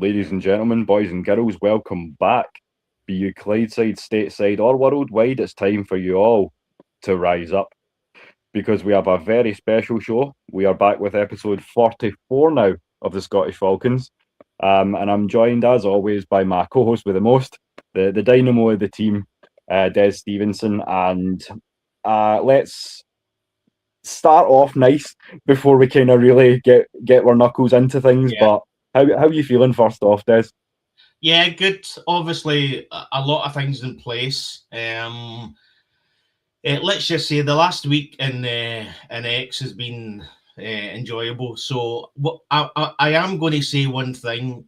Ladies and gentlemen, boys and girls, welcome back. Be you Clydeside, Stateside, or worldwide, it's time for you all to rise up because we have a very special show. We are back with episode 44 now of the Scottish Falcons. And I'm joined, as always, by my co-host with the most, the Dynamo of the team, Des Stevenson. And let's start off nice before we kind of really get our knuckles into things. Yeah. But how are you feeling first off, Des? Yeah, good. Obviously, a lot of things in place. Let's just say the last week in X has been enjoyable. So I am going to say one thing.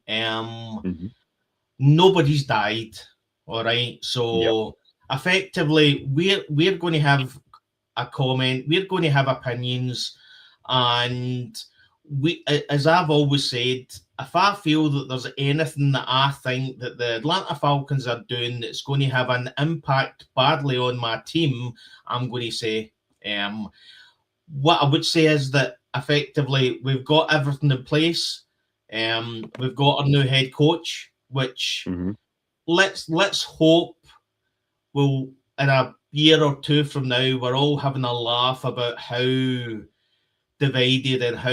Nobody's died. All right. So effectively, we're going to have a comment. We're going to have opinions, and we, as I've always said, if I feel that there's anything that I think that the Atlanta Falcons are doing that's going to have an impact badly on my team, I'm going to say. What I would say is that effectively we've got everything in place. We've got our new head coach, which let's hope will, in a year or two from now, we're all having a laugh about how divided and how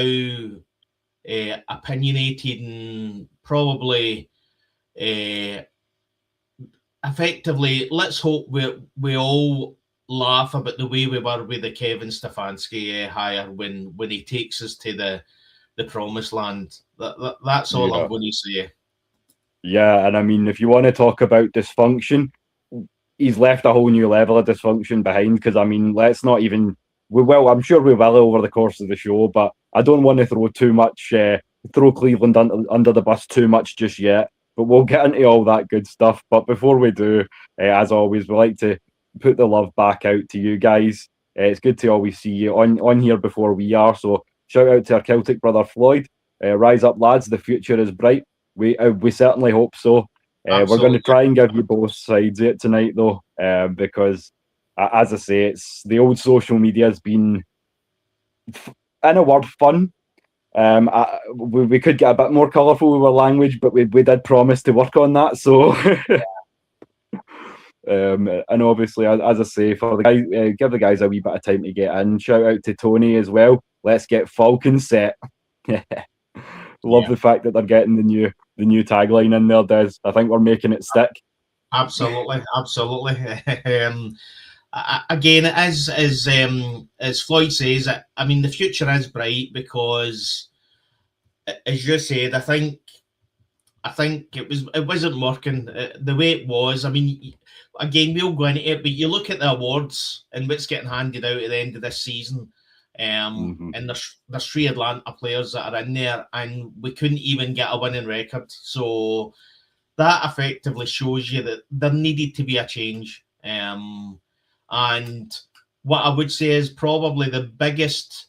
opinionated and probably effectively, let's hope we all laugh about the way we were with the Kevin Stefanski hire when he takes us to the promised land. That's all I'm going to say. Yeah, and I mean, if you want to talk about dysfunction, he's left a whole new level of dysfunction behind. Because I mean, let's not even. We will. I'm sure we will over the course of the show, but I don't want to throw Cleveland under the bus too much just yet. But we'll get into all that good stuff. But before we do, as always, we like to put the love back out to you guys. It's good to always see you on here before we are. So shout out to our Celtic brother Floyd. Rise up, lads. The future is bright. We certainly hope so. We're going to try and give you both sides of it tonight, though, because, as I say, it's the old social media has been, in a word, fun. We could get a bit more colourful with our language, but we did promise to work on that. So, and obviously, as I say, for the guys, give the guys a wee bit of time to get in. Shout out to Tony as well. Let's get Falcons set. Love the fact that they're getting the new tagline in there, Des. I think we're making it stick. Absolutely. Again, as Floyd says, I mean, the future is bright because, as you said, I think it wasn't working the way it was. I mean, again, we'll go into it, but you look at the awards and what's getting handed out at the end of this season. And there's 3 Atlanta players that are in there, and we couldn't even get a winning record. So that effectively shows you that there needed to be a change. And what I would say is probably the biggest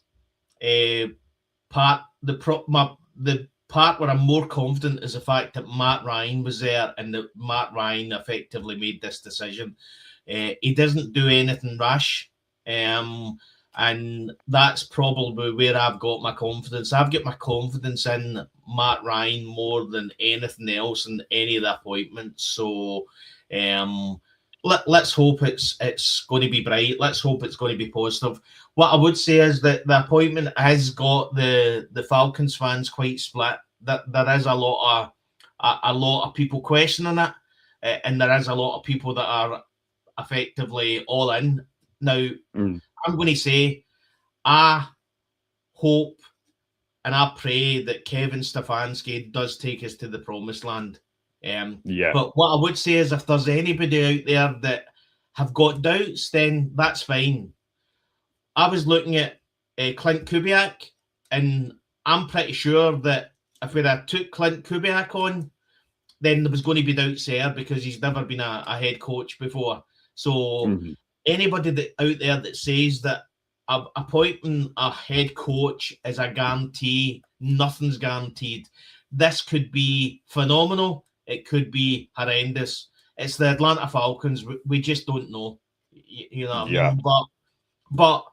part, the part where I'm more confident is the fact that Matt Ryan was there, and that Matt Ryan effectively made this decision. He doesn't do anything rash. And that's probably where I've got my confidence. I've got my confidence in Matt Ryan more than anything else in any of the appointments. So let's hope it's going to be bright. Let's hope it's going to be positive. What I would say is that the appointment has got the Falcons fans quite split. That there is a lot of people questioning it, and there is a lot of people that are effectively all in now. I'm going to say, I hope and I pray that Kevin Stefanski does take us to the promised land. But what I would say is, if there's anybody out there that have got doubts, then that's fine. I was looking at Clint Kubiak, and I'm pretty sure that if we'd have took Clint Kubiak on, then there was going to be doubts there because he's never been a head coach before. So anybody that out there that says that appointing a head coach is a guarantee, nothing's guaranteed. This could be phenomenal. It could be horrendous. It's the Atlanta Falcons. We just don't know. You know what I mean? But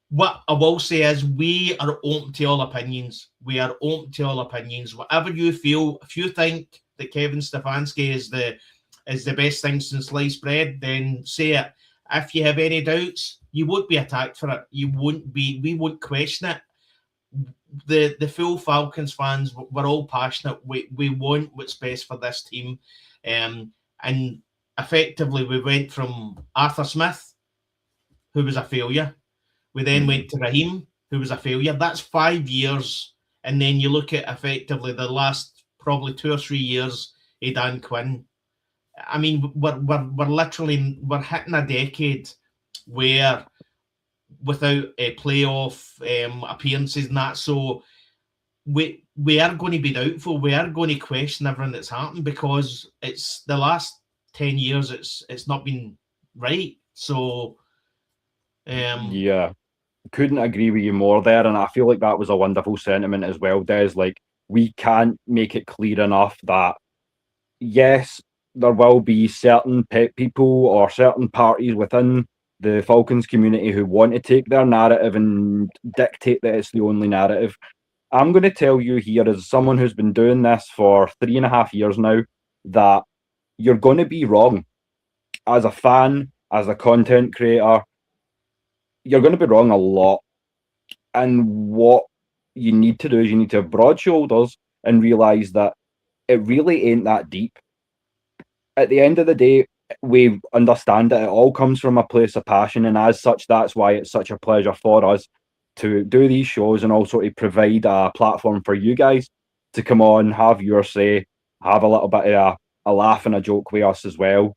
What I will say is we are open to all opinions. We are open to all opinions. Whatever you feel, if you think that Kevin Stefanski is the best thing since sliced bread, then say it. If you have any doubts, you won't be attacked for it. We won't question it. The full Falcons fans, we're all passionate. We want what's best for this team. And effectively we went from Arthur Smith, who was a failure. We then went to Raheem, who was a failure. That's 5 years. And then you look at effectively the last probably 2 or 3 years of Dan Quinn. I mean, we're hitting a decade where without playoff appearances and that, so we are going to be doubtful. We are going to question everything that's happened because it's the last 10 years. It's not been right. So yeah, couldn't agree with you more there, and I feel like that was a wonderful sentiment as well, Des. Like, we can't make it clear enough that yes, there will be certain people or certain parties within the Falcons community who want to take their narrative and dictate that it's the only narrative. I'm going to tell you here, as someone who's been doing this for 3.5 years now, that you're going to be wrong. As a fan, as a content creator, you're going to be wrong a lot. And what you need to do is you need to have broad shoulders and realise that it really ain't that deep. At the end of the day, we understand that it all comes from a place of passion, and as such, that's why it's such a pleasure for us to do these shows and also to provide a platform for you guys to come on, have your say, have a little bit of a laugh and a joke with us as well.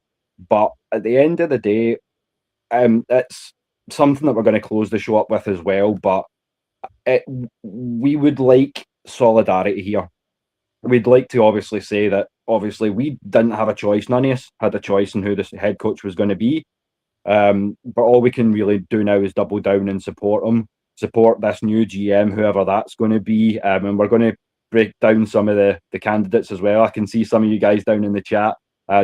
But at the end of the day, it's something that we're going to close the show up with as well. But we would like solidarity here. We'd like to obviously say that obviously we didn't have a choice. None of us had a choice in who the head coach was going to be. But all we can really do now is double down and support him, support this new GM, whoever that's going to be. And we're going to break down some of the candidates as well. I can see some of you guys down in the chat,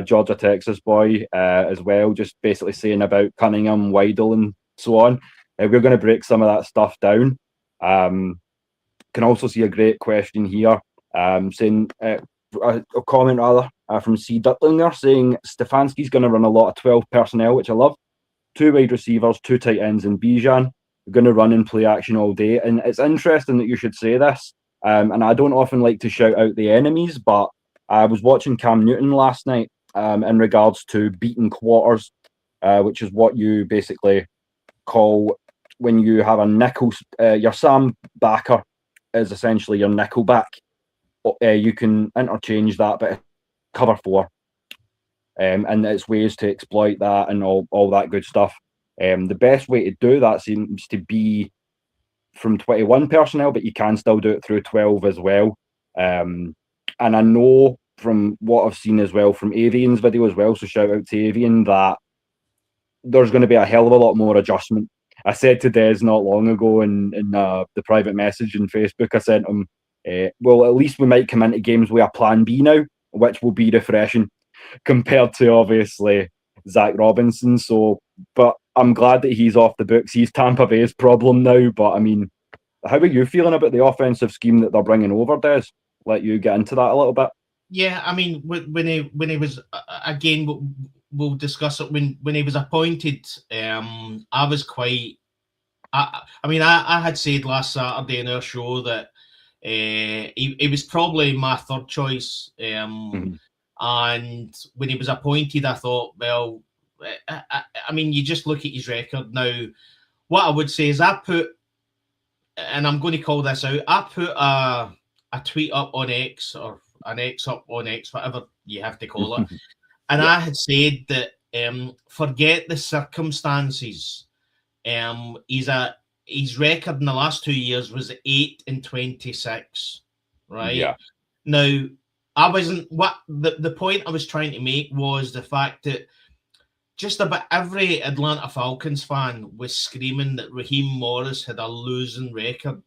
Georgia, Texas boy as well, just basically saying about Cunningham, Weidel and so on. We're going to break some of that stuff down. Can also see a great question here, saying a comment rather from C. Duttlinger saying Stefanski's going to run a lot of 12 personnel, which I love. 2 wide receivers, 2 tight ends, and Bijan. We're going to run and play action all day. And it's interesting that you should say this. And I don't often like to shout out the enemies, but I was watching Cam Newton last night in regards to beating quarters, which is what you basically call when you have a nickel. Your Sam backer is essentially your nickel back. You can interchange that, but cover 4. And it's ways to exploit that and all that good stuff. The best way to do that seems to be from 21 personnel, but you can still do it through 12 as well. And I know from what I've seen as well from Avian's video as well, so shout out to Avian, that there's going to be a hell of a lot more adjustment. I said to Des not long ago in the private message in Facebook, I sent him, well, at least we might come into games with a plan B now, which will be refreshing compared to obviously Zach Robinson. So, but I'm glad that he's off the books. He's Tampa Bay's problem now. But I mean, how are you feeling about the offensive scheme that they're bringing over, Des? Let you get into that a little bit. Yeah, I mean, when he was again, we'll discuss it. When he was appointed, I was quite. I mean, I had said last Saturday in our show that he was probably my third choice. And when he was appointed, I thought, well, I mean, you just look at his record now. What I would say is I put, and I'm going to call this out, I put a tweet up on X, or an X up on X, whatever you have to call it. And I had said that forget the circumstances. His record in the last 2 years was 8-26, right? Yeah. Now, I wasn't, the point I was trying to make was the fact that just about every Atlanta Falcons fan was screaming that Raheem Morris had a losing record.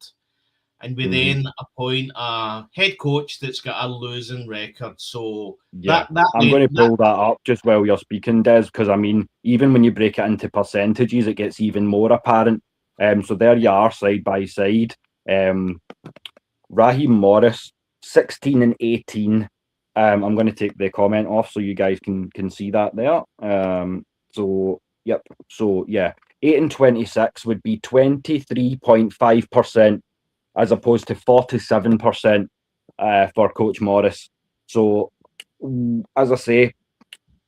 And we then appoint a head coach that's got a losing record. So yeah, I'm going to pull that up just while you're speaking, Des, because I mean, even when you break it into percentages, it gets even more apparent. So there you are, side by side. Raheem Morris, 16 and 18. I'm going to take the comment off so you guys can see that there. So 8 and 26 would be 23.5% as opposed to 47% for Coach Morris. So as I say,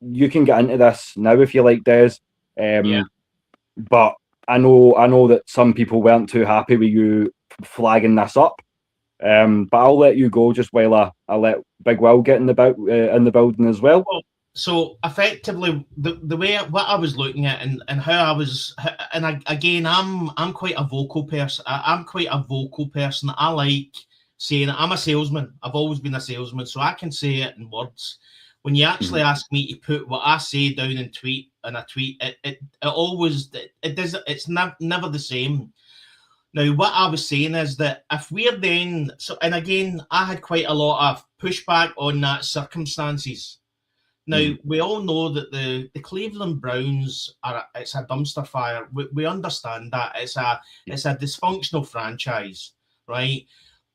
you can get into this now if you like, Des. But I know that some people weren't too happy with you flagging this up. But I'll let you go just while I let Big Will get in the building as well. So effectively, the way what I was looking at and how I was, and again, I'm quite a vocal person. I'm quite a vocal person. I like saying it. I'm a salesman. I've always been a salesman, so I can say it in words. When you actually ask me to put what I say down in a tweet, it always it's never the same. Now, what I was saying is that if we're then, and again, I had quite a lot of pushback on that circumstances. Now, we all know that the Cleveland Browns it's a dumpster fire. We understand that. It's a dysfunctional franchise, right?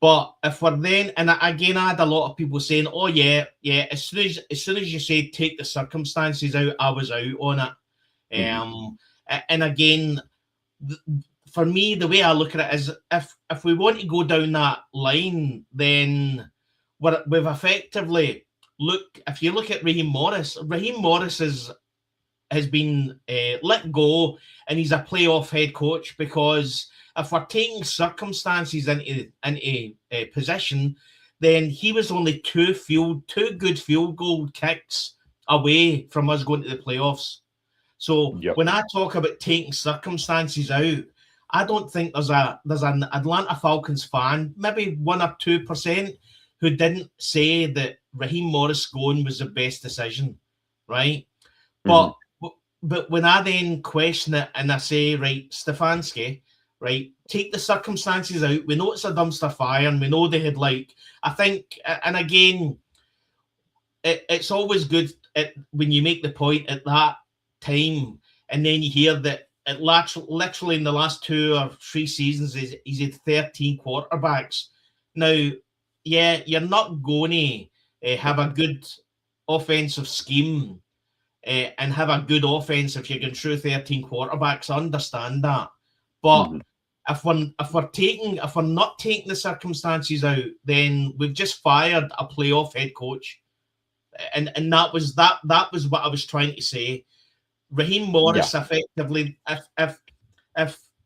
But if we're then, and again, I had a lot of people saying, oh, yeah, as soon as you say take the circumstances out, I was out on it. And again, for me, the way I look at it is if we want to go down that line, then we've effectively if you look at Raheem Morris has been let go, and he's a playoff head coach, because if we're taking circumstances into position, then he was only two good field goal kicks away from us going to the playoffs. So when I talk about taking circumstances out, I don't think there's an Atlanta Falcons fan, maybe 1 or 2%, who didn't say that Raheem Morris going was the best decision, right? But when I then question it and I say, right, Stefanski, right, take the circumstances out. We know it's a dumpster fire, and we know they had I think, and again, it's always good when you make the point at that time, and then you hear that literally in the last 2 or 3 seasons, he's had 13 quarterbacks. Now, yeah, you're not going to have a good offensive scheme and have a good offense if you're going through 13 quarterbacks. I understand that. But if we're not taking the circumstances out, then we've just fired a playoff head coach. And that was what I was trying to say. Raheem Morris effectively, if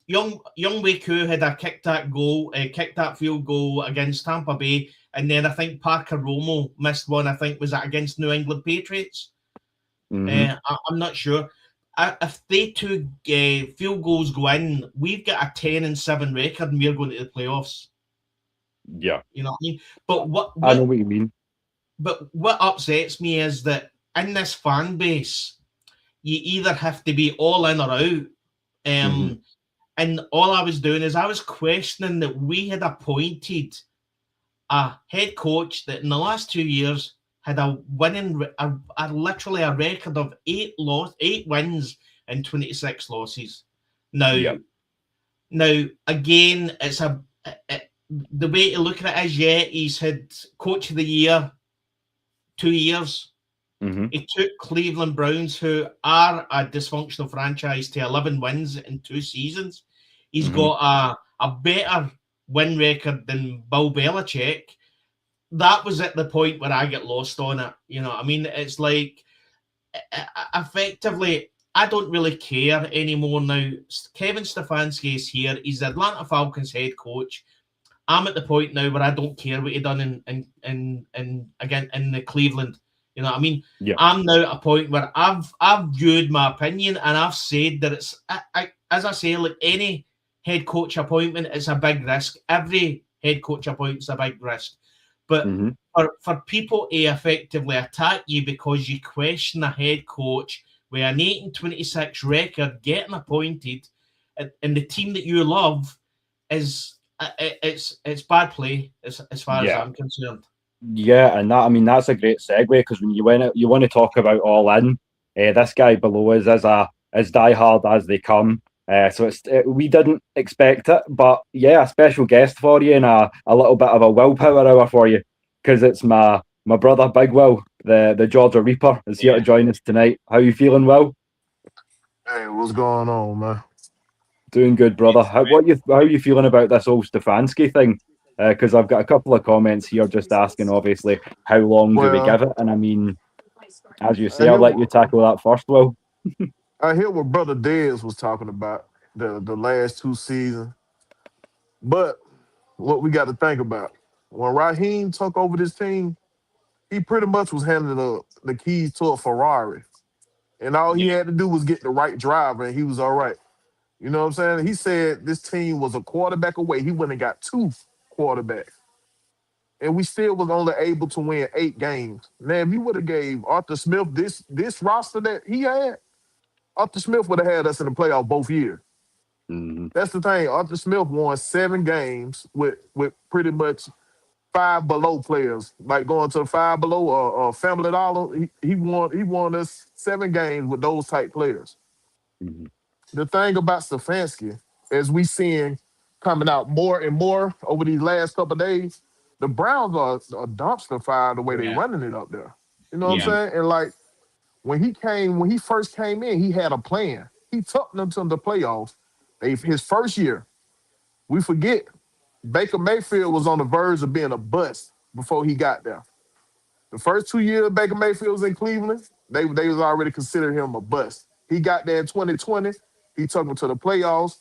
Young Waku had kicked that field goal against Tampa Bay, and then I think Parker Romo missed one. I think was that against New England Patriots. I'm not sure. If they 2 field goals go in, we've got a 10-7 record, and we're going to the playoffs. Yeah, you know what I mean. But what I know what you mean. But what upsets me is that in this fan base, you either have to be all in or out. And all I was doing is I was questioning that we had appointed a head coach that in the last 2 years had literally a record of 8 wins and 26 losses. Now again, it's the way to look at it is, he's had coach of the year 2 years. He took Cleveland Browns, who are a dysfunctional franchise, to 11 wins in 2 seasons. He's got a better win record than Bill Belichick. That was at the point where I get lost on it. You know what I mean? It's like, effectively, I don't really care anymore now. Kevin Stefanski is here. He's the Atlanta Falcons head coach. I'm at the point now where I don't care what he done in the Cleveland. You know what I mean? I'm now at a point where I've viewed my opinion, and I've said that it's, as I say, like any head coach appointment, it's a big risk. Every head coach appointment is a big risk. But for people to effectively attack you because you question a head coach with an 8-26 record getting appointed, and the team that you love it's bad play as far as I'm concerned. Yeah, and that's a great segue, because when you want to talk about all in, this guy below us is as diehard as they come. So we didn't expect it, but yeah, a special guest for you and a little bit of a willpower hour for you, because it's my brother Big Will, the Georgia Reaper, is here to join us tonight. How you feeling, Will? Hey, what's going on, man? Doing good, brother. How are you feeling about this whole Stefanski thing? Because I've got a couple of comments here just asking, obviously, how long do we Well, give it? And I mean, as you say, I I'll hear let you tackle that first, Will. I hear what Brother Dez was talking about the last 2 seasons, but what we got to think about when Raheem took over this team, he pretty much was handing the keys to a Ferrari, and all he Yeah, had to do was get the right driver, and he was all right. You know what I'm saying? He said this team was a quarterback away. He went and got two quarterbacks, and we still was only able to win 8 games. Man, if you would have gave Arthur Smith this roster that he had, Arthur Smith would have had us in the playoff both years. Mm, That's the thing. Arthur Smith won 7 games with pretty much five below players, like going to the five below or Family Dollar. He won us 7 games with those type players. mm, The thing about Stefanski, as we seeing coming out more and more over these last couple of days, the Browns are dumpster fire the way they yeah, running it up there. You know what I'm yeah, saying? And like when he first came in, he had a plan. He took them to the playoffs. His first year. We forget Baker Mayfield was on the verge of being a bust before he got there. The first 2 years Baker Mayfield was in Cleveland, they was already considering him a bust. He got there in 2020. He took them to the playoffs.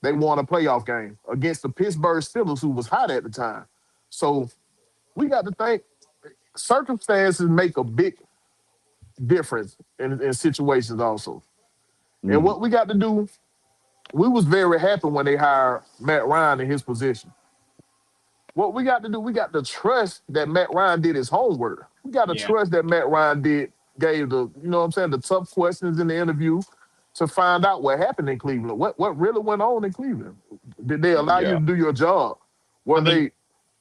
They won a playoff game against the Pittsburgh Steelers, who was hot at the time. So we got to think circumstances make a big difference in situations also. And mm. what we got to do, we was very happy when they hired Matt Ryan in his position. What we got to do, we got to trust that Matt Ryan did his homework. We got to yeah. trust that Matt Ryan gave you know what I'm saying, the tough questions in the interview to find out what happened in Cleveland. What really went on in Cleveland? Did they allow you Yeah, to do your job? I Were mean, they,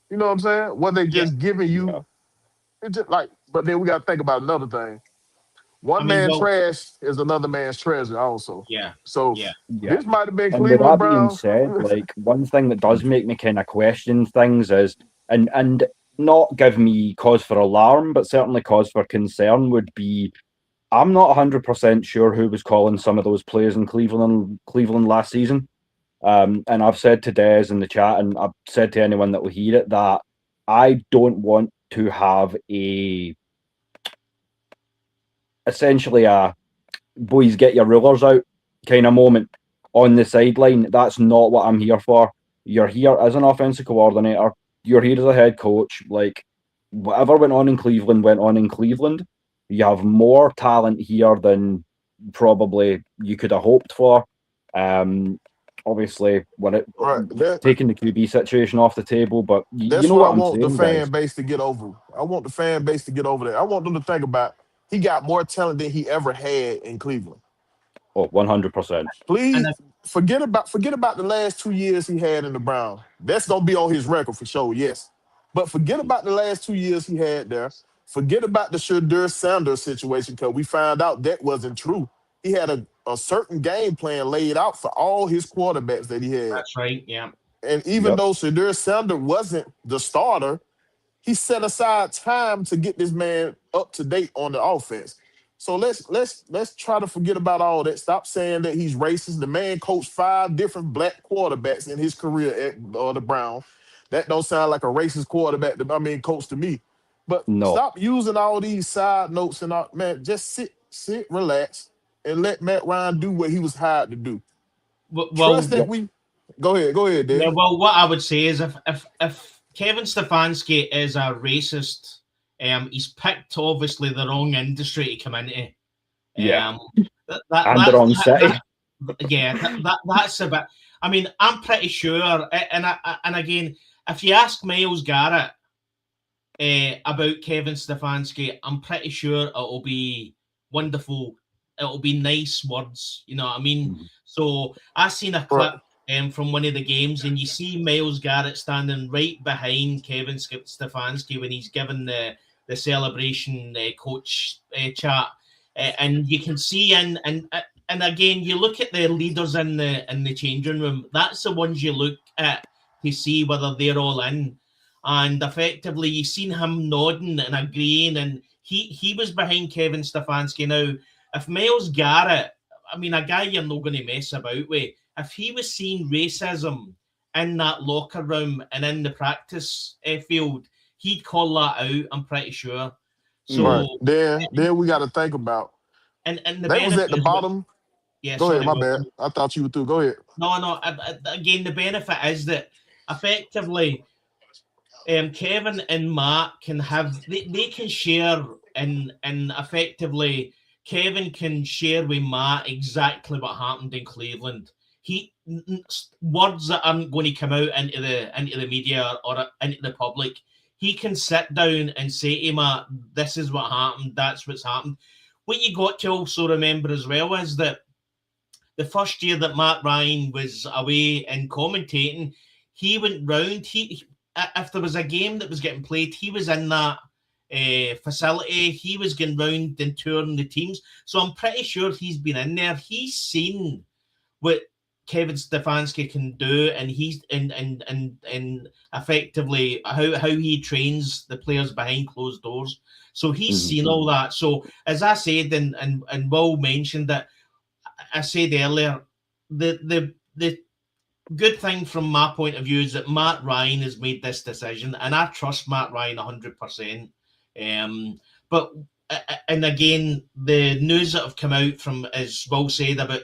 you know what I'm saying? Were they yeah. just giving yeah, you it just like, but then we got to think about another thing. I One mean, man well, trash is another man's treasure also. yeah, So yeah, yeah. this might have been And with Cleveland that being Browns. said, like one thing that does make me kind of question things is, and not give me cause for alarm, but certainly cause for concern would be, I'm not 100% sure who was calling some of those plays in Cleveland last season. And I've said to Des in the chat, and I've said to anyone that will hear it, that I don't want to have essentially a boys get your rulers out kind of moment on the sideline. That's not what I'm here for. You're here as an offensive coordinator. You're here as a head coach. Like whatever went on in Cleveland went on in Cleveland. You have more talent here than probably you could have hoped for. Um, Obviously, when it Right. taking the QB situation off the table, but you That's know what I what I'm want the saying, guys. fan base to get over. I want the fan base to get over that. I want them to think about he got more talent than he ever had in Cleveland. Oh, 100%. and Please forget about the last 2 years he had in the Browns. That's gonna be on his record for sure, yes. But forget about the last 2 years he had there. Forget about the Shadur Sanders situation because we found out that wasn't true. He had a certain game plan laid out for all his quarterbacks that he had. that's right. Yeah, And even Yep. though Shadur Sanders wasn't the starter, he set aside time to get this man up to date on the offense. So let's try to forget about all that. Stop saying that he's racist. The man coached 5 different black quarterbacks in his career at the Browns. That don't sound like a racist quarterback. Coach to me. But No. stop using all these side notes and all, man. Just sit, relax, and let Matt Ryan do what he was hired to do. Trust well, that Yep. we. Go ahead, yeah. Dad. Well, what I would say is if Kevin Stefanski is a racist, he's picked obviously the wrong industry to come into. Yeah. Um, that, that, And the that, wrong city. yeah, that's a bit. I mean, I'm pretty sure, and again, if you ask Miles Garrett about Kevin Stefanski, I'm pretty sure it'll be wonderful. It'll be nice words, you know what I mean? Mhm. So I seen a Right. clip from one of the games, and you see Miles Garrett standing right behind Kevin Stefanski when he's given the celebration coach chat, and you can see and again, you look at the leaders in the changing room. That's the ones you look at to see whether they're all in. And effectively, you've seen him nodding and agreeing, and he was behind Kevin Stefanski. Now, if Miles Garrett, I mean, a guy you're not going to mess about with, if he was seeing racism in that locker room and in the practice field, he'd call that out, I'm pretty sure. So right. Then we got to think about, and the they was at the bottom. Yeah, go sorry, ahead, my bad. I thought you were through. Go ahead. No. Again, the benefit is that effectively, Kevin and Matt can have they can share and effectively Kevin can share with Matt exactly what happened in Cleveland. Words that aren't going to come out into the media or into the public. He can sit down and say to Matt, "This is what happened. That's what's happened." What you got to also remember as well is that the first year that Matt Ryan was away and commentating, he went round. If there was a game that was getting played, he was in that facility. He was going round and touring the teams. So I'm pretty sure he's been in there. He's seen what Kevin Stefanski can do, and he's and effectively how he trains the players behind closed doors. So he's seen all that. So as I said, and Will mentioned that, I said earlier, the good thing from my point of view is that Matt Ryan has made this decision, and I trust Matt Ryan 100%. But and again, the news that have come out from, as Will said, about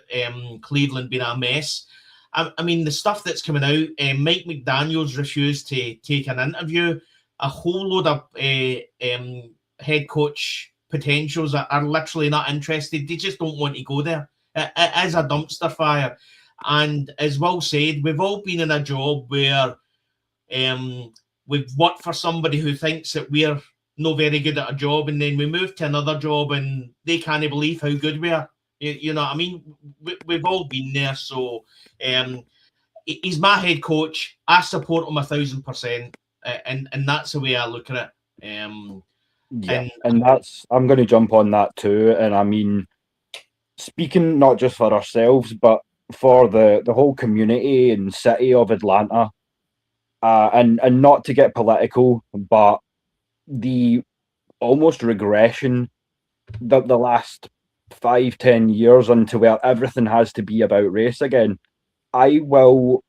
Cleveland being a mess. I mean, the stuff that's coming out, Mike McDaniels refused to take an interview. A whole load of head coach potentials are literally not interested. They just don't want to go there. It is a dumpster fire. And as Will said, we've all been in a job where we've worked for somebody who thinks that we're not very good at a job, and then we move to another job and they can't believe how good we are. You know what I mean? We've all been there. So he's my head coach. I support him 1,000%. And that's the way I look at it. And that's, I'm going to jump on that too. And I mean, speaking not just for ourselves, but for the whole community and city of Atlanta, and not to get political, but the almost regression that the last 5-10 years into where everything has to be about race again. I will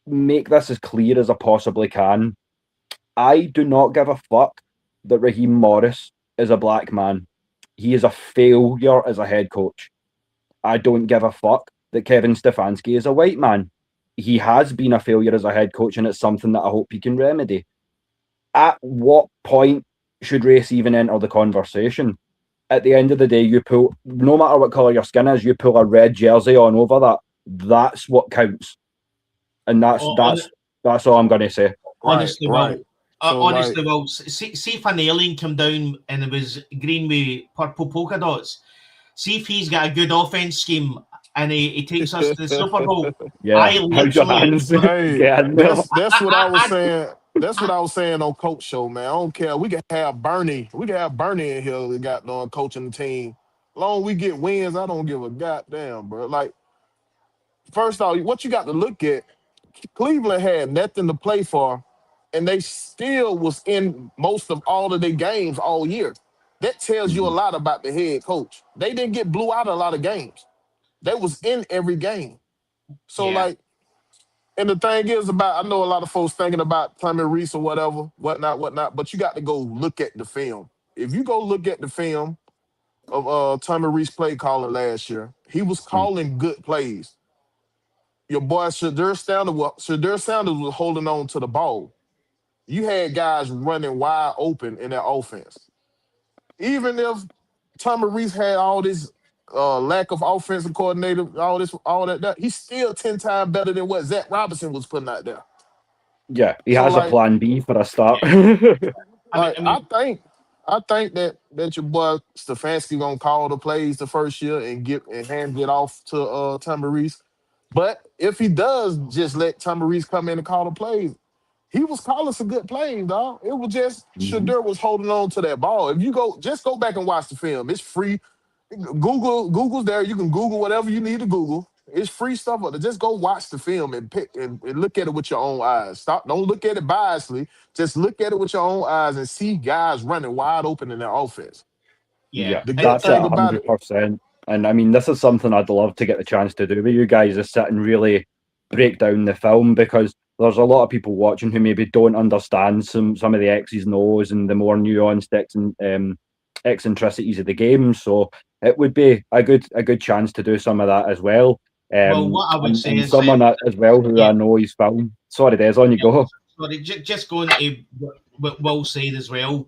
make this as clear as I possibly can. I do not give a fuck that Raheem Morris is a black man. He is a failure as a head coach. I don't give a fuck that Kevin Stefanski is a white man. He has been a failure as a head coach, and it's something that I hope he can remedy. At what point should race even enter the conversation? At the end of the day, you pull, no matter what colour your skin is, you pull a red jersey on over that. That's what counts. And that's all I'm going to say. Honestly, right. Honestly, Will, see if an alien come down and it was green with purple polka dots. See if he's got a good offense scheme and he takes us to the Super Bowl. Yeah, That's what I was saying. That's what I was saying on Coach Show, man. I don't care. We can have Bernie. We can have Bernie in here that got on coaching the team. As long as we get wins, I don't give a goddamn, bro. Like, first off, what you got to look at, Cleveland had nothing to play for, and they still was in most of all of their games all year. That tells you a lot about the head coach. They didn't get blew out a lot of games. They was in every game. So, like, and the thing is about, I know a lot of folks thinking about Tommy Rees or whatnot, but you got to go look at the film. If you go look at the film of Tommy Rees play calling last year, he was calling good plays. Your boy Shadur Sanders was holding on to the ball. You had guys running wide open in that offense. Even if Tommy Rees had all this lack of offensive coordinator, all that, he's still 10 times better than what Zach Robinson was putting out there. Yeah, he has a plan B for a start. I think that your boy Stefanski gonna call the plays the first year and hand it off to Tommy Rees. But if he does just let Tommy Rees come in and call the plays, he was calling some good plays, dog. It was just Shadur was holding on to that ball. If you go back and watch the film, it's free. Google's there. You can Google whatever you need to Google. It's free stuff. Just go watch the film and pick and look at it with your own eyes. Don't look at it biasly. Just look at it with your own eyes and see guys running wide open in their offense. Yeah, The good that's it, thing about it, 100%. And I mean, this is something I'd love to get the chance to do with you guys, is sit and really break down the film, because there's a lot of people watching who maybe don't understand some of the X's and O's and the more nuanced eccentricities of the game. So it would be a good chance to do some of that as well. well, what I would say and is someone as well who I know is film. Sorry, Des, on you go. Sorry, just going to what Will said as well.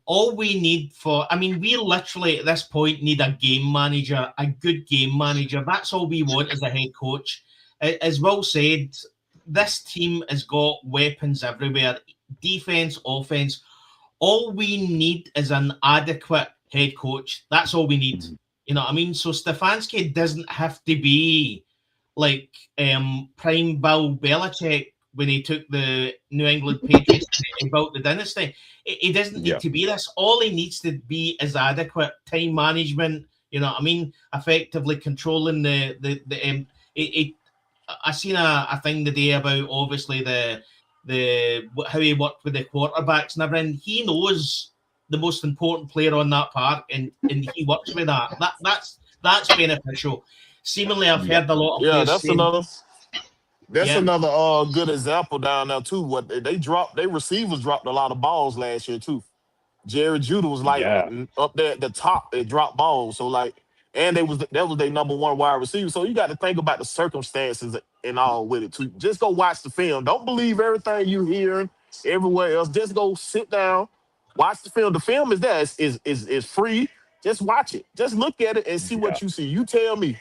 All we need we literally at this point need a game manager, a good game manager. That's all we want as a head coach. As Will said, this team has got weapons everywhere, defense, offense. All we need is an adequate head coach. That's all we need. You know what I mean? So Stefanski doesn't have to be like prime Bill Belichick when he took the New England Patriots and built the dynasty. He doesn't need to be this. All he needs to be is adequate time management. You know what I mean? Effectively controlling I seen a thing today about obviously the how he worked with the quarterbacks and everything. He knows the most important player on that park, and he works with that. That's beneficial. Seemingly, I've heard a lot of players that's another good example down there too. What their receivers dropped a lot of balls last year too. Jerry Judy was like up there at the top. They dropped balls, so like, and that was their number one wide receiver. So you got to think about the circumstances and all with it too. Just go watch the film. Don't believe everything you hearing everywhere else. Just go sit down, watch the film. The film is there. Is free. Just watch it. Just look at it and see what you see. You tell me.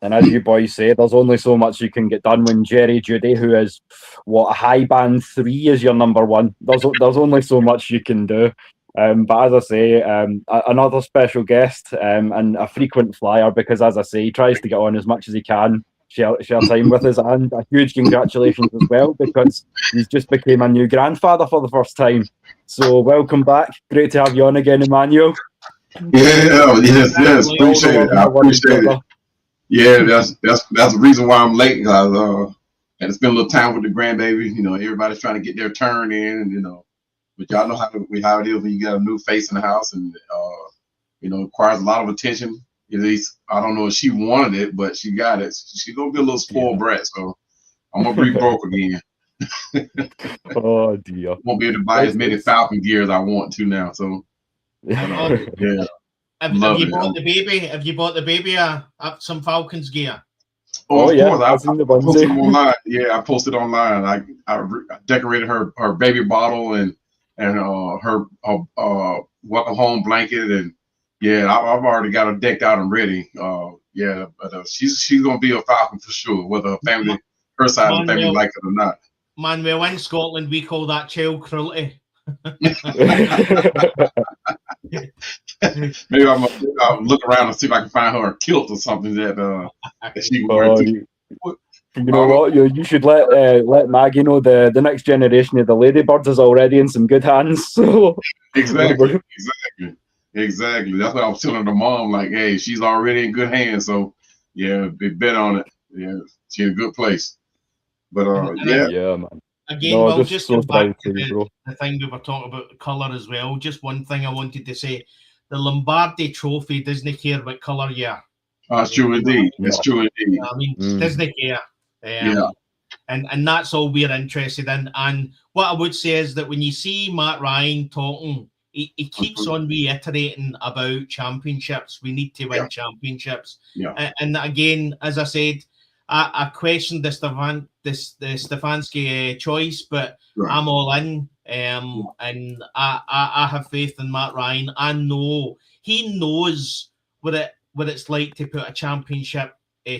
And as you boys say, there's only so much you can get done when Jerry Judy, who is a high band 3, is your number one. There's only so much you can do. But as I say, another special guest and a frequent flyer, because as I say, he tries to get on as much as he can, share time with us, and a huge congratulations as well, because he's just became a new grandfather for the first time. So welcome back. Great to have you on again, Emmanuel. Yes, appreciate it. I appreciate it. Yeah, that's the reason why I'm late. Cause had to spend a little time with the grandbaby. You know, everybody's trying to get their turn in, and but y'all know how it is when you got a new face in the house, and it requires a lot of attention. At least I don't know if she wanted it, but she got it. She's gonna be a little spoiled brat, so I'm gonna be broke again. Oh dear! Won't be able to buy as many Falcon gear as I want to now. So yeah. Have you bought the baby some Falcons gear? Oh, of course. I posted online. Yeah, I posted online. I decorated her baby bottle and her welcome home blanket, and I've already got her decked out and ready. But she's gonna be a Falcon for sure, whether her side of the family like it or not. Man, well, in Scotland we call that child cruelty. Maybe I'll look around and see if I can find her a kilt or something that she can wear too. You know what? You should let Maggie know the next generation of the Ladybirds is already in some good hands. So exactly. That's what I was telling the mom. Like, hey, she's already in good hands. So they bet on it. Yeah, she's in a good place. But man. Again, we'll just go back to the thing we were talking about, colour as well. Just one thing I wanted to say. The Lombardi Trophy doesn't care what colour you are. That's true indeed. That's true indeed. I mean, doesn't care. And that's all we're interested in. And what I would say is that when you see Matt Ryan talking, he keeps on reiterating about championships. We need to win championships. Yeah. And again, as I said, I questioned the Stefanski choice, but I'm all in. And I have faith in Matt Ryan. I know he knows what it's like to put a championship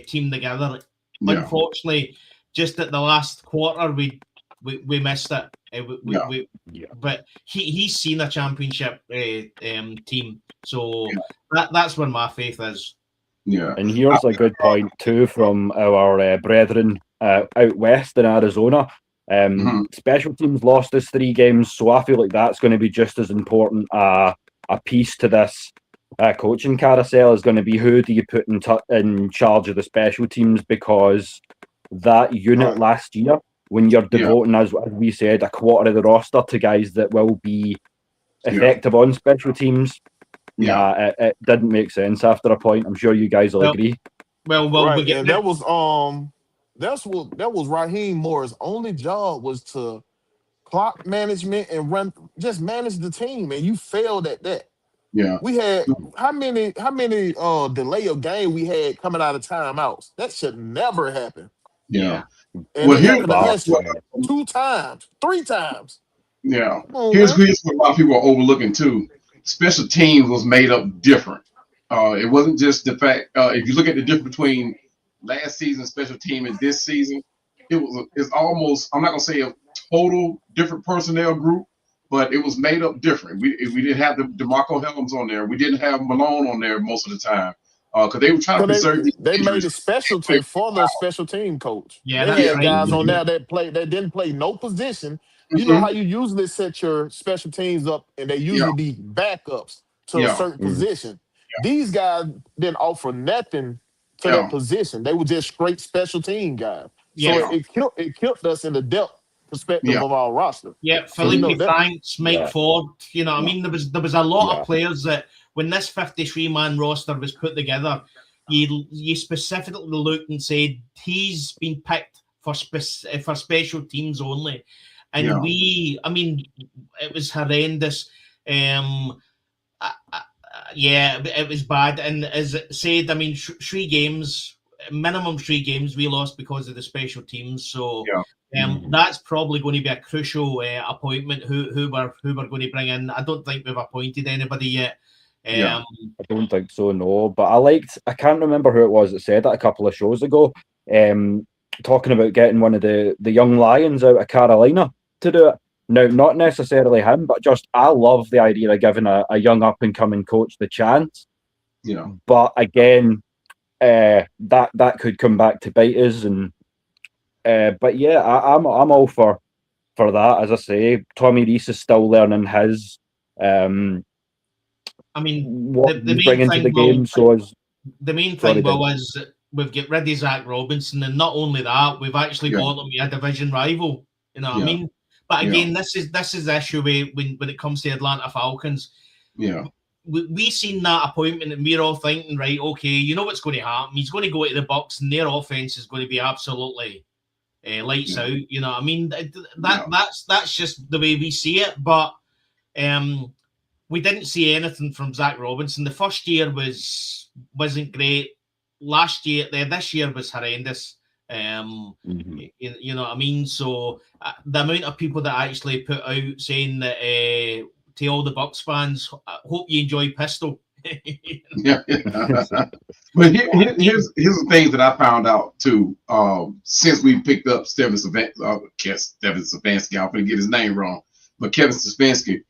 team together. Yeah. Unfortunately, just at the last quarter, we missed it. But he's seen a championship team, so that's where my faith is. Yeah, and here's a good point too from our brethren out west in Arizona. Special teams lost us 3 games, so I feel like that's going to be just as important a piece to this coaching carousel is going to be who do you put in charge of the special teams, because that unit last year, when you're devoting, as we said, a quarter of the roster to guys that will be effective on special teams, it didn't make sense after a point. I'm sure you guys will agree. Well, right. And that was Raheem Moore's only job, was to clock management and just manage the team, and you failed at that. Yeah. We had how many delay of game we had coming out of timeouts? That should never happen. Yeah. And it happened last 2 times, 3 times. Yeah. Here's what a lot of people are overlooking too. Special teams was made up different. It wasn't just the fact. If you look at the difference between last season's special team and this season, it's almost, I'm not gonna say a total different personnel group, but it was made up different. We didn't have the DeMarco Helms on there. We didn't have Malone on there most of the time because they were trying to preserve. They made a specialty for the special team coach. Yeah, they had guys on there that didn't play no position. You know how you usually set your special teams up, and they usually be backups to a certain position. These guys didn't offer nothing to that position. They were just straight special team guys. So it killed us in the depth perspective of our roster. Yeah, Felipe Franks, Mike Ford. You know, I mean, there was a lot of players that when this 53-man roster was put together, you specifically looked and said he's been picked for special teams only. And I mean, it was horrendous. It was bad. And as it said, I mean, 3 games, minimum 3 games we lost because of the special teams. So that's probably going to be a crucial appointment. Who we're going to bring in? I don't think we've appointed anybody yet. I don't think so, no. But I can't remember who it was that said that a couple of shows ago, talking about getting one of the young Lions out of Carolina to do it. Now, not necessarily him, but just I love the idea of giving a young up-and-coming coach the chance. Yeah. But again, that could come back to bite us. And but yeah, I'm all for that. As I say, Tommy Rees is still learning his. I mean, what the main thing to the game. The main thing was we've got rid of Zach Robinson, and not only that, we've actually bought him a division rival. You know what I mean? But again, this is the issue when it comes to Atlanta Falcons. Yeah, we seen that appointment, and we're all thinking, right, okay, you know what's going to happen? He's going to go to the Bucks, and their offense is going to be absolutely lights out. You know what I mean? That's just the way we see it. But we didn't see anything from Zach Robinson. The first year wasn't great. This year was horrendous. You know what I mean? So the amount of people that actually put out saying that to all the Bucks fans, I hope you enjoy Pistol. But here's the things that I found out too. Since we picked up Stefanski, I'm gonna get his name wrong, but Kevin Stefanski.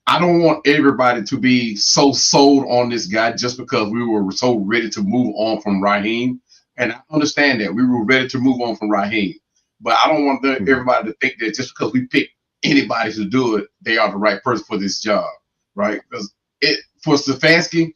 I don't want everybody to be so sold on this guy just because we were so ready to move on from Raheem. And I understand that we were ready to move on from Raheem, but I don't want everybody to think that just because we pick anybody to do it, they are the right person for this job, right? Because for Stefanski,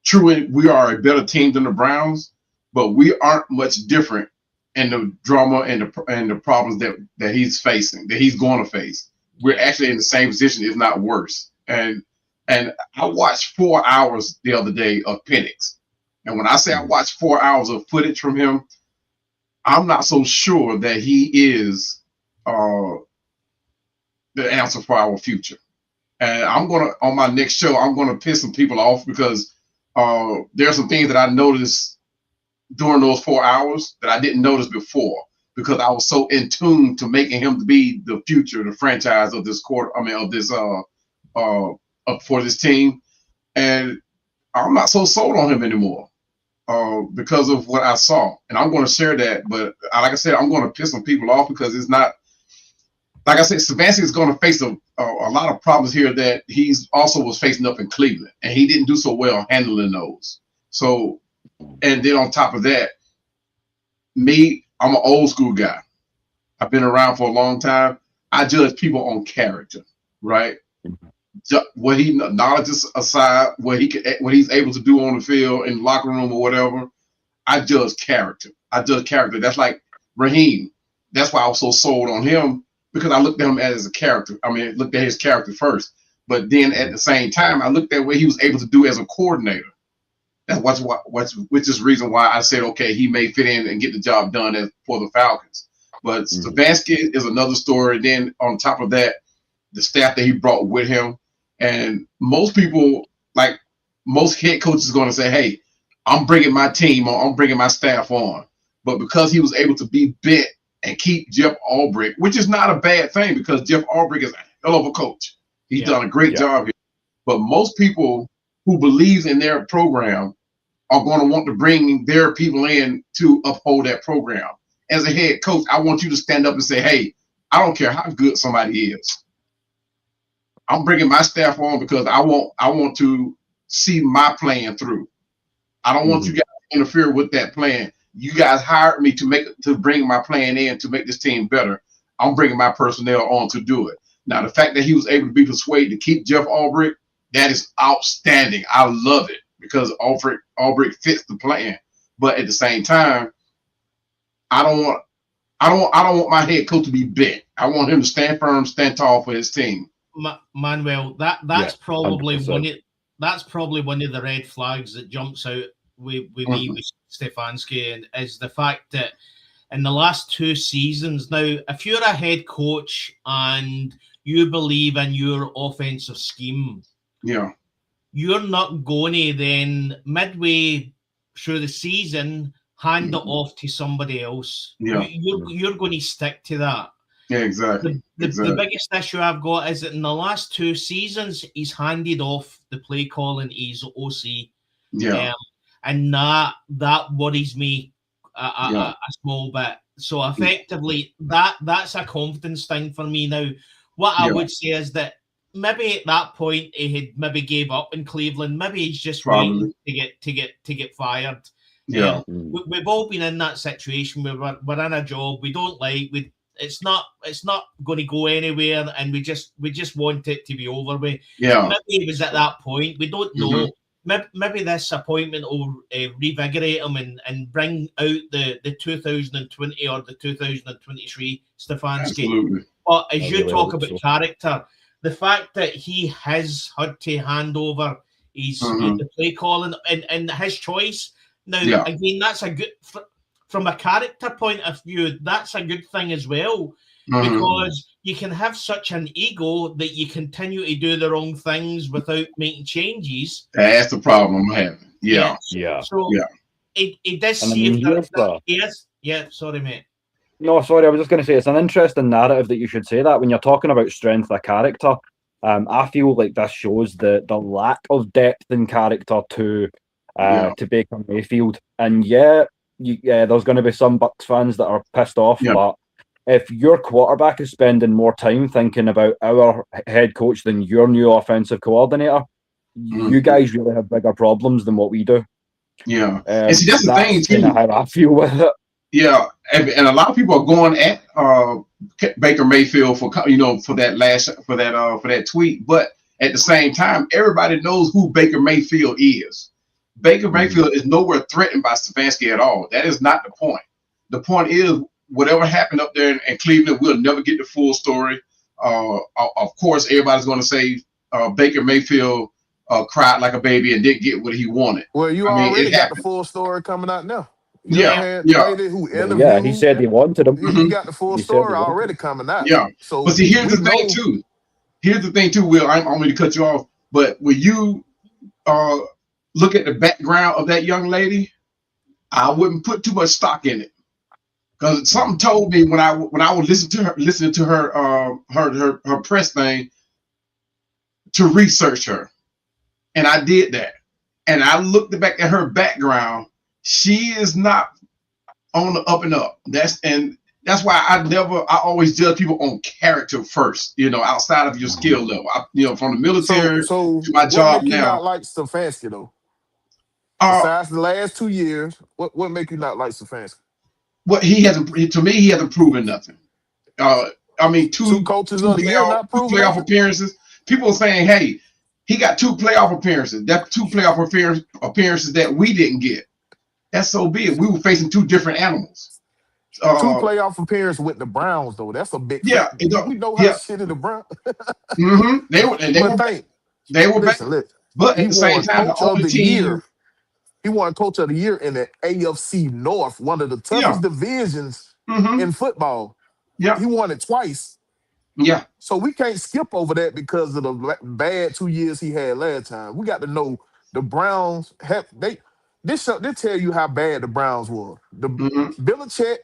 true, we are a better team than the Browns, but we aren't much different in the drama and the problems that he's facing, that he's going to face. We're actually in the same position, if not worse. And I watched 4 hours the other day of Penix. And when I say I watched 4 hours of footage from him, I'm not so sure that he is the answer for our future. And on my next show, I'm gonna piss some people off because there are some things that I noticed during those 4 hours that I didn't notice before, because I was so in tune to making him to be the future, the franchise of this quarter. I mean, of this for this team, and I'm not so sold on him anymore because of what I saw. And I'm going to share that, but like I said, I'm going to piss some people off because it's not. Like I said, Stefanski is going to face a lot of problems here that he's also was facing up in Cleveland, and he didn't do so well handling those. So, and then on top of that, I'm an old school guy. I've been around for a long time. I judge people on character, right? what he knowledge aside, what he's able to do on the field in the locker room or whatever. I judge character. That's like Raheem. That's why I was so sold on him, because I looked at him as a character. I mean, looked at his character first, but then at the same time, I looked at what he was able to do as a coordinator. That's which is the reason why I said, okay, he may fit in and get the job done for the Falcons. But Stefanski is another story. Then on top of that, the staff that he brought with him, and most people, like most head coaches, are going to say, hey, I'm bringing my team on, I'm bringing my staff on. But because he was able to be bent and keep Jeff Ulbrich, which is not a bad thing, because Jeff Ulbrich is a hell of a coach. He's done a great job here. But most people who believe in their program are going to want to bring their people in to uphold that program. As a head coach, I want you to stand up and say, hey, I don't care how good somebody is. I'm bringing my staff on because I want to see my plan through. I don't want you guys to interfere with that plan. You guys hired me to bring my plan in to make this team better. I'm bringing my personnel on to do it. Now, the fact that he was able to be persuaded to keep Jeff Ulbrich, that is outstanding. I love it, because Ulbrich fits the plan. But at the same time, I don't want my head coach to be bent. I want him to stand firm, stand tall for his team. Manuel, that's probably 100%. That's probably one of the red flags that jumps out with me with Stefanski, and is the fact that in the last 2 seasons now, if you're a head coach and you believe in your offensive scheme, you're not going to then midway through the season hand it off to somebody else. You're going to stick to that. Yeah, exactly. The biggest issue I've got is that in the last 2 seasons, he's handed off the play calling to his OC. And that worries me a small bit. So effectively, that's a confidence thing for me now. What I would say is that maybe at that point he had maybe gave up in Cleveland. Maybe he's just waiting to get fired. We've all been in that situation where we're in a job we don't like. It's not going to go anywhere, and we just want it to be over with. Maybe it was at that point. We don't know. Maybe this appointment will revigorate him and bring out the 2020 or the 2023 Stefanski. Absolutely. But as you talk about character, the fact that he has had to hand over his the play calling and his choice. Now, again, that's a good, from a character point of view, that's a good thing as well, because you can have such an ego that you continue to do the wrong things without making changes. That's the problem I'm having. It does see if yes. Yeah, sorry, mate. No, sorry, I was just going to say it's an interesting narrative that you should say that when you're talking about strength of character. I feel like this shows the lack of depth in character to Baker Mayfield, and there's going to be some Bucs fans that are pissed off, but if your quarterback is spending more time thinking about our head coach than your new offensive coordinator, you guys really have bigger problems than what we do. And see, that's the thing too. How I feel with it. And a lot of people are going at Baker Mayfield for that tweet, but at the same time, everybody knows who Baker Mayfield is. Baker Mayfield is nowhere threatened by Stefanski at all. That is not the point. The point is, whatever happened up there in Cleveland, we'll never get the full story. Of course, everybody's going to say Baker Mayfield cried like a baby and didn't get what he wanted. Well, you already got the full story coming out now. He said he wanted him. He got the full story already coming out. So, but see, here's the thing too. Will, I'm going to cut you off, but when you look at the background of that young lady, I wouldn't put too much stock in it, because something told me when I was listening to her press thing to research her, and I did that, and I looked back at her background. She is not on the up and up. That's why I always judge people on character first. Outside of your skill level. From the military to my job now. What make you not like Stefanski though? Besides the last 2 years, what make you not like Stefanski? Well, he hasn't proven nothing. Two coaches of the year not proven playoff appearances. people are saying, hey, he got 2 playoff appearances. That's 2 playoff appearances that we didn't get. That's so big. We were facing 2 different animals. 2 playoff appearances with the Browns, though. That's a big. Yeah, we know how shitty the Browns. They were listen, bad. But at the same time, the only team. He won Coach of the Year in the AFC North, one of the toughest divisions in football. Yeah, he won it twice. Yeah. So we can't skip over that because of the bad 2 years he had last time. We got to know the Browns have they tell you how bad the Browns were. The Belichick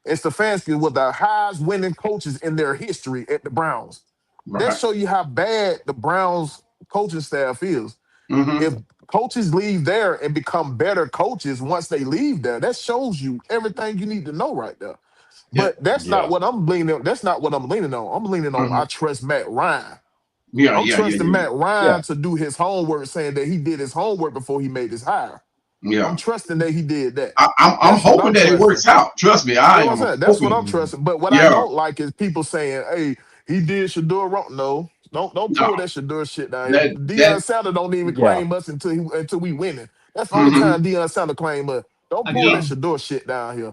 and Stefanski were the highest winning coaches in their history at the Browns. Right. That show you how bad the Browns coaching staff is. If coaches leave there and become better coaches once they leave there, that shows you everything you need to know right there. But that's not what I'm leaning on. That's not what I'm leaning on. I'm leaning on I trust Matt Ryan. I'm trusting Matt Ryan to do his homework, saying that he did his homework before he made his hire. Yeah. I'm trusting that he did that. I'm hoping that it works out. Trust me. That's what I'm trusting. But what I don't like is people saying, hey, he did Shador wrong. No. Don't pull that Shador shit down here. Deion Sanders don't even claim us until we winning. That's the only time Deion Sanders claim us. Don't pull that Shador shit down here.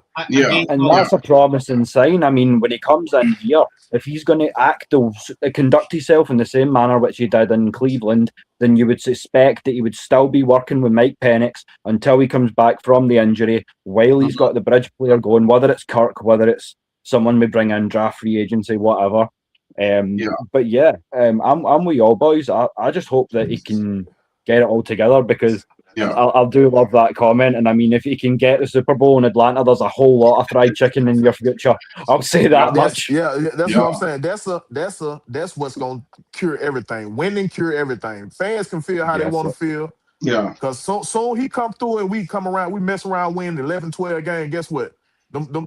And that's a promising sign. I mean, when he comes in here, if he's going to conduct himself in the same manner which he did in Cleveland, then you would suspect that he would still be working with Mike Penix until he comes back from the injury, while he's got the bridge player going, whether it's Kirk, whether it's someone we bring in, draft free agency, whatever. But I'm with y'all boys. I just hope that he can get it all together, because I do love that comment. And I mean, if he can get the Super Bowl in Atlanta, there's a whole lot of fried chicken in your future. I'll say that much. That's what I'm saying. That's what's gonna cure everything. Winning cure everything. Fans can feel how they want to feel. Yeah. Because so he come through and we come around, we mess around, win 11, 12 game. Guess what?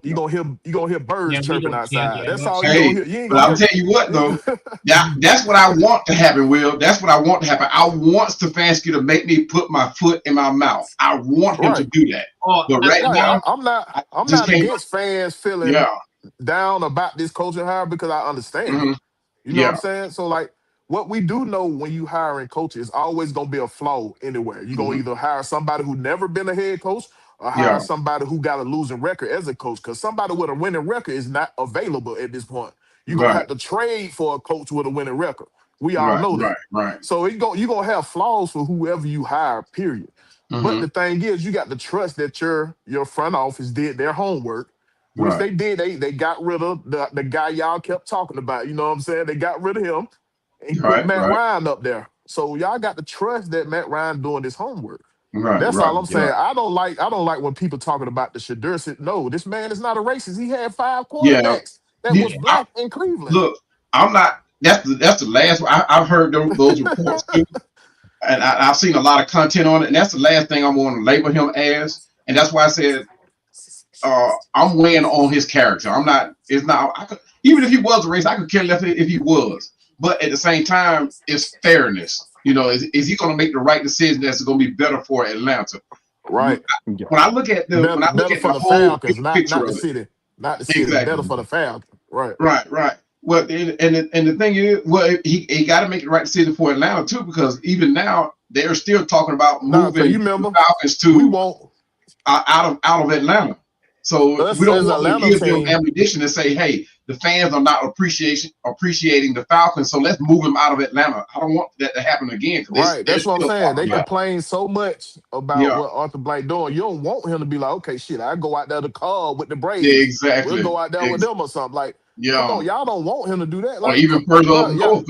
You gonna hear birds chirping outside. That's all you gonna hear. But I'll tell you what though, that's what I want to happen, Will. That's what I want to happen. I want Stefanski to make me put my foot in my mouth. I want him to do that. But now, I'm not against fans feeling down about this coaching hire, because I understand. You know what I'm saying? So like, what we do know when you hiring coaches, is always gonna be a flaw anywhere. You're gonna either hire somebody who never been a head coach, or hire somebody who got a losing record as a coach, because somebody with a winning record is not available at this point. You're going to have to trade for a coach with a winning record. We all know that. Right. So you're going to have flaws for whoever you hire, period. But the thing is, you got to trust that your front office did their homework, which they did. They got rid of the guy y'all kept talking about. You know what I'm saying? They got rid of him and put Matt Ryan up there. So y'all got to trust that Matt Ryan doing his homework. That's all I'm saying. I don't like when people talking about the Shador. No, this man is not a racist. He had 5 quarterbacks that was black in Cleveland. Look, I'm not. That's the last one. I've heard those reports too, and I've seen a lot of content on it. And that's the last thing I'm going to label him as. And that's why I said I'm weighing on his character. I'm not. It's not. Even if he was a racist, I could care less if he was. But at the same time, it's fairness. You know, is he going to make the right decision that's going to be better for Atlanta? Right. When I look at the whole Falcons, not the city, exactly. Better for the Falcons. Right. Well, and the thing is, he got to make the right decision for Atlanta too, because even now they're still talking about moving the Falcons to out of Atlanta. So we don't want to give them ammunition to say, hey, the fans are not appreciating the Falcons, so let's move them out of Atlanta. I don't want that to happen again. Right, that's what I'm saying. They complain so much about what Arthur Blank doing. You don't want him to be like, okay, shit, I go out there to call with the Braves. Yeah, exactly. We'll go out there with them or something. Like, come on, y'all don't want him to do that. Like, or even further up north.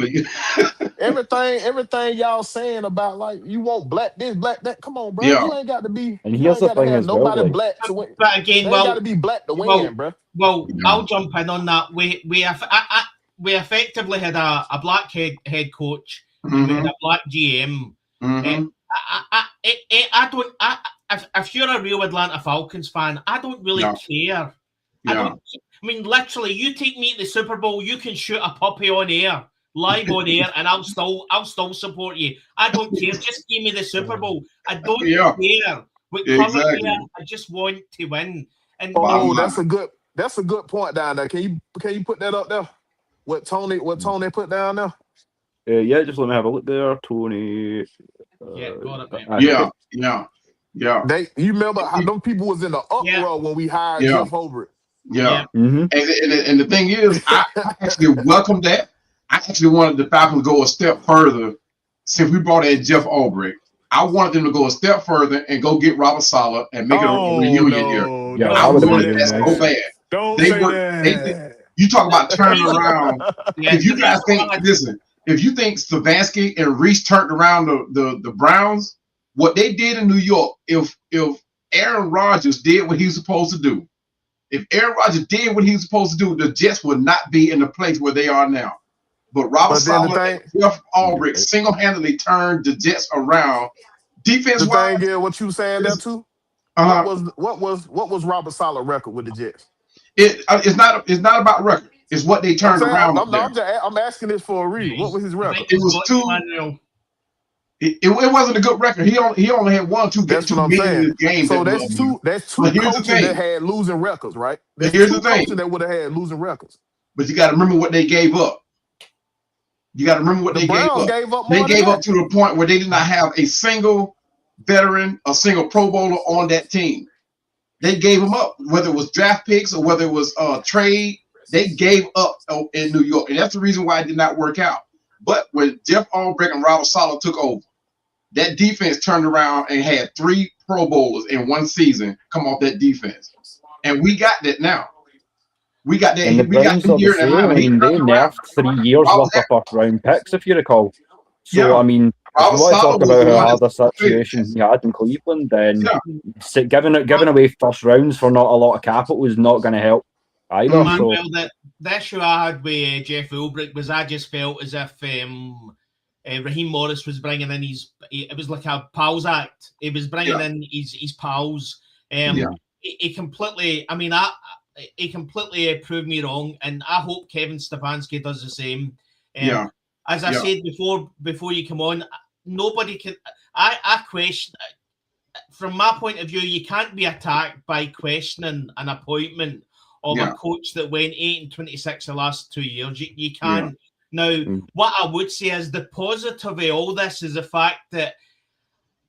Everything y'all saying about, like, you want black this, black that. Come on, bro. Yeah. You ain't got to be. And here's the thing as well, like, black to win. But again, got to be black to win, bro. Well, I'll jump in on that. We effectively had a black head coach, we had a black GM. If you're a real Atlanta Falcons fan, I don't really care. I mean, literally, you take me to the Super Bowl, you can shoot a puppy on air, live on air, and I'll still support you. I don't care. Just give me the Super Bowl. I don't care. With color here, I just want to win. And that's a good point down there. Can you put that up there? What Tony put down there? Yeah, just let me have a look there. Tony. Got it, man. Yeah. You remember how them people was in the uproar when we hired Jeff Holbrook? Yeah. Mm-hmm. And the thing is, I actually welcome that. I actually wanted the Falcons to go a step further since we brought in Jeff Albrecht. I wanted them to go a step further and go get Robert Saleh and make it a reunion here. Yeah, I would wanted that so bad. Don't They say were. that. You talk about turning around. Yeah, If you guys think, listen, if you think Stefanski and Rees turned around the Browns, what they did in New York, if Aaron Rodgers did what he was supposed to do, if Aaron Rodgers did what he was supposed to do, the Jets would not be in the place where they are now. But Robert Saleh and Jeff Albrecht single-handedly turned the Jets around. Defense-wise, the thing is, what you saying there too? What was Robert Saleh record with the Jets? It's not about record. It's what they turned around. I'm asking this for a reason. What was his record? It was two. It wasn't a good record. He only had 1 or 2 games in this game. So that's two coaches that had losing records, right? Here's the thing. Coaches that would have had losing records. But you got to remember what they gave up. You got to remember what they gave up. They gave up to the point where they did not have a single veteran, a single Pro Bowler on that team. They gave them up, whether it was draft picks or whether it was trade. They gave up in New York, and that's the reason why it did not work out. But when Jeff Albrecht and Robert Saleh took over, that defense turned around and had 3 Pro Bowlers in 1 season come off that defense, and we got that now. We got that. And the Browns are the same. I mean, they nerfed 3 years worth of first-round picks, if you recall. So, I mean, if you want to talk about how hard the situation you had in Cleveland, then giving away first rounds for not a lot of capital is not going to help either. Well, the issue I had with Jeff Ulbrich was I just felt as if Raheem Morris was bringing in it was like a pals act. He was bringing in his pals. He completely, he completely proved me wrong, and I hope Kevin Stefanski does the same. As I said before you come on, nobody can. I question. From my point of view, you can't be attacked by questioning an appointment of a coach that went 8-26 the last 2 years. You can't. Now, what I would say is the positive of all this is the fact that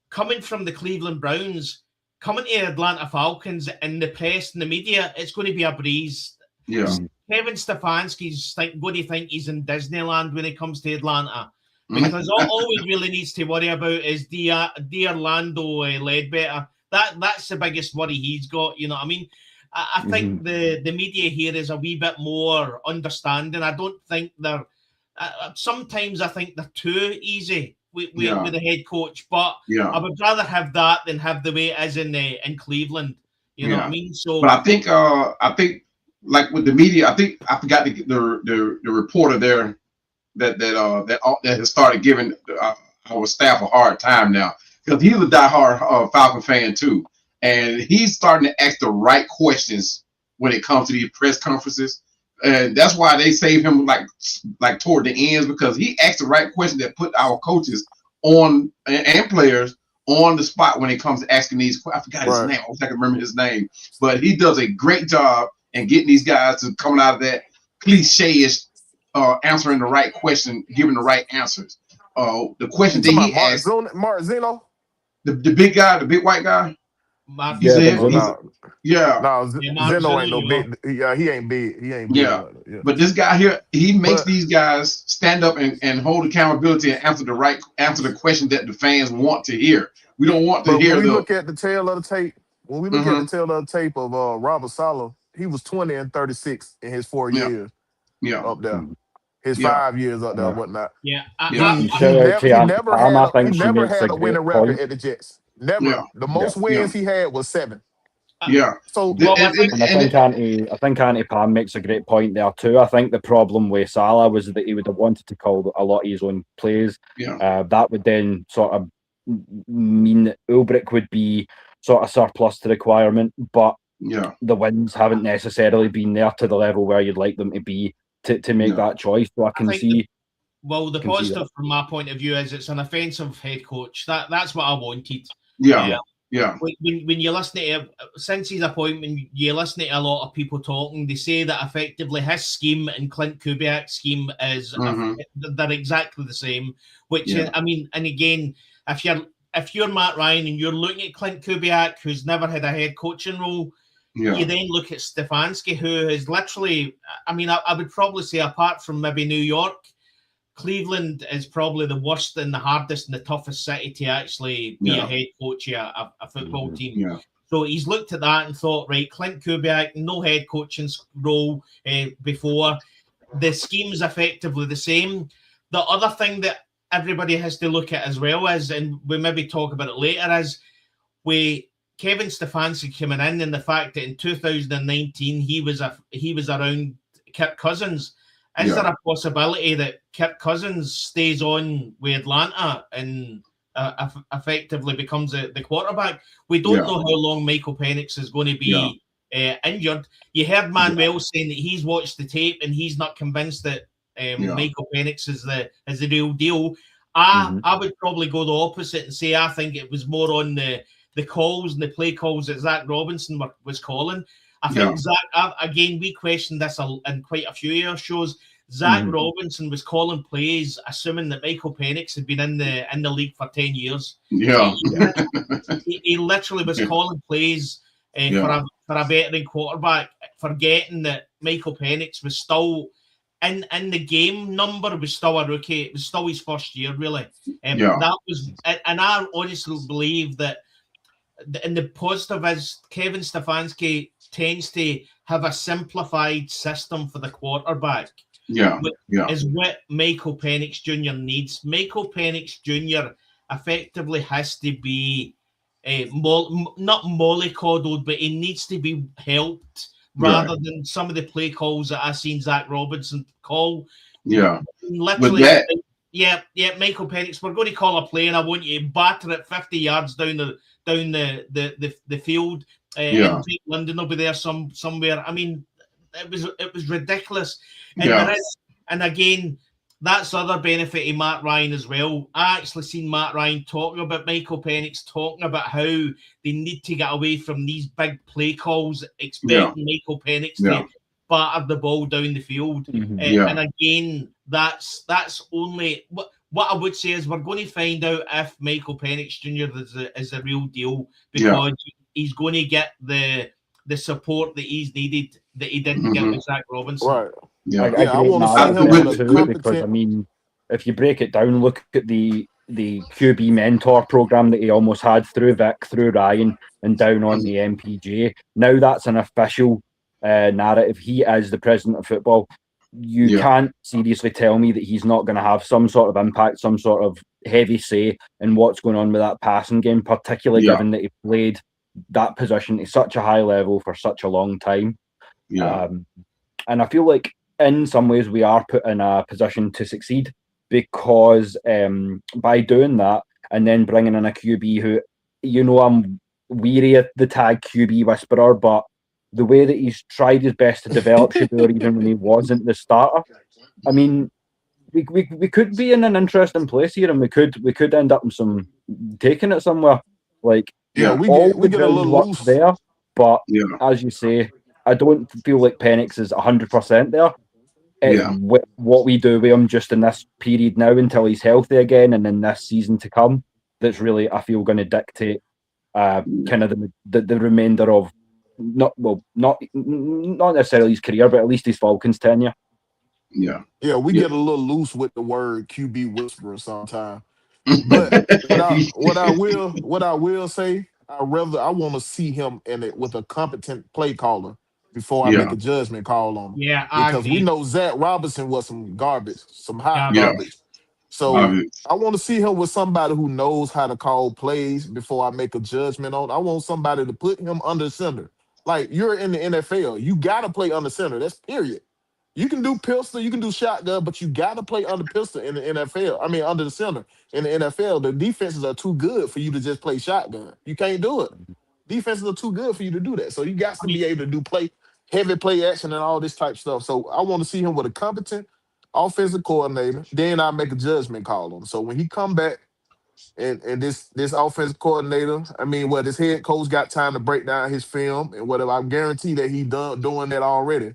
coming from the Cleveland Browns, coming to the Atlanta Falcons, and the press and the media, it's going to be a breeze. Kevin Stefanski's going to think he's in Disneyland when it comes to Atlanta, because all he really needs to worry about is the Orlando Ledbetter. That's the biggest worry he's got. You know what I mean? I think the media here is a wee bit more understanding. I don't think they're. Sometimes I think they're too easy with the head coach, but I would rather have that than have the way it is in Cleveland. You know what I mean? So, but I think. Like with the media, I forgot the reporter there that has started giving our staff a hard time now, because he's a diehard Falcon fan too, and he's starting to ask the right questions when it comes to these press conferences, and that's why they save him like toward the ends, because he asked the right questions that put our coaches on and players on the spot when it comes to asking these. I forgot his name. I wish I could remember his name, but he does a great job. And getting these guys to coming out of that cliche-ish answering the right question, giving the right answers. The question that he asked. Mark Zeno? The big guy, the big white guy? Zeno ain't no big. He ain't big. He ain't big. But this guy here, he makes these guys stand up and hold accountability and answer the question that the fans want to hear. We don't want to hear. When we look at the tail of the tape, of Robert Saleh, he was 20-36 in his 4 years. Up there. His 5 years up there, whatnot. He never had a winning record at the Jets. Never. The most wins he had was 7. So I think Auntie Pam makes a great point there too. I think the problem with Salah was that he would have wanted to call a lot of his own plays. That would then sort of mean that Ulbrich would be sort of surplus to requirement, but the wins haven't necessarily been there to the level where you'd like them to be to make that choice. So I can see. The positive from my point of view is it's an offensive head coach. That's what I wanted. Yeah. When you listen to since his appointment, you listen to a lot of people talking. They say that effectively his scheme and Clint Kubiak's scheme is they're exactly the same. Which is, I mean, and again, if you're Matt Ryan and you're looking at Clint Kubiak, who's never had a head coaching role, you then look at Stefanski, who is literally, I mean, I would probably say apart from maybe New York, Cleveland is probably the worst and the hardest and the toughest city to actually be a head coach of a football team. Yeah. So he's looked at that and thought, right, Clint Kubiak, no head coaching role before. The scheme's effectively the same. The other thing that everybody has to look at as well is, and we maybe talk about it later, is Kevin Stefanski coming in and the fact that in 2019 he was around Kirk Cousins. Is there a possibility that Kirk Cousins stays on with Atlanta and effectively becomes the quarterback? We don't know how long Michael Penix is going to be injured. You heard Manuel saying that he's watched the tape and he's not convinced that Michael Penix is the real deal. I would probably go the opposite and say I think it was more on the calls and the play calls that Zach Robinson was calling. I think Zach, again, we questioned this in quite a few of our shows. Zach Robinson was calling plays, assuming that Michael Penix had been in the league for 10 years. Yeah. He literally was calling plays for a veteran quarterback, forgetting that Michael Penix was still in the game number, was still a rookie. It was still his first year, really. That was, and I honestly believe that. And the positive is Kevin Stefanski tends to have a simplified system for the quarterback. Is what Michael Penix Jr. needs. Michael Penix Jr. effectively has to be not mollycoddled, but he needs to be helped rather than some of the play calls that I've seen Zach Robinson call. Literally. Michael Penix, we're going to call a play and I want you to batter it 50 yards down the field. London will be there somewhere. I mean, it was ridiculous. And again, that's the other benefit of Matt Ryan as well. I actually seen Matt Ryan talking about Michael Penix, talking about how they need to get away from these big play calls, expecting Michael Penix to batter the ball down the field. And again, that's only what I would say is we're going to find out if Michael Penix Jr. is a real deal, because he's going to get the support that he's needed that he didn't get with Zach Robinson. Right. I want to see him with a competent... because I mean, if you break it down, look at the QB mentor program that he almost had through Vic, through Ryan, and down on the MPJ. Now that's an official narrative. He is the president of football. You can't seriously tell me that he's not going to have some sort of impact, some sort of heavy say in what's going on with that passing game, particularly given that he played that position at such a high level for such a long time. And I feel like in some ways we are put in a position to succeed because by doing that and then bringing in a QB who, I'm weary of the tag QB whisperer, but the way that he's tried his best to develop Shador even when he wasn't the starter, I mean, we could be in an interesting place here, and we could end up in taking it somewhere. Like we get a little loose there, but as you say, I don't feel like Penix is 100% there. What we do with him just in this period now until he's healthy again, and in this season to come, that's really I feel going to dictate kind of the remainder of not necessarily his career, but at least his Falcons tenure. We get a little loose with the word QB whisperer sometimes. But what I will say, I want to see him in it with a competent play caller before I make a judgment call on him. Because we know Zach Robinson was some garbage, some hot garbage. So I want to see him with somebody who knows how to call plays before I make a judgment on. I want somebody to put him under center. Like, you're in the NFL, you gotta play under center. That's period. You can do pistol, you can do shotgun, but you gotta play under pistol in the NFL. I mean, under the center in the NFL. The defenses are too good for you to just play shotgun. You can't do it. Defenses are too good for you to do that. So you got to be able to do heavy play action and all this type stuff. So I want to see him with a competent offensive coordinator. Then I make a judgment call on him. So when he come back, and this offensive coordinator, this head coach got time to break down his film and whatever. I guarantee that he doing that already.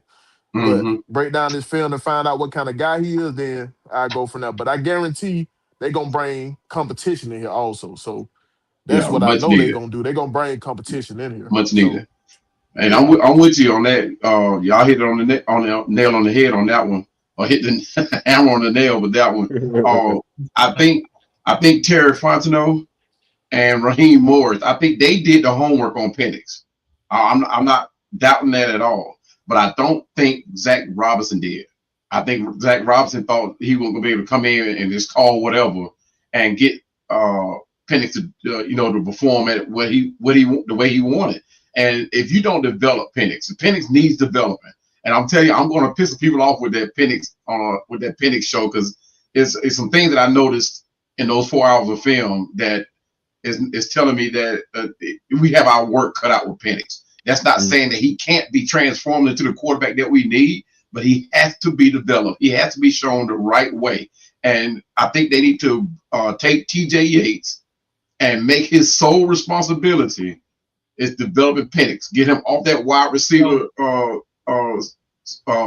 But Mm-hmm. break down his film and find out what kind of guy he is, then I go from there. But I guarantee they're gonna bring competition in here also. So that's what I much know they're needed. gonna do. They're gonna bring competition in here. Much needed. And I'm with you on that. Y'all hit it on the nail on the head on that one, or hit the hammer on the nail with that one. I think Terry Fontenot and Raheem Morris, I think they did the homework on Penix. I'm not doubting that at all, but I don't think Zach Robinson did. I think Zach Robinson thought he was gonna be able to come in and just call whatever and get Penix to to perform at the way he wanted. And if you don't develop Penix needs development. And I'm telling you, I'm going to piss people off with that Penix show, because it's some things that I noticed in those 4 hours of film that is telling me that we have our work cut out with Penix. That's not saying that he can't be transformed into the quarterback that we need, but he has to be developed. He has to be shown the right way. And I think they need to take TJ Yates and make his sole responsibility is developing Penix. Get him off that wide receiver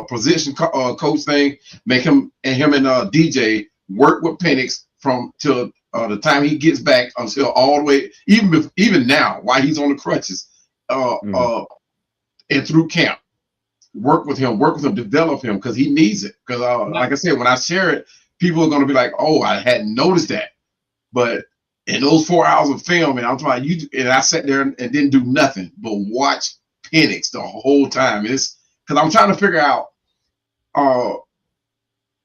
position coach thing. Make him and DJ work with Penix from till the time he gets back until all the way, even now while he's on the crutches, and through camp. Work with him, develop him, because he needs it. Because like I said, when I share it, people are going to be like, "Oh, I hadn't noticed that," but in those 4 hours of film, and I'm talking you, and I sat there and didn't do nothing but watch Penix the whole time. It's because I'm trying to figure out,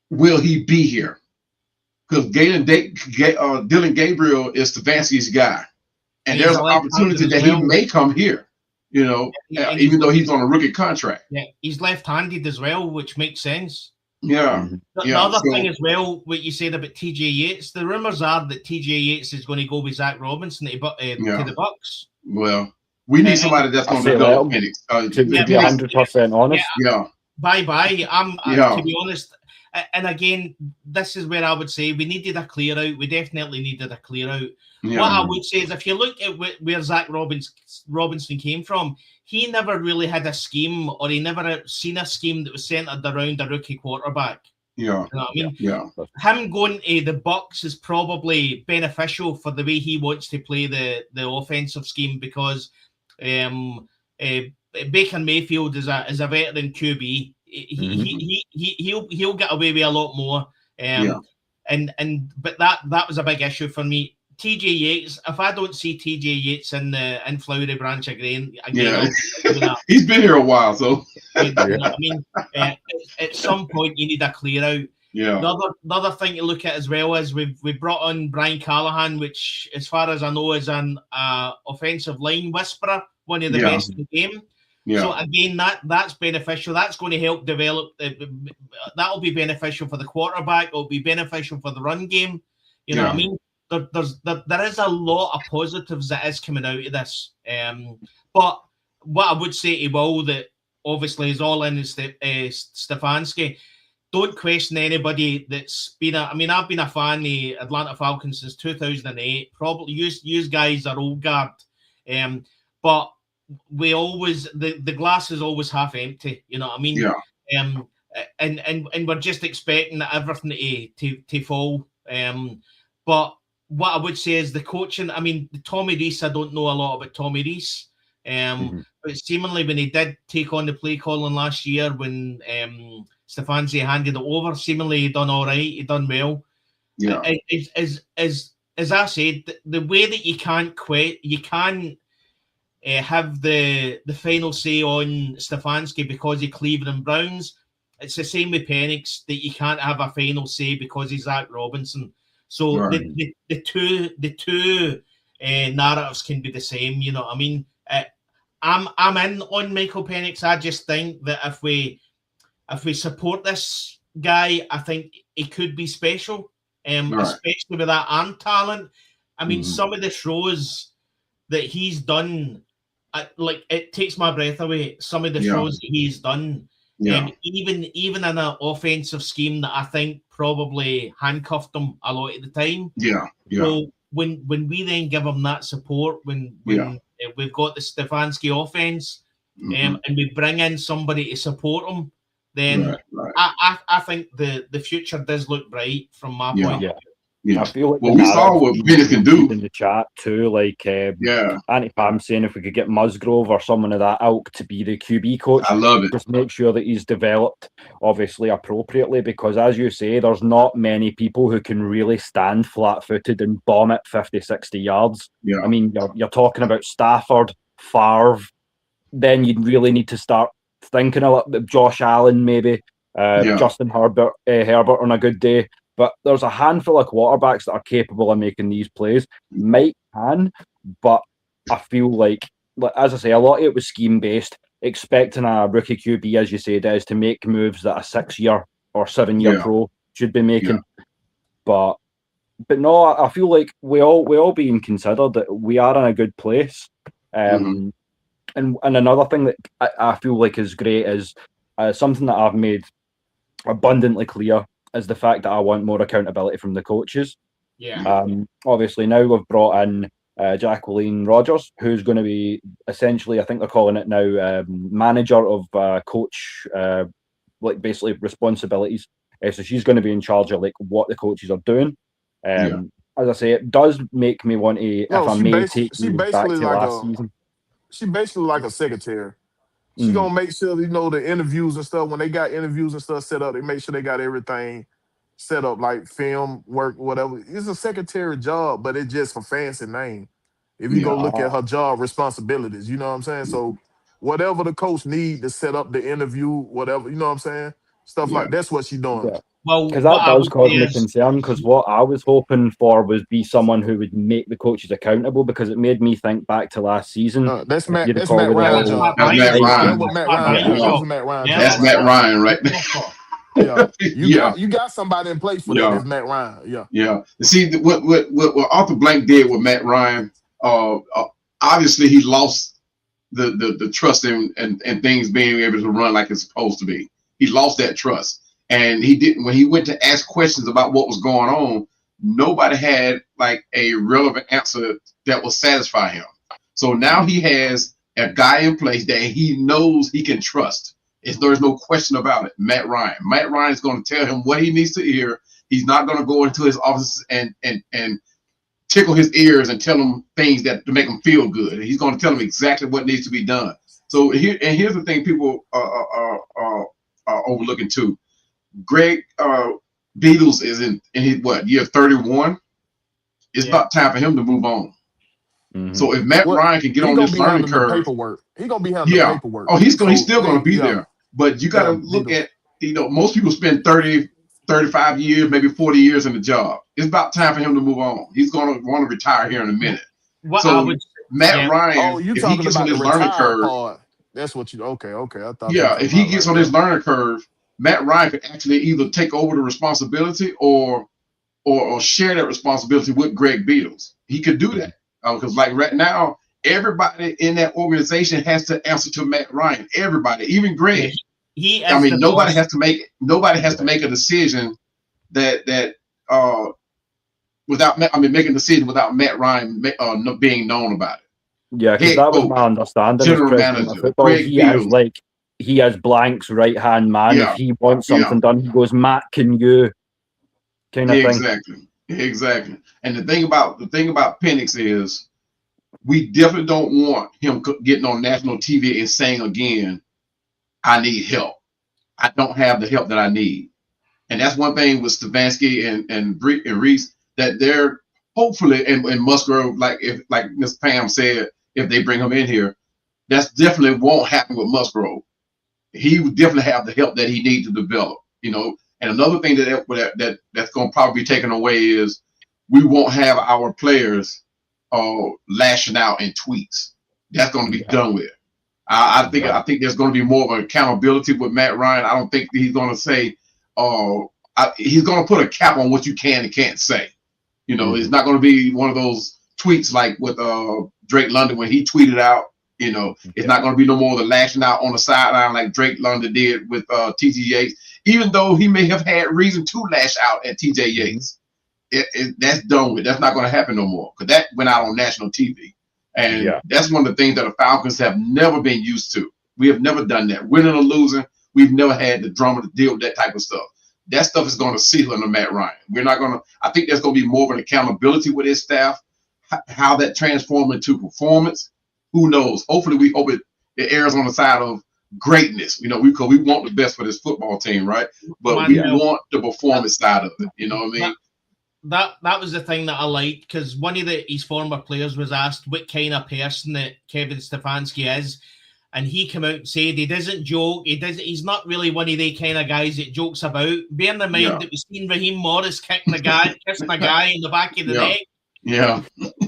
will he be here? Because Dylan Gabriel is Stefanski's guy, and there's an opportunity that he may come here. Even though he's on a rookie contract. Yeah, he's left-handed as well, which makes sense. Yeah. The other thing as well, what you said about TJ Yates, the rumors are that TJ Yates is going to go with Zach Robinson to the Bucks. Well, we need somebody that's going to develop Penix. To be 100% honest. Yeah. Bye. To be honest, and again, this is where I would say we needed a clear out. We definitely needed a clear out. Yeah. What I would say is, if you look at where Zach Robinson came from, he never really had a scheme, or he never seen a scheme that was centered around a rookie quarterback. Yeah. You know what I mean? Yeah. Him going to the Bucks is probably beneficial for the way he wants to play the offensive scheme, because Baker Mayfield is a veteran QB. He'll get away with a lot more. But that was a big issue for me. TJ Yates, if I don't see TJ Yates in Flowery Branch again, he's been here a while, so you know what I mean. At some point, you need a clear out. Yeah. The other thing to look at as well is we brought on Brian Callahan, which, as far as I know, is an offensive line whisperer, one of the best in the game. Yeah. So again, that's beneficial. That's going to help develop. That'll be beneficial for the quarterback. It'll be beneficial for the run game. You know what I mean? There is a lot of positives that is coming out of this. But what I would say to Will, that obviously is all in Stefanski, don't question anybody that's been I've been a fan of the Atlanta Falcons since 2008. Probably you guys are old guard. But we always, the glass is always half empty. You know what I mean? Yeah. And we're just expecting everything to fall. But what I would say is the coaching. Tommy Rees, I don't know a lot about Tommy Rees. But seemingly when he did take on the play calling last year, when Stefanski handed it over, seemingly he done all right. He done well. Yeah. As I said, the way that you can't quit, you can't have the final say on Stefanski because of Cleveland Browns. It's the same with Penix, that you can't have a final say because he's Zach Robinson. So right. the two narratives can be the same. You know what I mean? I'm in on Michael Penix. I just think that if we support this guy, I think he could be special, right. Especially with that arm talent. Some of the throws that he's done, it takes my breath away. Some of the throws that he's done, even in an offensive scheme that I think probably handcuffed him a lot of the time. Yeah. So when we then give him that support, when we've got the Stefanski offense, and we bring in somebody to support him, then I think the future does look bright from my point of view. I feel like we saw what Phoenix can do in the chat too. Like, Anti Pam saying if we could get Musgrove or someone of that ilk to be the QB coach, I love it. Just make sure that he's developed obviously appropriately, because as you say, there's not many people who can really stand flat-footed and bomb it 50, 60 yards. Yeah. I mean, you're talking about Stafford, Favre. Then you really need to start thinking a little bit. Josh Allen, maybe Justin Herbert on a good day. But there's a handful of quarterbacks that are capable of making these plays. Mike can, but I feel like, as I say, a lot of it was scheme-based, expecting a rookie QB, as you say, Des, to make moves that a 6-year or 7-year pro should be making. But no, I feel like we all being considered that we are in a good place. And another thing that I feel like is great is something that I've made abundantly clear is the fact that I want more accountability from the coaches. Obviously now we've brought in Jacqueline Rodgers, who's going to be essentially, I think they're calling it now, manager of coach, like basically responsibilities. So she's going to be in charge of like what the coaches are doing. As I say, it does make me want to, if I may take you back to last season. She's basically like a secretary. She's gonna make sure, the interviews and stuff, when they got interviews and stuff set up, they make sure they got everything set up, like film, work, whatever. It's a secretary job, but it's just a fancy name. If you go look at her job responsibilities, you know what I'm saying? So whatever the coach need to set up the interview, whatever, you know what I'm saying? Stuff like that's what she's doing. Yeah. Well, because that does cause me concern, because what I was hoping for was be someone who would make the coaches accountable, because it made me think back to last season. That's Matt Ryan. That's Matt Ryan right there. You got somebody in place for that. That's Matt Ryan. Yeah. See what Arthur Blank did with Matt Ryan. Obviously he lost the trust in things being able to run like it's supposed to be. He lost that trust. And he didn't, when he went to ask questions about what was going on, nobody had like a relevant answer that will satisfy him. So now he has a guy in place that he knows he can trust. There's no question about it. Matt Ryan. Matt Ryan is going to tell him what he needs to hear. He's not going to go into his office and tickle his ears and tell him things that to make him feel good. He's going to tell him exactly what needs to be done. So here's the thing people are overlooking too. Greg Beatles is in his year 31. It's about time for him to move on. So if Matt Ryan can get on this learning curve, he's gonna be handling the paperwork. Oh, he's still gonna be there. But you got to look at, most people spend 30, 35 years, maybe 40 years in the job. It's about time for him to move on. He's gonna want to retire here in a minute. Matt Ryan, you if talking he gets about on this the learning curve, part. That's what you okay. I thought if he gets on this learning curve, Matt Ryan could actually either take over the responsibility or share that responsibility with Greg Beatles. He could do that because, like right now, everybody in that organization has to answer to Matt Ryan. Everybody, even Greg. Nobody has to make a decision that without making a decision without Matt Ryan being known about it. Yeah, because that was my understanding. General manager, Greg he has Blank's right hand man. If he wants something done, he goes, Matt, can you? Kind of thing. Exactly. And the thing about Penix is, we definitely don't want him getting on national TV and saying again, I need help. I don't have the help that I need. And that's one thing with Stefanski and Rees, that they're hopefully, and Musgrove, like Ms. Pam said, if they bring him in here, that's definitely won't happen with Musgrove. He would definitely have the help that he needs to develop, And another thing that's going to probably be taken away is we won't have our players lashing out in tweets. That's going to be done with. I think there's going to be more of an accountability with Matt Ryan. I don't think he's going to say, he's going to put a cap on what you can and can't say. It's not going to be one of those tweets like with Drake London when he tweeted out. It's not going to be no more of the lashing out on the sideline like Drake London did with TJ Yates, even though he may have had reason to lash out at TJ Yates. that's done with. That's not going to happen no more because that went out on national TV. And that's one of the things that the Falcons have never been used to. We have never done that. Winning or losing, we've never had the drama to deal with that type of stuff. That stuff is going to seal under Matt Ryan. We're not going to – I think there's going to be more of an accountability with his staff, how that transforms into performance. Who knows? Hopefully, we hope it errs on the side of greatness, because we want the best for this football team, right? But we want the performance side of it, you know what I mean? That was the thing that I liked, because one of his former players was asked what kind of person that Kevin Stefanski is, and he came out and said he doesn't joke. He's not really one of the kind of guys that jokes about. Bearing in mind that we've seen Raheem Morris kissing a guy in the back of the neck. Yeah.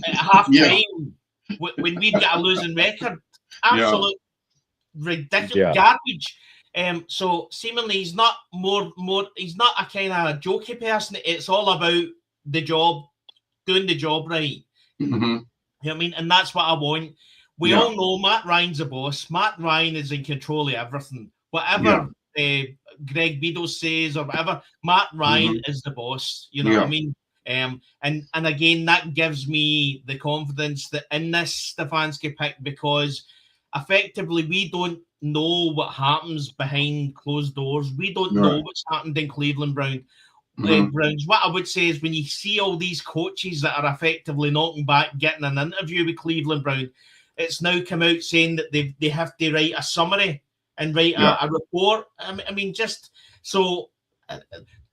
At half time, when we've got a losing record, absolute ridiculous garbage. So seemingly he's not he's not a kind of jokey person. It's all about the job, doing the job right. Mm-hmm. You know what I mean? And that's what I want. We all know Matt Ryan's the boss. Matt Ryan is in control of everything. Whatever Greg Beadle says or whatever, Matt Ryan is the boss. You know what I mean? And again, that gives me the confidence that in this Stefanski pick, because effectively we don't know what happens behind closed doors. We don't know what's happened in Cleveland Browns. What I would say is when you see all these coaches that are effectively knocking back, getting an interview with Cleveland Browns, it's now come out saying that they have to write a summary and write a report. I mean, just so,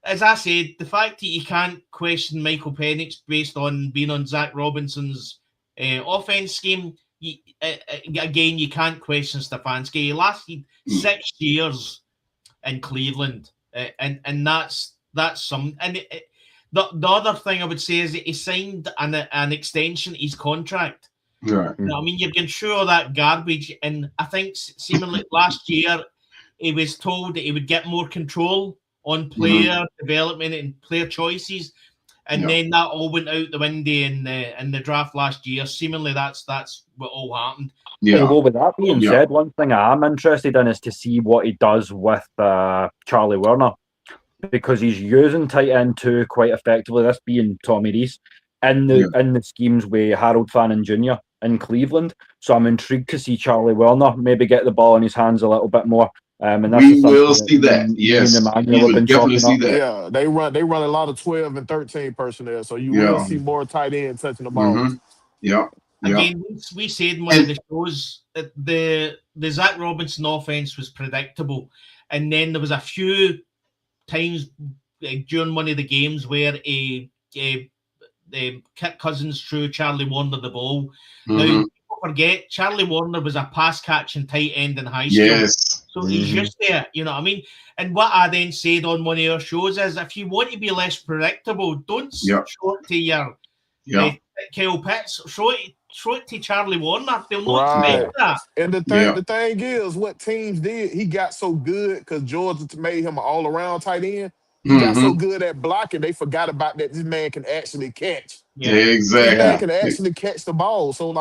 as I said, the fact that you can't question Michael Penix based on being on Zach Robinson's offense scheme, again, you can't question Stefanski. He lasted 6 years in Cleveland, and that's some. And the other thing I would say is that he signed an extension his contract. Right. You know, I mean, you're going through all that garbage, and I think seemingly last year he was told that he would get more control on player development and player choices, and then that all went out the window in the draft last year. Seemingly, that's what all happened. Yeah. Well, with that being said, one thing I am interested in is to see what he does with Charlie Werner, because he's using tight end 2 quite effectively. This being Tommy Rees in the schemes with Harold Fannin Jr. in Cleveland. So I'm intrigued to see Charlie Werner maybe get the ball in his hands a little bit more. And that's we will see that. Yes, we will definitely see that. Yeah, they run a lot of 12 and 13 personnel, so you will see more tight ends touching the ball. Again, we said in one of the shows that the Zach Robinson offense was predictable, and then there was a few times during one of the games where Kirk Cousins threw Charlie Warner the ball. Now, people forget Charlie Warner was a pass catching tight end in high school. Yes. So he's just there, you know what I mean? And what I then said on one of our shows is if you want to be less predictable, don't show it to your Kyle Pitts, show it to Charlie Warner. They'll not expect that. And the thing is, what teams did, he got so good because Georgia made him an all-around tight end. He got so good at blocking, they forgot about that this man can actually catch. Yeah, exactly. This man can actually catch the ball. So,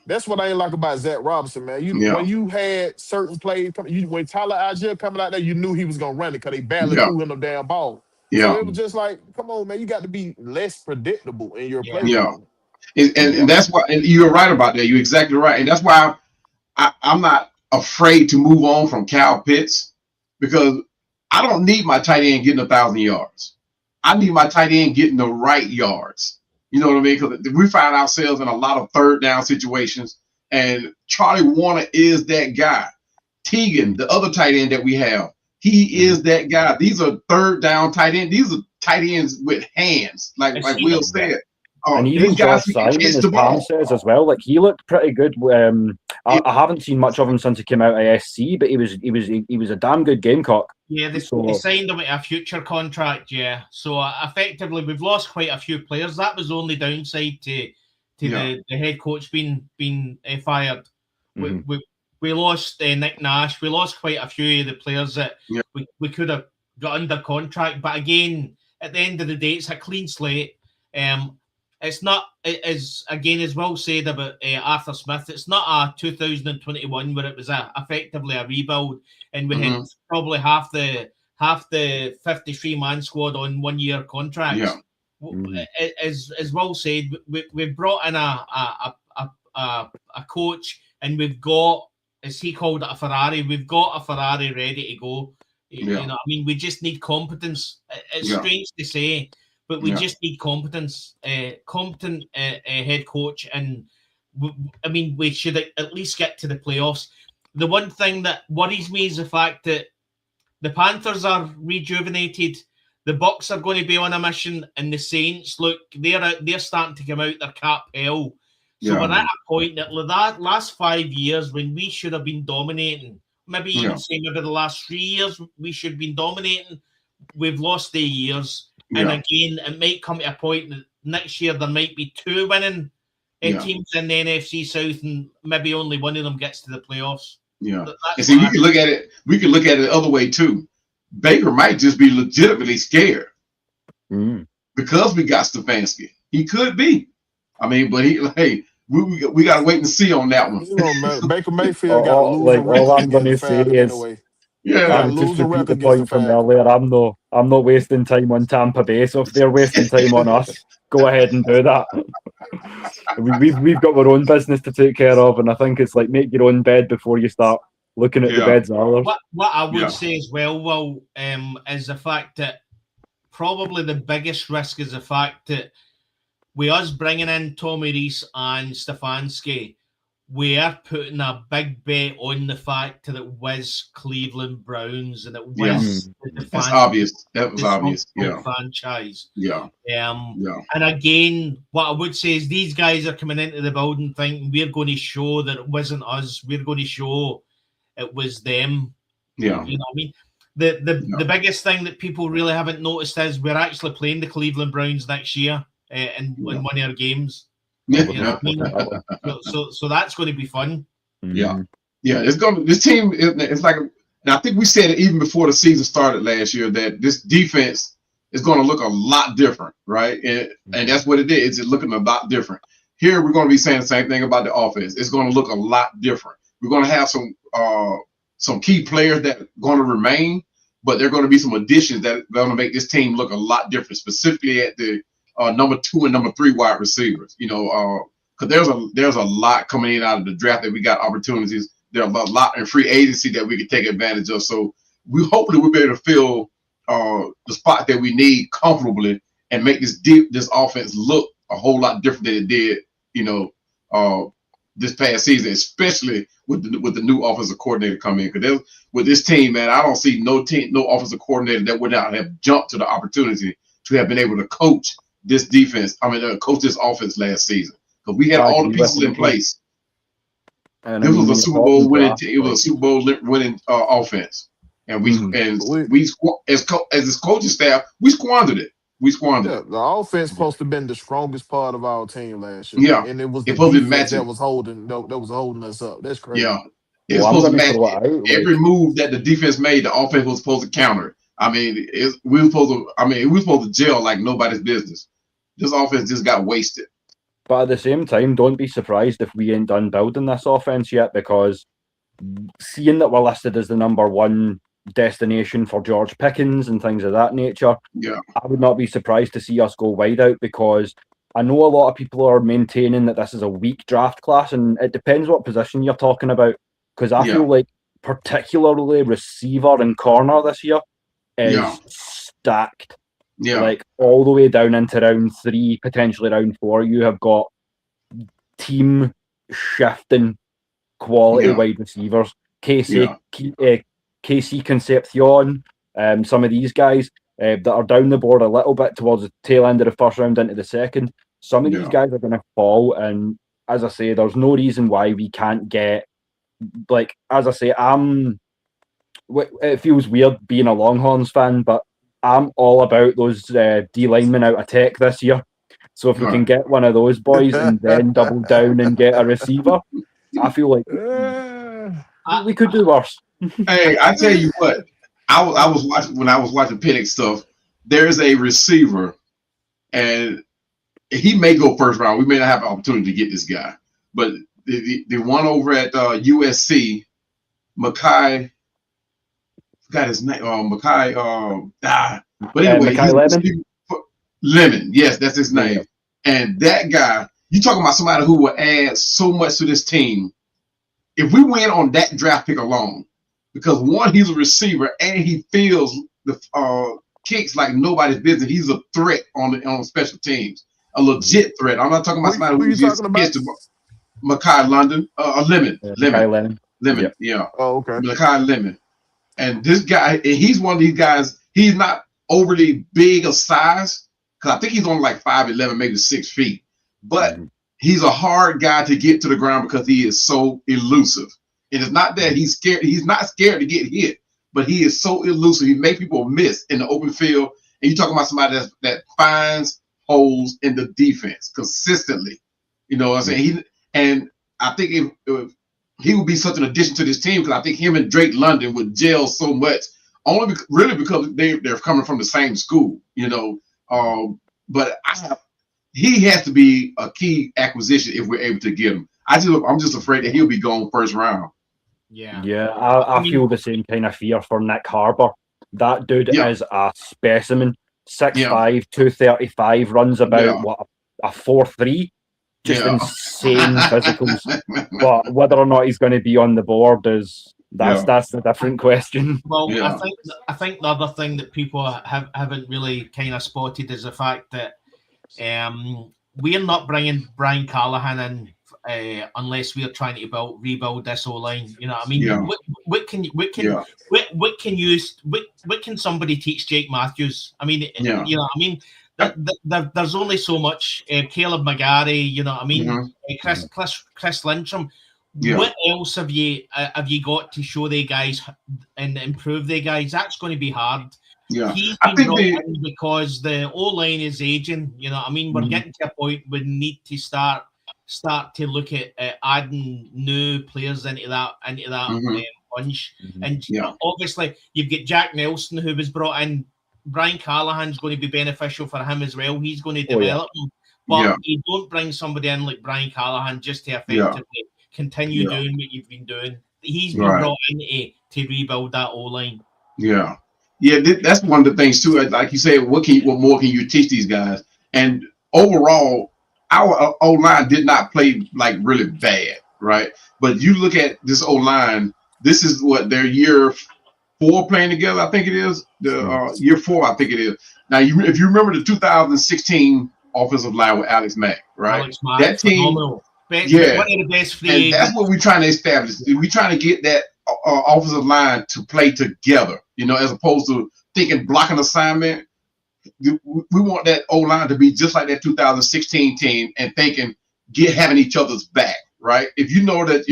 that's what I like about Zach Robinson, man. When you had certain plays, when Tyler Algier coming out there, you knew he was going to run it because they badly threw him the damn ball. So it was just like, come on, man, you got to be less predictable in your play. And that's why, and you're right about that. You're exactly right. And that's why I'm not afraid to move on from Kyle Pitts, because I don't need my tight end getting 1,000 yards. I need my tight end getting the right yards. You know what I mean? Because we find ourselves in a lot of third down situations, and Charlie Warner is that guy. Teagan, the other tight end that we have, he is that guy. These are third down tight ends. These are tight ends with hands, like Will said. And even Josh Simon, as Pam says as well, like he looked pretty good. I haven't seen much of him since he came out of SC, but he was a damn good Gamecock. Yeah, they signed him at a future contract. Yeah, so effectively we've lost quite a few players. That was the only downside to the head coach being fired. We lost Nick Nash. We lost quite a few of the players that we could have got under contract. But again, at the end of the day, it's a clean slate. It's not, as Will said about Arthur Smith, it's not a 2021 where it was effectively a rebuild, and we had probably half the 53-man squad on 1 year contracts. As Will said, we've brought in a coach, and we've got, as he called it, a Ferrari. We've got a Ferrari ready to go. You know, I mean, we just need competence. It's strange to say, but we just need competence. Competent head coach, and I mean, we should at least get to the playoffs. The one thing that worries me is the fact that the Panthers are rejuvenated. The Bucks are going to be on a mission, and the Saints, look, they're starting to come out their cap hell. So we're at a point that last 5 years when we should have been dominating, maybe even say maybe the last 3 years we should have been dominating. We've lost the years. And again, it might come to a point that next year there might be 2 winning teams in the NFC South, and maybe only one of them gets to the playoffs. Yeah. And see, we can look at it the other way too. Baker might just be legitimately scared because we got Stefanski. He could be. I mean, but we got to wait and see on that one. You know, Baker Mayfield got to lose like all I'm going to say is, just repeat the point from earlier. I'm not wasting time on Tampa Bay. So if they're wasting time on us, go ahead and do that. We've got our own business to take care of, and I think it's like make your own bed before you start looking at the beds of others. What I would say as well, Will, is the fact that probably the biggest risk is the fact that with us bringing in Tommy Rees and Stefanski, we are putting a big bet on the fact that it was Cleveland Browns and it was that's obvious. That was obvious. Franchise. And again, what I would say is these guys are coming into the building thinking we're going to show that it wasn't us. We're going to show it was them. You know what I mean? The biggest thing that people really haven't noticed is we're actually playing the Cleveland Browns next year in one of our games. You know what I mean? So that's going to be fun. It's going. This team it's like, and I think we said it even before the season started last year that this defense is going to look a lot different, right? And that's what it is. It's looking a lot different. Here we're going to be saying the same thing about the offense. It's going to look a lot different. We're going to have some key players that are going to remain, but there are going to be some additions that are going to make this team look a lot different, specifically at the number 2 and number 3 wide receivers. You know, because there's a lot coming in out of the draft that we got opportunities. There's a lot in free agency that we can take advantage of. So hopefully we'll be able to fill the spot that we need comfortably and make this offense look a whole lot different than it did, you know, this past season, especially with the new offensive coordinator coming in. Because with this team, man, I don't see no offensive coordinator that would not have jumped to the opportunity to have been able to coach this defense. Coach this offense last season, because we had all the pieces in place. And this was a Super Bowl winning. It was a Super Bowl winning offense, and we as this coaching staff, we squandered it. The offense supposed to have been the strongest part of our team last year. And it was the defense that was holding us up. That's crazy. It's supposed to match every move that the defense made. The offense was supposed to counter. I mean, we were supposed to gel like nobody's business. This offense just got wasted. But at the same time, don't be surprised if we ain't done building this offense yet, because seeing that we're listed as the number 1 destination for George Pickens and things of that nature, I would not be surprised to see us go wide out, because I know a lot of people are maintaining that this is a weak draft class, and it depends what position you're talking about, because I feel like particularly receiver and corner this year is stacked. Like all the way down into round 3, potentially round 4, you have got team shifting quality wide receivers. Casey Concepcion, some of these guys that are down the board a little bit towards the tail end of the first round into the second. Some of these guys are going to fall, and as I say, there's no reason why we can't get, like, as I say, it feels weird being a Longhorns fan, but I'm all about those D linemen out of tech this year. So if we can get one of those boys and then double down and get a receiver, I feel like we could do worse. Hey, I tell you what, I was watching Penix stuff. There's a receiver, and he may go first round. We may not have an opportunity to get this guy, but the one over at USC, Makai. Got his name, Makai. But anyway, Lemon. Yes, that's his name. And that guy, you talking about somebody who will add so much to this team. If we win on that draft pick alone, because one, he's a receiver and he feels the kicks like nobody's business. He's a threat on special teams, a legit threat. I'm not talking about somebody who's just Makai London, Lemon. Yep. Yeah. Oh, okay. Makai Lemon. And this guy, he's one of these guys, he's not overly big of size, because I think he's only like 5'11", maybe 6 feet. But he's a hard guy to get to the ground because he is so elusive. And it's not that he's scared. He's not scared to get hit, but he is so elusive. He makes people miss in the open field. And you're talking about somebody that finds holes in the defense consistently. You know what I'm saying? And I think if he would be such an addition to this team, because I think him and Drake London would gel so much, really because they're coming from the same school, you know. But he has to be a key acquisition if we're able to get him. I'm just afraid that he'll be gone first round. Yeah, I feel the same kind of fear for Nick Harbour. That dude is a specimen. 6'5", 235, runs about a 4'3", just insane physicals. But whether or not he's going to be on the board that's a different question. Well, I think the other thing that people haven't really kind of spotted is the fact that we're not bringing Brian Callahan in unless we're trying to rebuild this O-line. You know what I mean? What can somebody teach Jake Matthews? I mean, you know what I mean? There's only so much. Caleb McGarry, you know what I mean? Chris Lindstrom. What else have you got to show the guys and improve the guys? That's going to be hard. He's been brought in because the O-line is aging. You know what I mean? We're getting to a point we need to start to look at adding new players into that bunch. And obviously you've got Jack Nelson, who was brought in. Brian Callahan's going to be beneficial for him as well. He's going to develop him. But you don't bring somebody in like Brian Callahan just to effectively continue doing what you've been doing. He's been brought in to rebuild that O-line. Yeah, that's one of the things too. Like you said, what more can you teach these guys? And overall, our O-line did not play like really bad, right? But you look at this O-line. This is what their year 4 playing together. I think it is the year 4. I think it is. Now, if you remember the 2016 offensive line with Alex Mack, right? Alex Mack, that team, one of the best free agents. And that's what we're trying to establish. We're trying to get that offensive line to play together, you know, as opposed to thinking blocking assignment. We want that O-line to be just like that 2016 team and thinking having each other's back, right? If you know that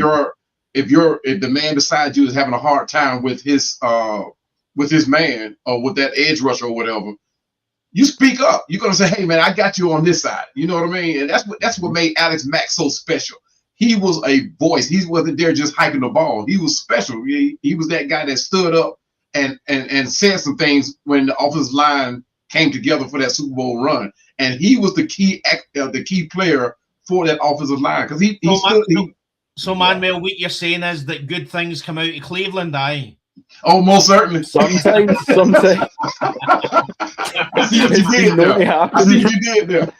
if the man beside you is having a hard time with his man or with that edge rusher or whatever, you speak up. You're gonna say, "Hey man, I got you on this side." You know what I mean? And that's what made Alex Mack so special. He was a voice. He wasn't there just hiking the ball. He was special. He was that guy that stood up and said some things when the offensive line came together for that Super Bowl run. And he was the key player for that offensive line because he stood. So, Manuel, what you're saying is that good things come out of Cleveland, aye? Oh, most certainly. Sometimes. I see what you did there.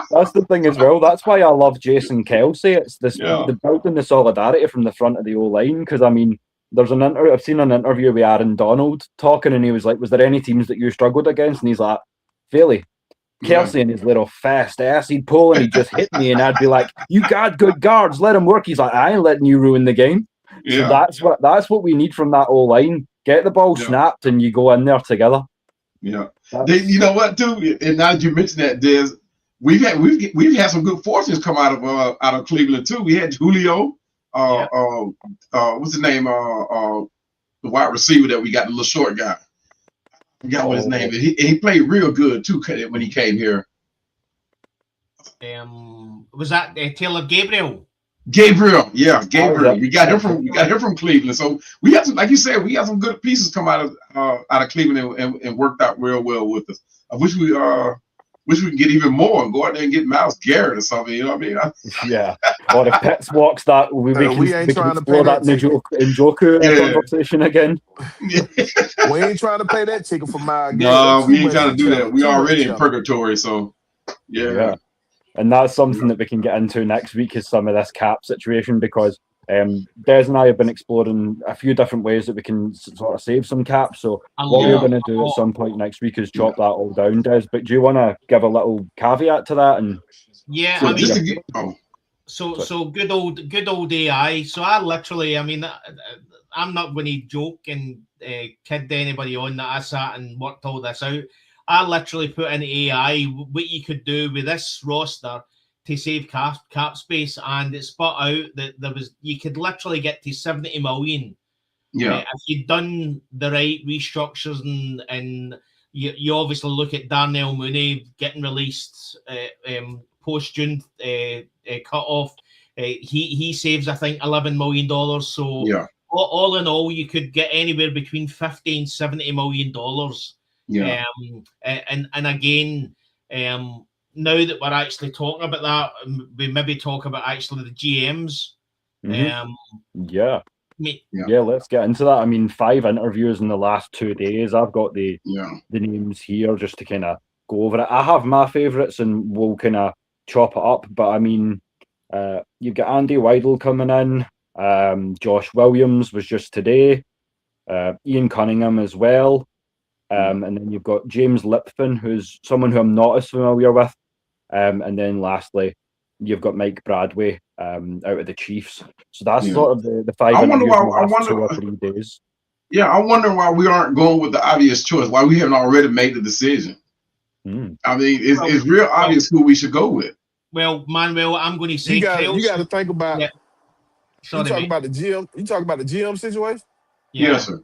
That's the thing as well. That's why I love Jason Kelsey. It's the building the solidarity from the front of the O-line. Because, I mean, I've seen an interview with Aaron Donald talking, and he was like, was there any teams that you struggled against? And he's like, Philly. Kelsey and his little fast ass, he'd pull and he'd just hit me, and I'd be like, "You got good guards, let him work." He's like, "I ain't letting you ruin the game." So that's what we need from that O-line. Get the ball snapped, and you go in there together. Yeah, you know what, too? And now that you mentioned that, Des, we've had some good fortunes come out of Cleveland too. We had Julio, what's his name? The wide receiver that we got, the little short guy. I forgot what his name is. He played real good too when he came here. Was that Taylor Gabriel? Gabriel. We got him from Cleveland. So we have some, like you said, we got some good pieces come out of Cleveland and worked out real well with us. I wish we wish we could get even more and go out there and get Myles Garrett or something. You know what I mean? Yeah. Or if Pitts walks that, we ain't can trying to explore pay that that ticket. Njoku conversation again. We ain't trying to pay that ticket for Myles Garrett. No, we ain't much trying to do that. We too much already in cheddar. purgatory, so yeah. And that's something that we can get into next week is some of this cap situation, because Des and I have been exploring a few different ways that we can sort of save some cap. So what we're going to do at some point next week is chop that all down, Des. But do you want to give a little caveat to that? And yeah, I mean, so good old AI. So I literally, I mean, I'm not going to joke and kid anybody on that I sat and worked all this out. I literally put in AI what you could do with this roster to save cap space, and it spot out that you could literally get to 70 million. Yeah. If you'd done the right restructures and you obviously look at Darnell Mooney getting released post June cut off. He saves, I think, $11 million. So all in all, you could get anywhere between $50 and $70 million. Yeah. And again, now that we're actually talking about that, we maybe talk about actually the GMs. Yeah, let's get into that. I mean, 5 interviews in the last 2 days. I've got the names here just to kind of go over it. I have my favourites and we'll kind of chop it up. But I mean, you've got Andy Weidel coming in. Josh Williams was just today. Ian Cunningham as well. And then you've got James Lipfin, who's someone who I'm not as familiar with. And then lastly, you've got Mike Bradway out of the Chiefs. So that's sort of the 5 interviews in the last 2 or 3 days. Yeah, I wonder why we aren't going with the obvious choice, why we haven't already made the decision. I mean, it's real obvious who we should go with. Well, Manuel, I'm going to say you got to think about. Yeah. You talk about the GM. You talk about the GM situation. Yes, sir.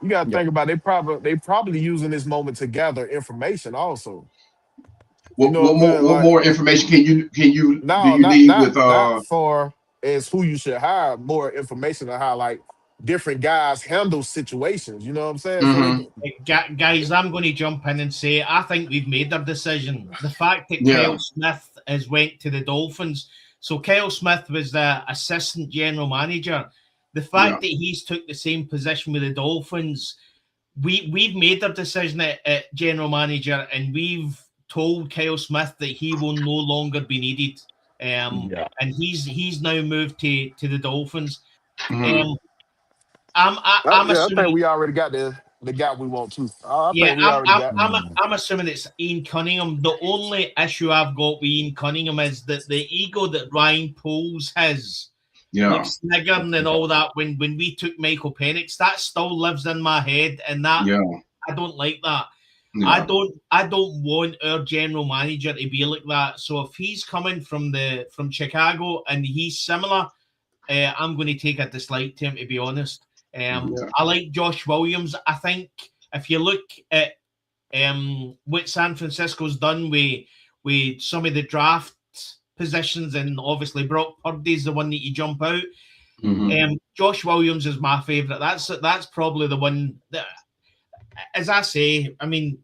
You got to think about they probably using this moment to gather information also. What more information can you need with not for as who you should hire, more information on how like different guys handle situations. You know what I'm saying? Mm-hmm. Guys, I'm going to jump in and say I think we've made our decision. The fact that Kyle Smith has went to the Dolphins. So Kyle Smith was the assistant general manager. The fact that he's took the same position with the Dolphins, we've made our decision at general manager, and we've told Kyle Smith that he will no longer be needed. And he's now moved to the Dolphins. I'm assuming I think we already got the guy we want to. I'm assuming it's Ian Cunningham. The only issue I've got with Ian Cunningham is that the ego that Ryan Poles has. Like sniggering and all that when we took Michael Penix, that still lives in my head, and that I don't like that. I don't want our general manager to be like that. So if he's coming from Chicago and he's similar, I'm going to take a dislike to him, to be honest. I like Josh Williams. I think if you look at what San Francisco's done with some of the draft positions, and obviously Brock Purdy's the one that you jump out. Josh Williams is my favourite. That's probably the one that, as I say, I mean,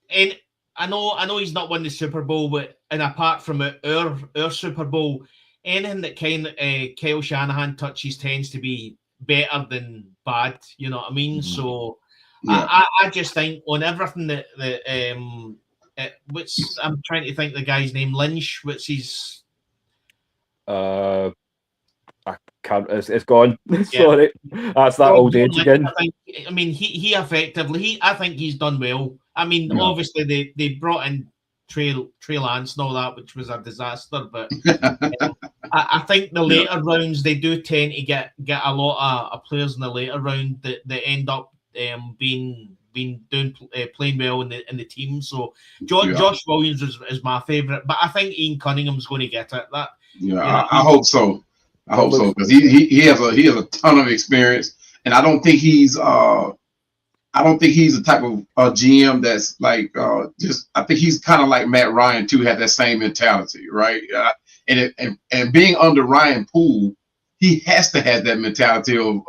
and I know he's not won the Super Bowl, but and apart from our Super Bowl, anything that Kyle Shanahan touches tends to be better than bad. You know what I mean? So I just think on everything that I'm trying to think the guy's name, Lynch. What's his? I can't. It's gone. Sorry, that's that old age again. I mean, he effectively. I think he's done well. I mean, obviously they brought in Trey Lance and all that, which was a disaster. But I think the later rounds they do tend to get a lot of players in the later round that end up playing well in the team. So Josh Williams is my favourite, but I think Ian Cunningham's going to get it. I hope so. I hope so, because he has a ton of experience, and I don't think he's the type of GM that's like I think he's kind of like Matt Ryan too, had that same mentality, right? And being under Ryan Poole, he has to have that mentality of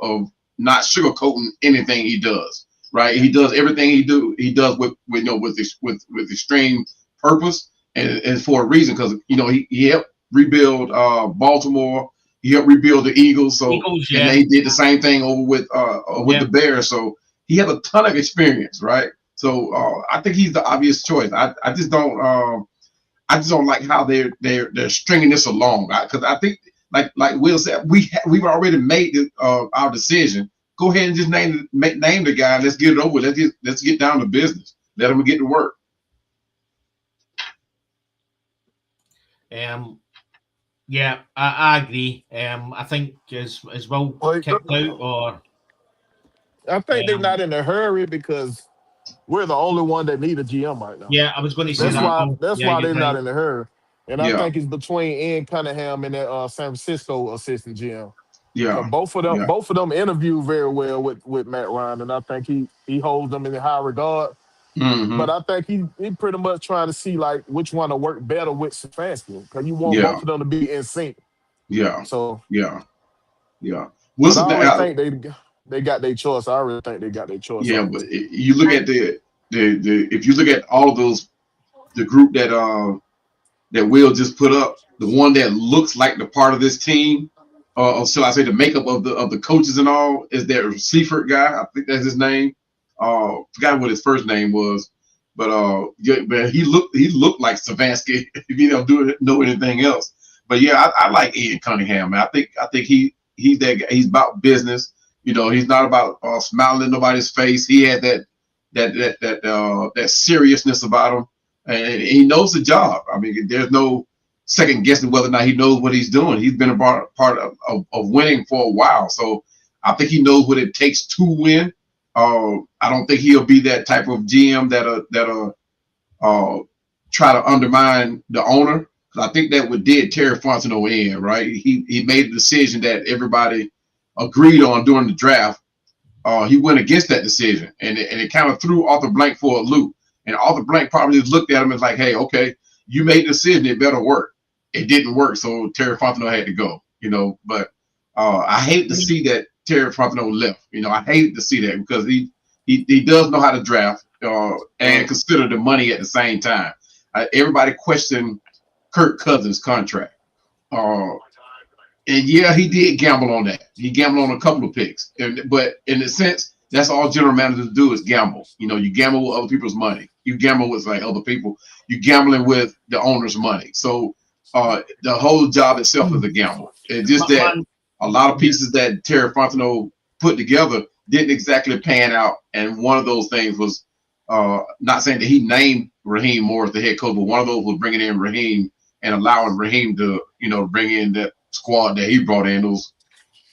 not sugarcoating anything he does. right? He does everything he does with extreme purpose and for a reason, because he helped rebuild Baltimore. He helped rebuild the Eagles. So and they did the same thing over with the Bears. So he has a ton of experience, right? So I think he's the obvious choice. I just don't like how they're stringing this along, because I think like Will said, we've already made our decision. Go ahead and just name the guy. And let's get it over. Let's get down to business. Let him get to work. Yeah, I agree. I think as well kicked out, or I think they're not in a hurry because we're the only one that need a GM right now. Yeah, I was going to say that's why they're not in a hurry. And I think it's between Ian Cunningham and that San Francisco assistant GM. Yeah, both of them interview very well with Matt Ryan, and I think he holds them in high regard. Mm-hmm. But I think he pretty much trying to see like which one will work better with Stefanski, because you want both of them to be in sync. Yeah. So yeah. I already think they got their choice. I already think they got their choice. Yeah, but you look at the if you look at all of those, the group that Will just put up, the one that looks like the part of this team, or shall I say the makeup of the coaches and all, is that Seifert guy. I think that's his name. Forgot what his first name was, but he looked like Stefanski if you don't know anything else. But yeah, I like Ian Cunningham, man. I think he's that guy. He's about business. He's not about smiling in nobody's face. He had that seriousness about him, and he knows the job. I mean, there's no second guessing whether or not he knows what he's doing. He's been a part of winning for a while, so I think he knows what it takes to win. I don't think he'll be that type of GM that'll try to undermine the owner. I think that what did Terry Fontenot in, right? He made a decision that everybody agreed on during the draft. He went against that decision, and it kind of threw Arthur Blank for a loop. And Arthur Blank probably just looked at him and was like, "Hey, okay, you made a decision. It better work." It didn't work, so Terry Fontenot had to go. But I hate to see that Terry Fontenot left. I hate to see that, because he does know how to draft and consider the money at the same time. Everybody questioned Kirk Cousins' contract. And yeah, he did gamble on that. He gambled on a couple of picks. But in a sense, that's all general managers do is gamble. You gamble with other people's money. You gamble with other people. You're gambling with the owner's money. So the whole job itself is a gamble. It's just that a lot of pieces that Terry Fontenot put together didn't exactly pan out. And one of those things was not saying that he named Raheem Morris the head coach, but one of those was bringing in Raheem and allowing Raheem to, bring in that squad that he brought in, those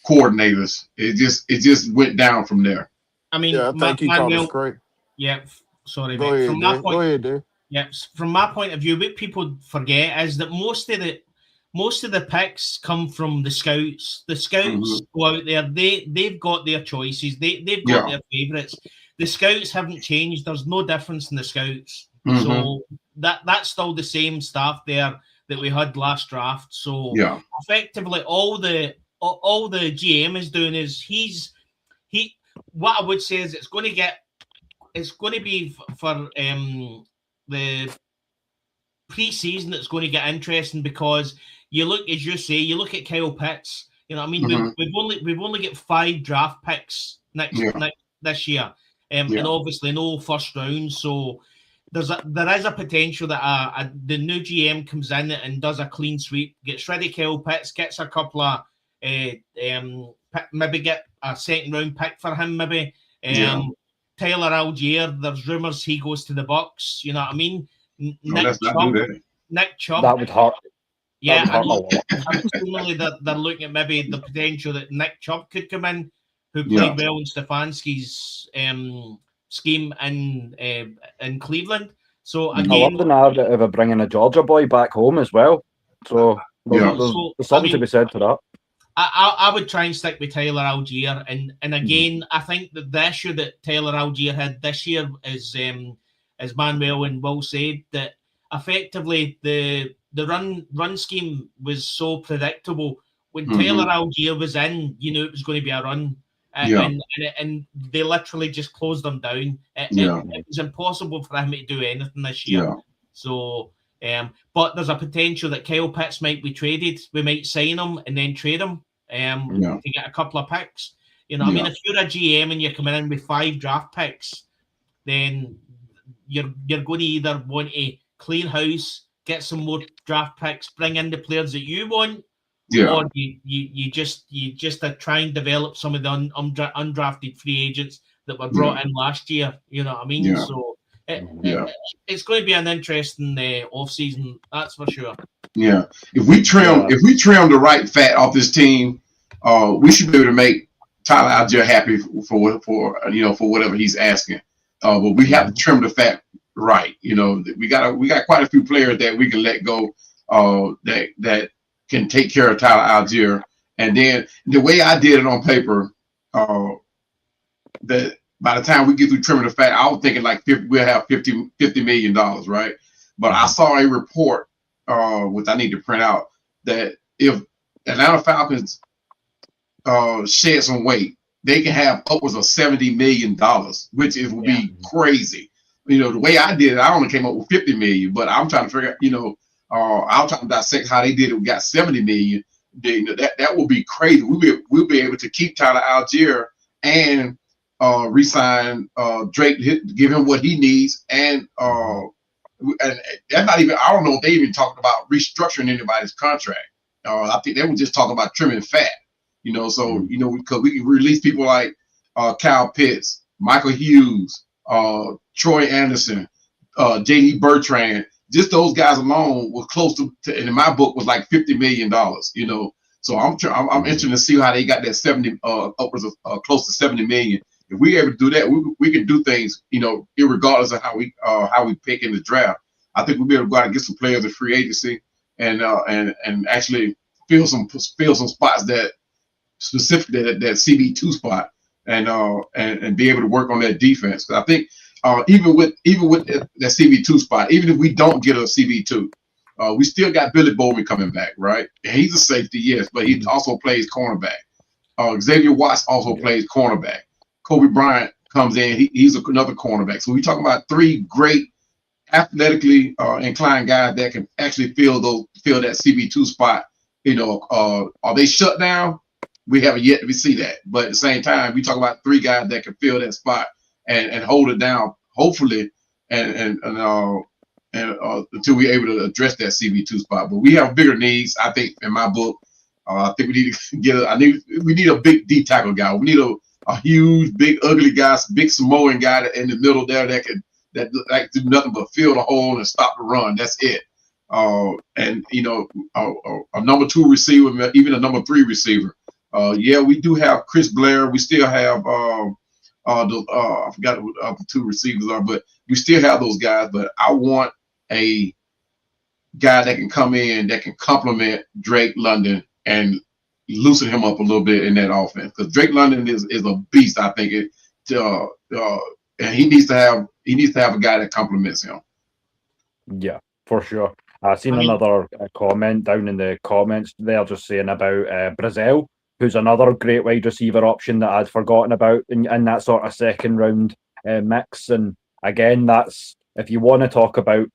coordinators. It just went down from there. I mean, I think he called us great. Yeah, sorry. Go ahead, Dave. Yeah, from my point of view, what people forget is that most of the picks come from the scouts. The scouts go out there. They've got their choices. They've got their favorites. The scouts haven't changed. There's no difference in the scouts. So that's still the same staff there that we had last draft. So effectively, all the GM is doing is he. What I would say is it's going to be for the pre-season. It's going to get interesting, because you look, as you say, you look at Kyle Pitts. We've only got 5 draft picks this year, and obviously no first round. So there is a potential that the new GM comes in and does a clean sweep, gets rid of Kyle Pitts, gets a couple of maybe get a second round pick for him, maybe. Tyler Algier, there's rumours he goes to the Bucks. You know what I mean? Nick Chubb. That would hurt. Yeah, absolutely. They're looking at maybe the potential that Nick Chubb could come in, who played well in Stefanski's scheme in Cleveland. So again, I love the narrative of bringing a Georgia boy back home as well. So there's something to be said to that. I would try and stick with Tyler Algier, and again, I think that the issue that Tyler Algier had this year is, as Manuel and Will said, that effectively the run scheme was so predictable. When Tyler Algier was in, you knew it was going to be a run, and they literally just closed them down. It was impossible for him to do anything this year. So, but there's a potential that Kyle Pitts might be traded. We might sign him and then trade him to get a couple of picks. You know, I mean, if you're a GM and you're coming in with 5 draft picks, then you're going to either want to clean house, get some more draft picks, bring in the players that you want, or you just try and develop some of the undrafted free agents that were brought in last year. You know what I mean? So it's going to be an interesting off season, that's for sure. Yeah, if we trim the right fat off this team, we should be able to make Tyler Algier happy for whatever he's asking. But we have to trim the fat right. You know, we got quite a few players that we can let go that can take care of Tyler Algier. And then the way I did it on paper, that by the time we get through trimming the fat, I was thinking like we'll have $50 million, right? But I saw a report, which I need to print out, that if Atlanta Falcons shed some weight, they can have upwards of $70 million, which would be crazy. You know, the way I did it, I only came up with 50 million, but I'm trying to figure out, I'm trying to dissect how they did it. We got 70 million. That would be crazy. We'll be able to keep Tyler Algier and re-sign Drake, give him what he needs, and that's not even. I don't know if they even talked about restructuring anybody's contract. I think they were just talking about trimming fat. So because we can release people like Kyle Pitts, Michael Hughes, Troy Anderson, J.D. Bertrand. Just those guys alone were close to in my book was like $50 million. So I'm interested to see how they got that 70 upwards of close to 70 million. If we're able to do that, we can do things, irregardless of how we pick in the draft. I think we'll be able to go out and get some players in free agency and actually fill some spots that specifically that CB2 spot and be able to work on that defense. Because I think even with that CB2 spot, even if we don't get a CB2, we still got Billy Bowman coming back, right? He's a safety, yes, but he also plays cornerback. Xavier Watts also plays cornerback. Kobe Bryant comes in; he's another cornerback. So we talking about 3 great, athletically inclined guys that can actually fill that CB2 spot. Are they shut down? We haven't yet to see that. But at the same time, we talk about 3 guys that can fill that spot and hold it down, hopefully, and until we're able to address that CB2 spot. But we have bigger needs, I think, in my book. I think we need to we need a big D tackle guy. We need a huge, big, ugly guy, big Samoan guy in the middle there that do nothing but fill the hole and stop the run. That's it. And a number 2 receiver, even a number 3 receiver. We do have Chris Blair. We still have I forgot what the 2 receivers are, but we still have those guys. But I want a guy that can come in that can complement Drake London and loosen him up a little bit in that offense. Because Drake London is a beast, I think. And he needs to have a guy that complements him. Yeah, for sure. I've seen another comment down in the comments there just saying about Brazil, who's another great wide receiver option that I'd forgotten about in that sort of second round mix. And again, that's if you want to talk about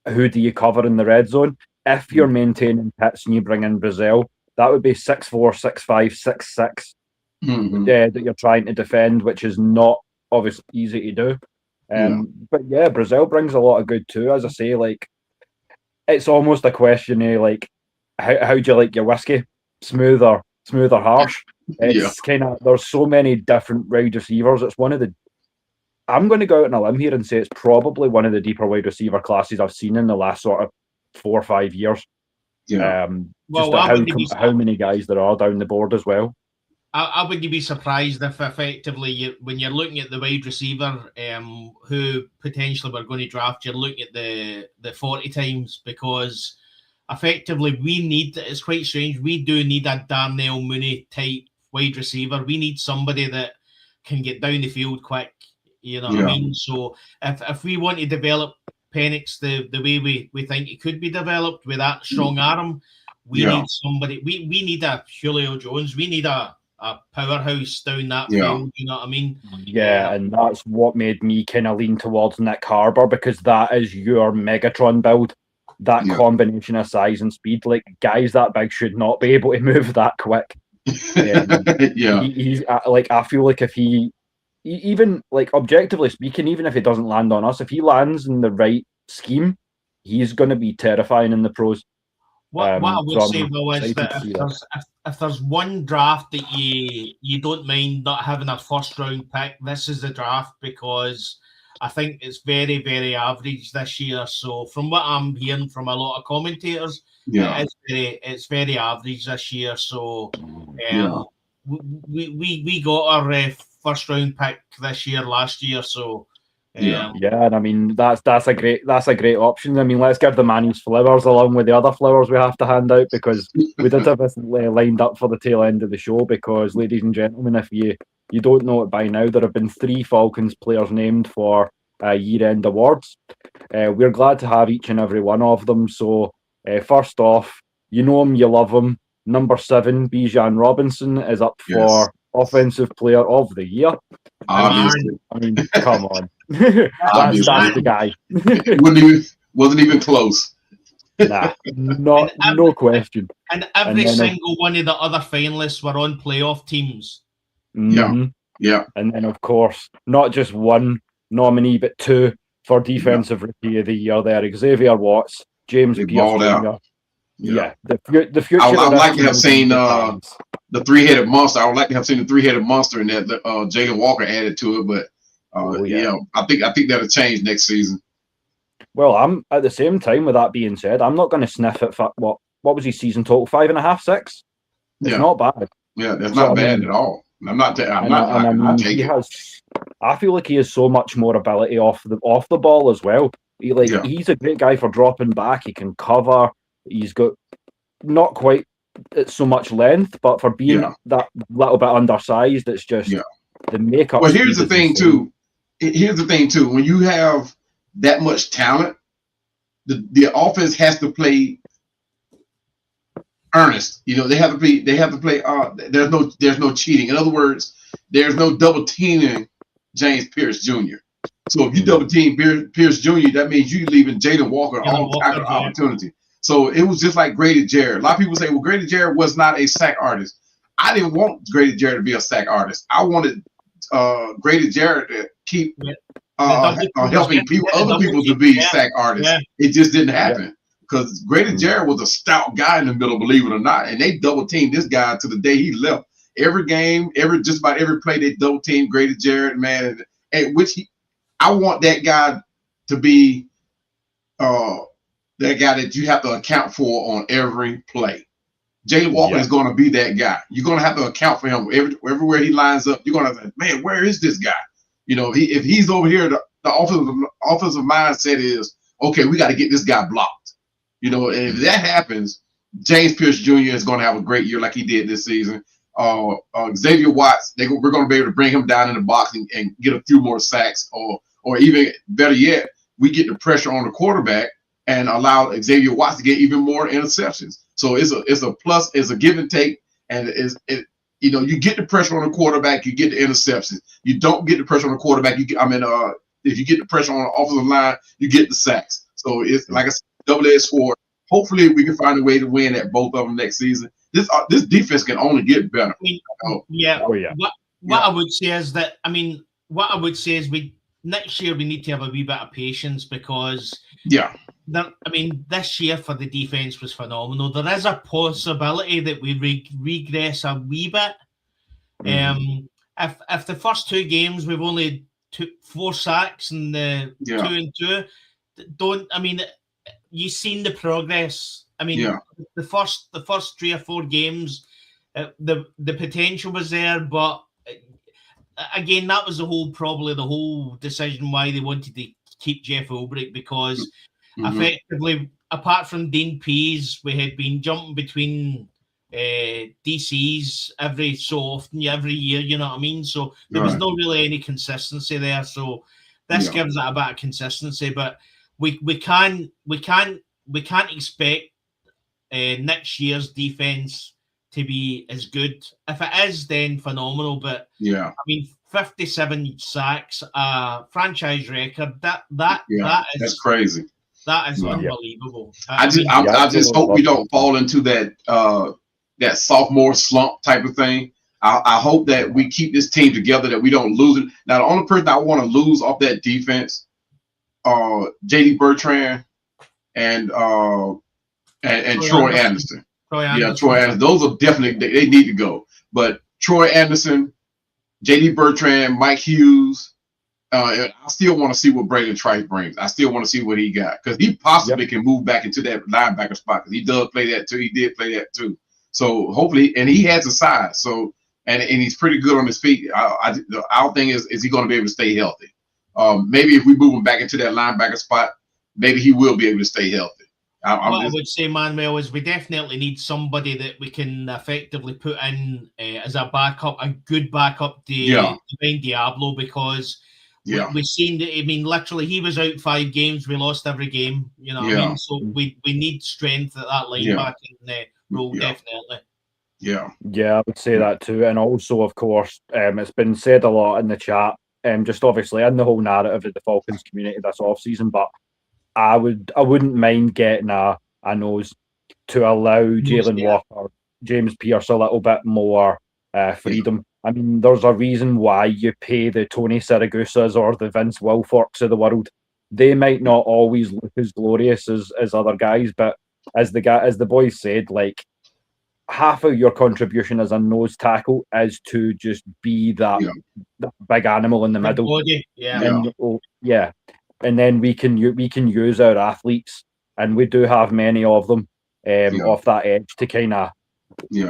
who do you cover in the red zone, if you're maintaining Pitts and you bring in Brazil, that would be 6'4", 6'5", 6'6", that you're trying to defend, which is not obviously easy to do. But yeah, Brazil brings a lot of good too. As I say, like it's almost a question of like how do you like your whiskey? Smooth or harsh? It's kind of there's so many different wide receivers. It's one of the I'm going to go out on a limb here and say it's probably one of the deeper wide receiver classes I've seen in the last sort of 4 or 5 years. Yeah. How many guys there are down the board as well. I wouldn't be surprised if effectively when you're looking at the wide receiver who potentially we're going to draft, you're looking at the 40 times because effectively it's quite strange. We do need a Darnell Mooney type wide receiver. We need somebody that can get down the field quick. You know what I mean? So if we want to develop Penix the way we think it could be developed with that strong arm, we need somebody. We need a Julio Jones. We need a powerhouse down that field. You know what I mean? Yeah, and that's what made me kind of lean towards Nick Harbour, because that is your Megatron build. That combination of size and speed, like guys that big should not be able to move that quick. He's like, I feel like if he even like objectively speaking, even if he doesn't land on us, if he lands in the right scheme, he's going to be terrifying in the pros. What I would say though is that if there's one draft that you don't mind not having a first round pick, this is the draft, because I think it's very, very average this year. So from what I'm hearing from a lot of commentators, it's very average this year. So we got our first round pick this year, last year. So and I mean that's a great option. I mean, let's give the man his flowers along with the other flowers we have to hand out, because we did have this lined up for the tail end of the show. Because, ladies and gentlemen, if you don't know it by now, there have been 3 Falcons players named for year-end awards. We're glad to have each and every one of them. So first off, you know him, you love him. Number 7, Bijan Robinson, is up for Offensive Player of the Year. I mean, come on. That's the guy. Wasn't even close. Nah, no question. And every single one of the other finalists were on playoff teams. Yeah. And then, of course, not just one nominee, but 2 for Defensive Rookie of the Year there. Xavier Watts, James Pierce Jr. The future. I would like to have seen the 3-headed monster. I would like to have seen the 3-headed monster, and that Jalen Walker added to it. But I think that'll change next season. Well, I'm at the same time. With that being said, I'm not going to sniff at what was his season total? 5.5, 6. It's not bad. Yeah, that's not bad at all. I feel like he has so much more ability off the ball as well. He's a great guy for dropping back. He can cover. He's got not quite so much length, but for being that little bit undersized, it's just the makeup. Well, here's the thing too. When you have that much talent, the offense has to play earnest. You know, they have to play. There's no cheating. In other words, there's no double teaming James Pierce Jr. So if you double team Pierce Jr., that means you leaving Jalen Walker all type of opportunity. So it was just like Grady Jarrett. A lot of people say, well, Grady Jarrett was not a sack artist. I didn't want Grady Jarrett to be a sack artist. I wanted Grady Jarrett to keep helping other people to be sack artists. It just didn't happen because Grady Jarrett was a stout guy in the middle, believe it or not. And they double teamed this guy to the day he left. Every game, just about every play, they double teamed Grady Jarrett, man. And I want that guy to be that guy that you have to account for on every play. Jalen Walker is going to be that guy. You're going to have to account for him everywhere he lines up. You're going to say, man, where is this guy? You know, if he's over here, the offensive mindset is, okay, we got to get this guy blocked. You know, and if that happens, James Pierce Jr. is going to have a great year like he did this season. Xavier Watts, we're going to be able to bring him down in the box and get a few more sacks, or even better yet, we get the pressure on the quarterback and allow Xavier Watts to get even more interceptions. So it's a plus, it's a give and take, and you get the pressure on the quarterback, you get the interceptions. You don't get the pressure on the quarterback, if you get the pressure on the offensive line, you get the sacks. So it's like I said, double-edged sword. Hopefully, we can find a way to win at both of them next season. This defense can only get better. What I would say is that next year we need to have a wee bit of patience because this year for the defense was phenomenal. There is a possibility that we regress a wee bit. If the first 2 games we've only took 4 sacks and the 2-2, you've seen the progress. The first 3 or 4 games, the potential was there, but again, that was probably the whole decision why they wanted to keep Jeff Ulbrich, because effectively, apart from Dean Pease, we had been jumping between DCs every so often, every year, you know what I mean? So there was no really any consistency there. So this gives it a bit of consistency, but we can't expect next year's defense to be as good. If it is, then phenomenal. But yeah, I mean, 57 sacks, franchise record. That is that's crazy. That is Yeah. unbelievable. I just hope we don't fall into that sophomore slump type of thing. I hope that we keep this team together, that we don't lose it. Now, the only person I want to lose off that defense, JD Bertrand and Troy Anderson. Yeah, Troy Anderson. Those are definitely, they need to go. But Troy Anderson, JD Bertrand, Mike Hughes, I still want to see what Braden Trice brings. I still want to see what he got, because he possibly can move back into that linebacker spot, because he does play that too. He did play that too. So hopefully, and he has a size. So and he's pretty good on his feet. Our thing is he going to be able to stay healthy? Maybe if we move him back into that linebacker spot, maybe he will be able to stay healthy. I would say, Manuel, is we definitely need somebody that we can effectively put in as a backup, a good backup to Divine Diablo, because we've seen that. I mean, literally, he was out 5 games. We lost every game. You know what I mean? So we need strength at that linebacking role, definitely. Yeah, I would say that too. And also, of course, it's been said a lot in the chat, just obviously in the whole narrative of the Falcons community this offseason, but I wouldn't mind getting a nose to allow Jalen Walker, James Pierce a little bit more freedom. I mean, there's a reason why you pay the Tony Siragusas or the Vince Wilforks of the world. They might not always look as glorious as other guys, but as the boys said, like, half of your contribution as a nose tackle is to just be that big animal in the middle. Body. And then we can use our athletes, and we do have many of them off that edge to kind of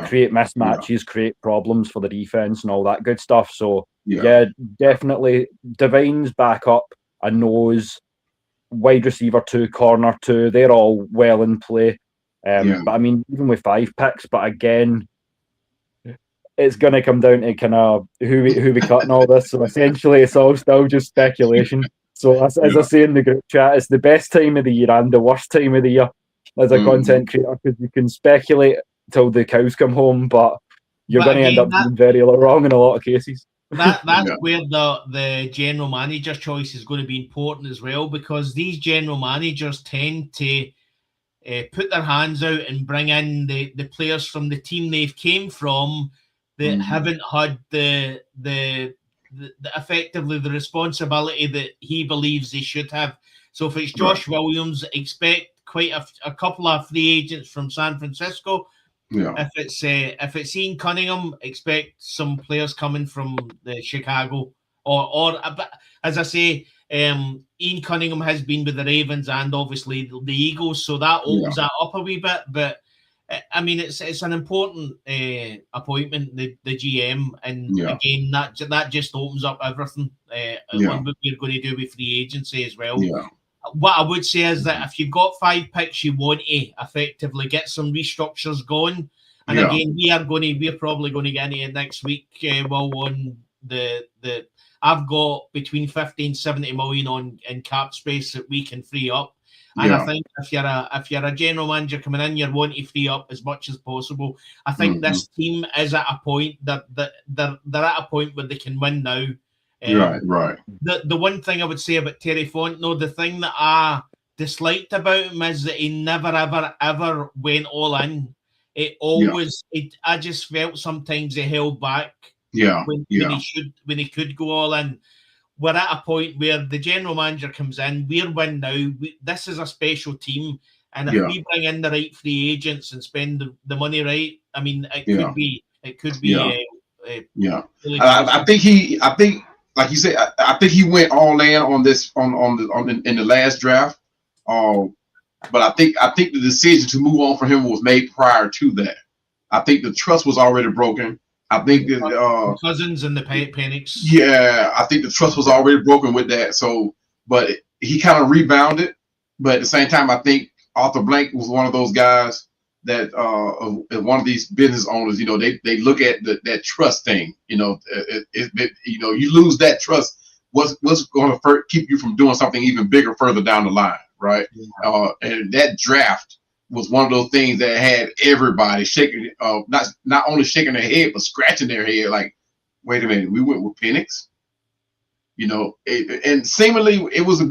create mismatches, create problems for the defense and all that good stuff. So definitely Divine's back up, a nose, wide receiver 2, corner 2, they're all well in play. But I mean, even with 5 picks, but again, it's going to come down to kind of who we cut and all this. So essentially, it's all still just speculation. So as I say in the group chat, it's the best time of the year and the worst time of the year as a content creator, because you can speculate till the cows come home, but you're going to end up being very wrong in a lot of cases. That's where the general manager choice is going to be important as well, because these general managers tend to put their hands out and bring in the players from the team they've came from that haven't had the effectively the responsibility that he believes they should have. So if it's Josh Williams, expect quite a couple of free agents from San Francisco. If it's Ian Cunningham, expect some players coming from the Chicago or as I say, Ian Cunningham has been with the Ravens and obviously the Eagles, so that opens that up a wee bit. But I mean, it's an important appointment, the GM, and again, that just opens up everything. What we're going to do with free agency as well. What I would say is that if you've got 5 picks, you want to effectively get some restructures going. And again, we're probably going to get into it next week. I've got between 50 and 70 million in cap space that we can free up. And I think if you're a general manager coming in, you want to free up as much as possible. I think this team is at a point that they're at a point where they can win now. Right. The one thing I would say about Terry Fontenot, the thing that I disliked about him is that he never ever went all in. I just felt sometimes he held back. When he could go all in. We're at a point where the general manager comes in, we're win now. This is a special team, and if we bring in the right free agents and spend the money right, I mean, it could be. Really I think like you said, I think he went all in on this in the last draft. But I think the decision to move on for him was made prior to that. I think the trust was already broken. I think that Cousins and the Penix. I think the trust was already broken with that. So, but he kind of rebounded. But at the same time, I think Arthur Blank was one of those guys that one of these business owners. You know, they look at that trust thing. You know, you lose that trust. What's going to keep you from doing something even bigger further down the line, right? And that draft was one of those things that had everybody shaking, not only shaking their head, but scratching their head like, wait a minute, we went with Penix? And seemingly it was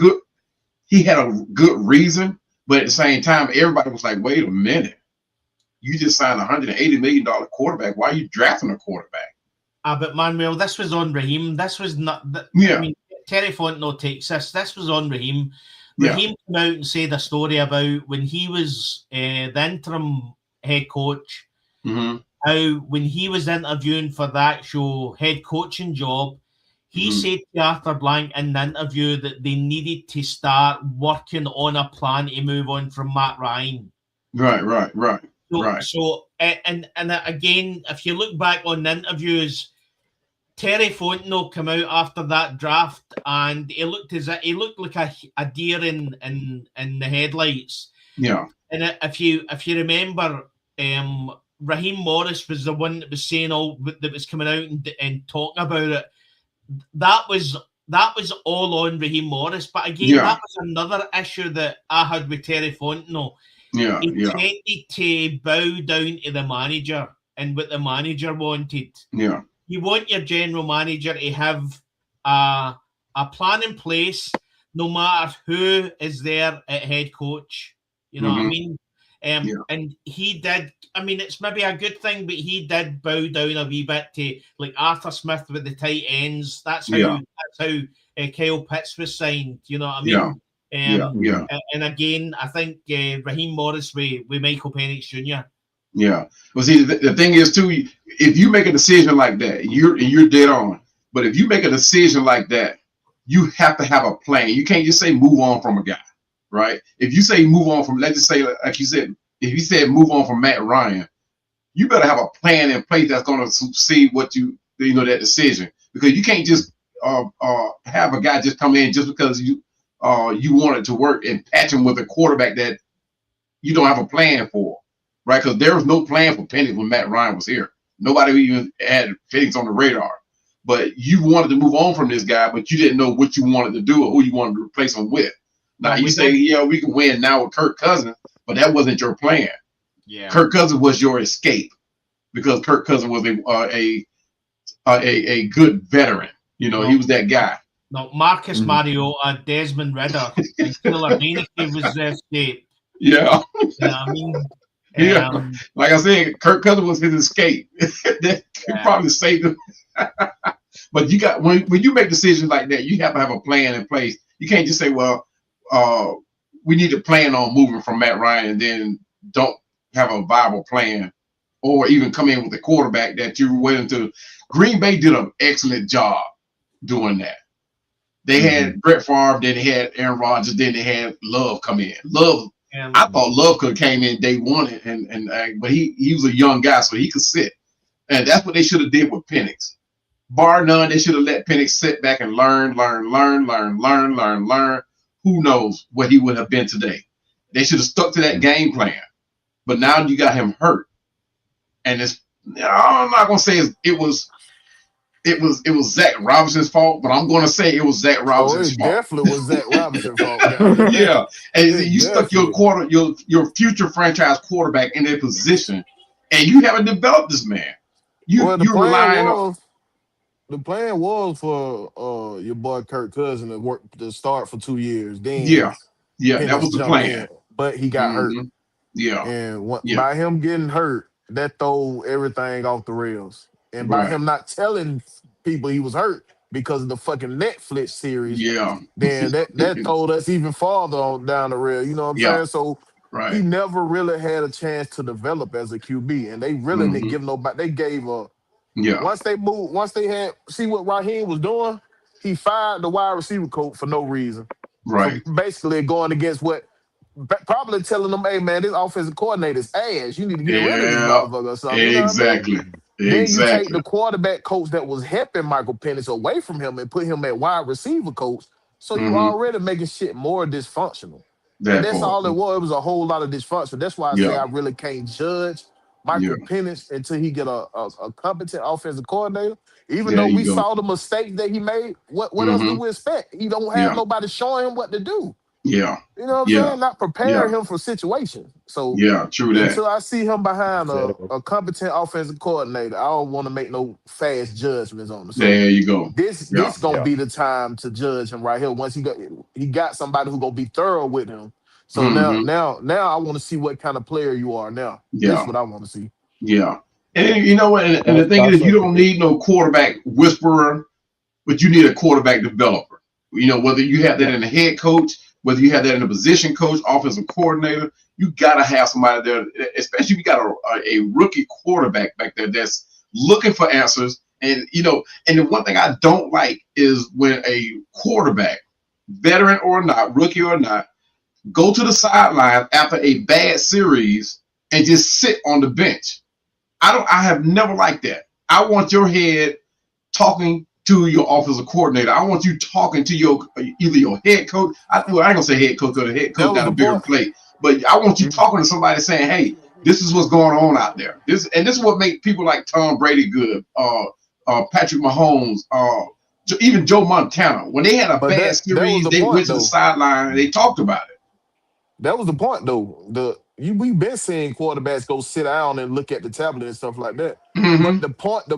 he had a good reason, but at the same time, everybody was like, wait a minute, you just signed a $180 million quarterback. Why are you drafting a quarterback? But Manuel, this was on Raheem. This was not. Yeah. I mean, Terry Fontenot takes this. This was on Raheem. Yeah. Raheem came out and said a story about when he was the interim head coach. Mm-hmm. How when he was interviewing for the actual head coaching job, he said to Arthur Blank in the interview that they needed to start working on a plan to move on from Matt Ryan. Right. So and again, if you look back on the interviews, Terry Fontenot came out after that draft, and he looked like a deer in the headlights. Yeah. And if you remember, Raheem Morris was the one that was saying that was coming out and talking about it. That was all on Raheem Morris. But again, that was another issue that I had with Terry Fontenot. Yeah. He tended to bow down to the manager and what the manager wanted. Yeah. You want your general manager to have a plan in place, no matter who is there at head coach. You know what I mean? And he did. I mean, it's maybe a good thing, but he did bow down a wee bit to like Arthur Smith with the tight ends. That's how Kyle Pitts was signed. You know what I mean? And again, I think Raheem Morris with Michael Penix Jr. Yeah. Well, see, the thing is too, if you make a decision like that, you're dead on. But if you make a decision like that, you have to have a plan. You can't just say move on from a guy, right? If you say move on from, let's just say, like you said, if you said move on from Matt Ryan, you better have a plan in place that's going to succeed what that decision, because you can't just have a guy just come in just because you want it to work and patch him with a quarterback that you don't have a plan for. Right, because there was no plan for Penix when Matt Ryan was here. Nobody even had Penix on the radar. But you wanted to move on from this guy, but you didn't know what you wanted to do or who you wanted to replace him with. Now you say, we can win now with Kirk Cousins, but that wasn't your plan. Yeah, Kirk Cousins was your escape because Kirk Cousins was a good veteran. He was that guy. No, Marcus Mariota, Desmond Ridder, and Taylor Heineke was their escape. Yeah. I mean. Like I said, Kirk Cousins was his escape. He probably saved him. But you got when you make decisions like that, you have to have a plan in place. You can't just say, "Well, we need to plan on moving from Matt Ryan," and then don't have a viable plan, or even come in with a quarterback that you're willing to. Green Bay did an excellent job doing that. They had Brett Favre, then they had Aaron Rodgers, then they had Love come in. I thought Love could have came in day one, but he was a young guy, so he could sit. And that's what they should have did with Penix. Bar none, they should have let Penix sit back and learn. Who knows what he would have been today? They should have stuck to that game plan. But now you got him hurt, and I'm not gonna say it was Zach Robinson's fault, but I'm going to say it was Zach Robinson's fault. It definitely was Zach Robinson's fault. Yeah, and you stuck your future franchise quarterback in their position, and you haven't developed this man. The plan was for your boy Kirk Cousins to start for 2 years. Then that was the plan. But he got hurt. Yeah, and by him getting hurt, that threw everything off the rails. And by him not telling people he was hurt because of the fucking Netflix series, then that told us even farther on down the rail. You know what I'm saying? So he never really had a chance to develop as a QB, and they really didn't give nobody. They gave once they had see what Raheem was doing, he fired the wide receiver coach for no reason. Right. So basically going against what. Probably telling them, "Hey man, this offensive coordinator's ass. You need to get rid of this motherfucker or something." Exactly. You know what I mean? Then you take the quarterback coach that was helping Michael Penix away from him and put him at wide receiver coach. So you already making shit more dysfunctional. That's all it was. It was a whole lot of dysfunction. That's why I say I really can't judge Michael Penix until he get a competent offensive coordinator. Even though we saw the mistakes that he made, what else do we expect? He don't have nobody showing him what to do. Yeah. You know what I'm saying? Not preparing him for situations. So true that. until I see him behind a competent offensive coordinator, I don't want to make no fast judgments on him. So there you go. This gonna be the time to judge him right here. Once he got somebody who gonna be thorough with him. So now I want to see what kind of player you are now. That's what I want to see. Yeah. And you know what? And the thing is, you don't need no quarterback whisperer, but you need a quarterback developer. You know, whether you have that in a head coach, whether you have that in a position coach, offensive coordinator, you got to have somebody there, especially if you got a rookie quarterback back there that's looking for answers. And, you know, and the one thing I don't like is when a quarterback, veteran or not, rookie or not, go to the sideline after a bad series and just sit on the bench. I have never liked that. I want your head talking to your offensive coordinator. I want you talking to either your head coach. I ain't gonna say head coach because the head coach got a bigger plate, but I want you talking to somebody saying, "Hey, this is what's going on out there." This is what makes people like Tom Brady good, Patrick Mahomes, even Joe Montana. When they had a bad series, they went to the sideline and they talked about it. That was the point, though. We've been seeing quarterbacks go sit down and look at the tablet and stuff like that. But the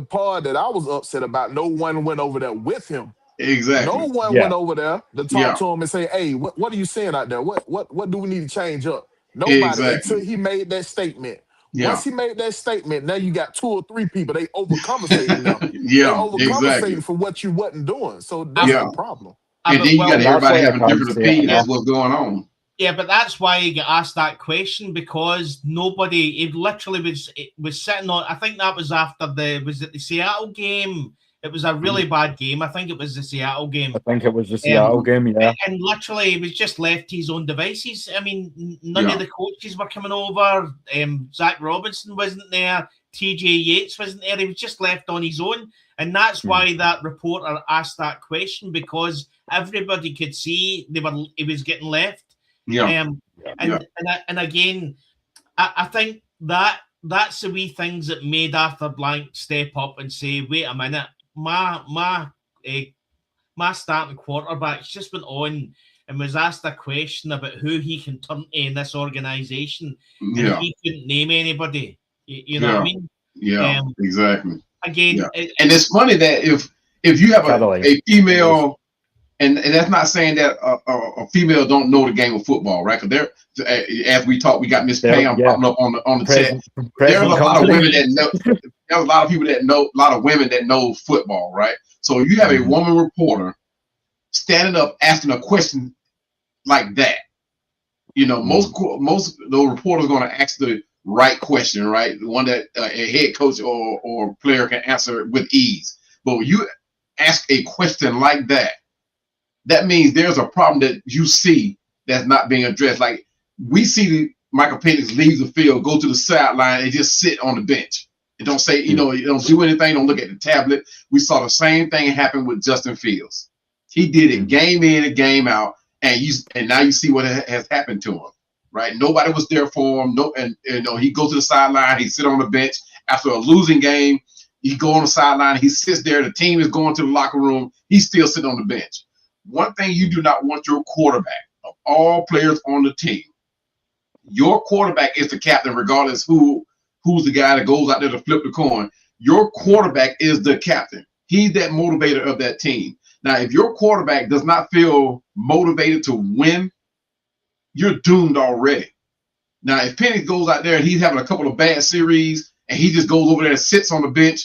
part that I was upset about, no one went over there with him. Exactly. No one went over there to talk to him and say, "Hey, what are you saying out there? What do we need to change up?" Nobody until he made that statement. Once he made that statement, now you got 2 or 3 people. They overcompensating now. They overcompensating for what you wasn't doing. So that's the problem. And then you got everybody having different opinions of what's going on. Yeah, but that's why you get asked that question, because nobody, it literally was sitting on, I think that was after was it the Seattle game? It was a really bad game. I think it was the Seattle game. I think it was the Seattle game, yeah. And literally, he was just left to his own devices. I mean, none of the coaches were coming over. Zach Robinson wasn't there. TJ Yates wasn't there. He was just left on his own. And that's why that reporter asked that question, because everybody could see he was getting left. And again, I think that's the wee things that made Arthur Blank step up and say, "Wait a minute, my starting quarterback's just went on and was asked a question about who he can turn to in this organization, and he couldn't name anybody." You know what I mean? Yeah, exactly. Again, and it's funny that if you have a female. And that's not saying that a female don't know the game of football, right? Because as we talk, we got Miss Pam popping up on the chat. There's a lot of women that know. There's a lot of people that know. A lot of women that know football, right? So you have a woman reporter standing up asking a question like that. You know, most of the reporters are going to ask the right question, right? The one that a head coach or player can answer with ease. But when you ask a question like that, that means there's a problem that you see that's not being addressed. Like we see Michael Penix leave the field, go to the sideline, and just sit on the bench. It don't say, you don't do anything, don't look at the tablet. We saw the same thing happen with Justin Fields. He did it game in and game out, and now you see what has happened to him, right? Nobody was there for him. He goes to the sideline, he sit on the bench after a losing game. He go on the sideline, he sits there. The team is going to the locker room. He's still sitting on the bench. One thing you do not want your quarterback, of all players on the team, your quarterback is the captain, regardless who's the guy that goes out there to flip the coin. Your quarterback is the captain. He's that motivator of that team. Now, if your quarterback does not feel motivated to win, you're doomed already. Now, if Penix goes out there and he's having a couple of bad series and he just goes over there and sits on the bench,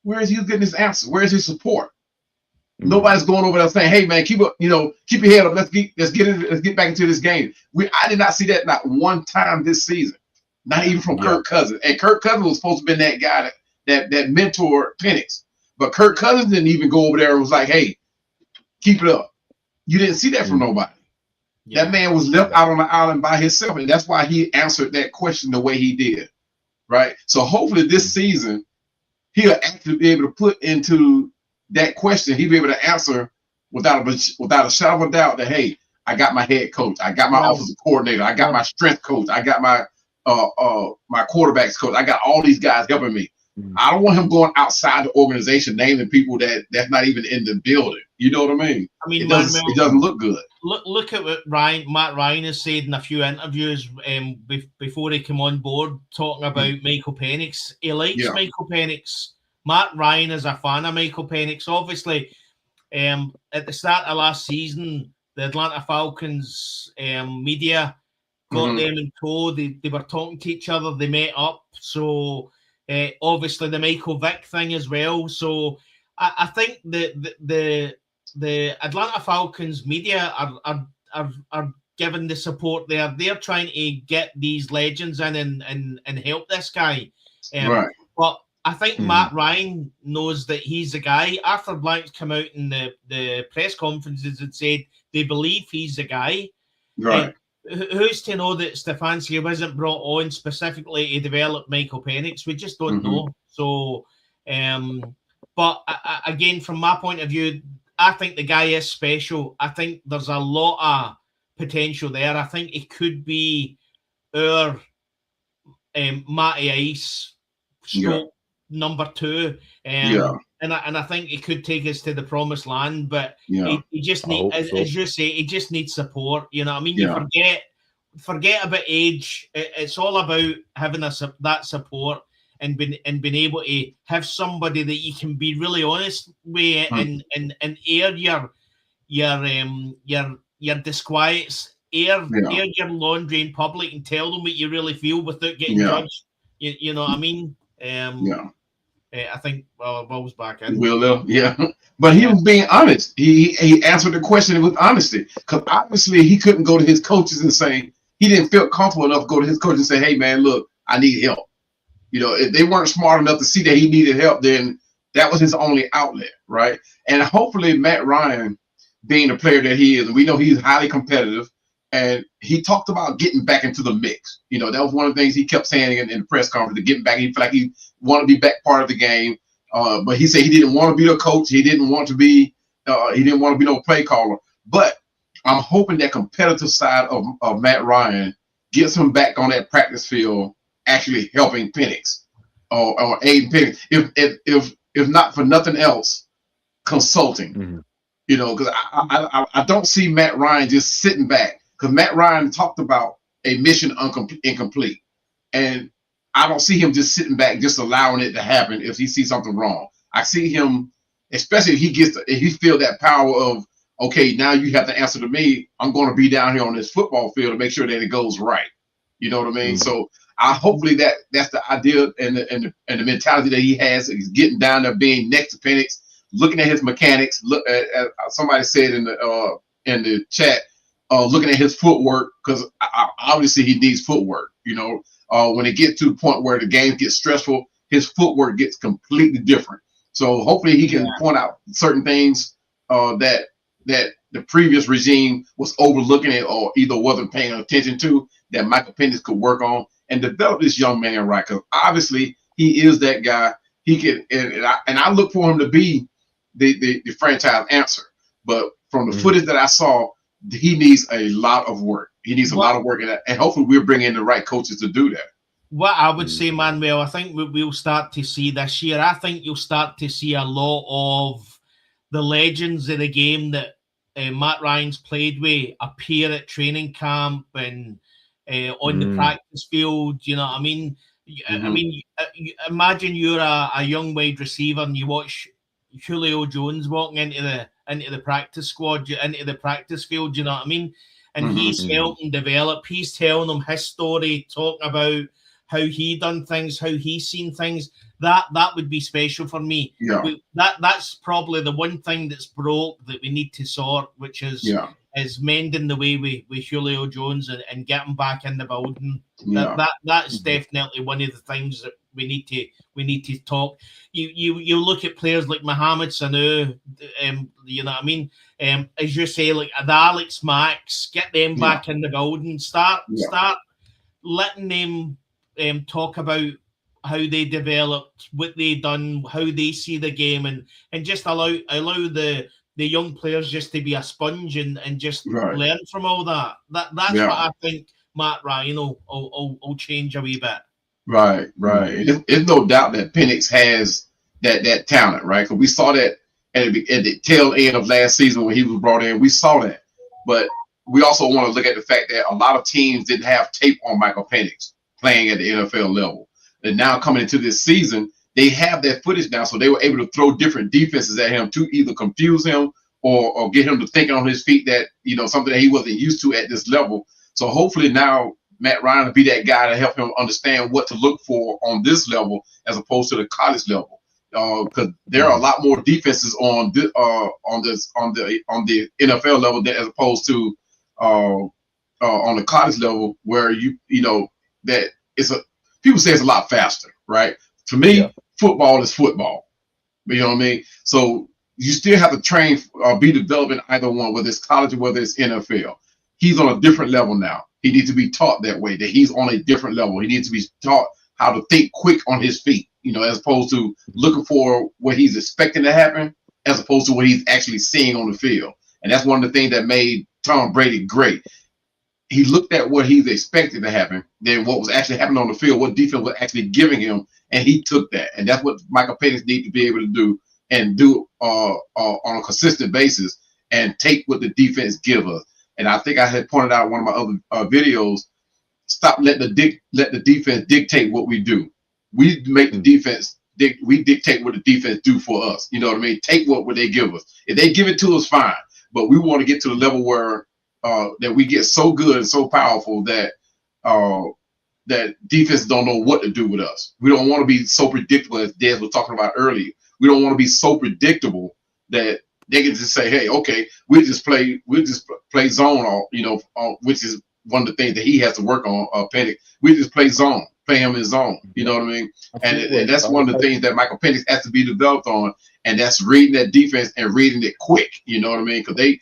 where is he getting his answers? Where is his support? Nobody's going over there saying, "Hey man, keep up, keep your head up. Let's get back into this game." I did not see that not one time this season, not even from Kirk Cousins. And Kirk Cousins was supposed to be that guy that mentored Penix, but Kirk Cousins didn't even go over there and was like, "Hey, keep it up." You didn't see that from nobody. That man was left out on the island by himself, and that's why he answered that question the way he did, right? So hopefully this season he'll actually be able to put into that question, he'll be able to answer without a shadow of a doubt that, hey, I got my head coach, I got my offensive coordinator, I got my strength coach, I got my my quarterbacks coach, I got all these guys helping me. I don't want him going outside the organization naming people that's not even in the building. You know what I mean? I mean, it doesn't look good. Look at what Matt Ryan has said in a few interviews before he came on board, talking about Michael Penix. He likes Michael Penix. Matt Ryan is a fan of Michael Penix. Obviously, at the start of last season, the Atlanta Falcons media got them in tow. They were talking to each other. They met up. So obviously the Michael Vick thing as well. So I think the Atlanta Falcons media are given the support there. They're trying to get these legends in and help this guy. Right. But I think Matt Ryan knows that he's the guy. Arthur Blank's come out in the press conferences and said they believe he's the guy. Right. Who's to know that Stefanski wasn't brought on specifically to develop Michael Penix? We just don't know. So, but again, from my point of view, I think the guy is special. I think there's a lot of potential there. I think it could be our Matty Ice stroke number 2. And I think it could take us to the promised land, but he just needs, as you say, he just needs support. You know what I mean? You forget about age. It's all about having that support and being able to have somebody that you can be really honest with and air your disquiets, air your laundry in public and tell them what you really feel without getting judged. You know what I mean? I think Will's back in. Will, but he was being honest. He answered the question with honesty, because obviously he couldn't go to his coaches and say he didn't feel comfortable enough to go to his coach and say, "Hey, man, look, I need help." You know, if they weren't smart enough to see that he needed help, then that was his only outlet, right? And hopefully Matt Ryan, being the player that he is, and we know he's highly competitive, and he talked about getting back into the mix. You know, that was one of the things he kept saying in the press conference, getting back. He felt like he wanted to be back part of the game, but he said he didn't want to be the coach. He didn't want to be no play caller. But I'm hoping that competitive side of Matt Ryan gets him back on that practice field, actually helping Penix or aiding Penix. If not for nothing else, consulting. You know, because I don't see Matt Ryan just sitting back, because Matt Ryan talked about a mission incomplete, and I don't see him just sitting back, just allowing it to happen if he sees something wrong. I see him, especially if he feel that power of, okay, now you have to answer to me. I'm going to be down here on this football field to make sure that it goes right. You know what I mean? So hopefully that's the idea and the mentality that he has. He's getting down there, being next to Penix, looking at his mechanics. Look at somebody said in the chat, looking at his footwork, because obviously he needs footwork. You know, when it gets to the point where the game gets stressful, his footwork gets completely different. So hopefully he can point out certain things that the previous regime was overlooking it or either wasn't paying attention to, that Michael Penix could work on and develop this young man right. Because obviously he is that guy. He can, and I look for him to be the franchise answer. But from the footage that I saw, he needs a lot of work. He needs a lot of work, and hopefully we're bringing in the right coaches to do that. What I would say, Manuel, I think we'll start to see this year. I think you'll start to see a lot of the legends of the game that Matt Ryan's played with appear at training camp and on the practice field. You know what I mean? I mean, imagine you're a young wide receiver and you watch Julio Jones walking into the practice squad, into the practice field. You know what I mean? And he's helping develop. He's telling them his story, talking about how he done things, how he's seen things. That would be special for me. That's probably the one thing that's broke that we need to sort, which is mending the way with Julio Jones and getting back in the building. That's definitely one of the things that we need to talk. You look at players like Mohamed Sanu, you know what I mean? As you say, like the Alex Max, get them back in the building. Start letting them talk about how they developed, what they done, how they see the game, and just allow the young players just to be a sponge and just learn from all that. That's what I think Matt Ryan will change a wee bit. Right. It's no doubt that Penix has that talent, right? Because we saw that at the tail end of last season when he was brought in. We saw that. But we also want to look at the fact that a lot of teams didn't have tape on Michael Penix playing at the NFL level. And now coming into this season, they have that footage now, so they were able to throw different defenses at him to either confuse him or get him to think on his feet that, something that he wasn't used to at this level. So hopefully now Matt Ryan will be that guy to help him understand what to look for on this level as opposed to the college level. Because there are a lot more defenses on the NFL level than as opposed to on the college level, where that people say it's a lot faster, right? To me, football is football. You know what I mean? So you still have to train, be developed in either one, whether it's college or whether it's NFL. He's on a different level now. He needs to be taught that way, that he's on a different level. He needs to be taught how to think quick on his feet, as opposed to looking for what he's expecting to happen, as opposed to what he's actually seeing on the field. And that's one of the things that made Tom Brady great. He looked at what he's expected to happen, then what was actually happening on the field, what defense was actually giving him, and he took that. And that's what Michael Penix needs to be able to do, and do on a consistent basis, and take what the defense give us. And I think I had pointed out in one of my other videos, stop letting the defense dictate what we do. We make the defense, we dictate what the defense do for us. You know what I mean? Take what they give us. If they give it to us, fine. But we want to get to the level where that we get so good and so powerful that that defense don't know what to do with us. We don't want to be so predictable, as Des was talking about earlier. We don't want to be so predictable that they can just say, "Hey, okay, we'll just play zone," which is one of the things that he has to work on. Penix, we just play zone, play him in zone. You know what I mean? And that's one of the things that Michael Penix has to be developed on, and that's reading that defense and reading it quick. You know what I mean? Because they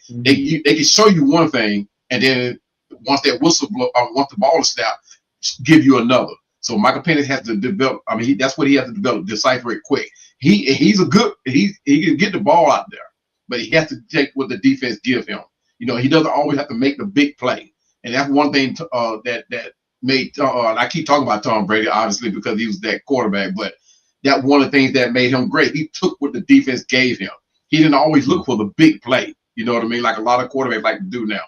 can show you one thing, and then once that whistle blow, once the ball is snapped, give you another. So Michael Penix has to develop. I mean, that's what he has to develop, decipher it quick. He can get the ball out there, but he has to take what the defense give him. He doesn't always have to make the big play, and that's one thing that made. I keep talking about Tom Brady, obviously, because he was that quarterback, but that one of the things that made him great. He took what the defense gave him. He didn't always look for the big play. You know what I mean? Like a lot of quarterbacks like to do now.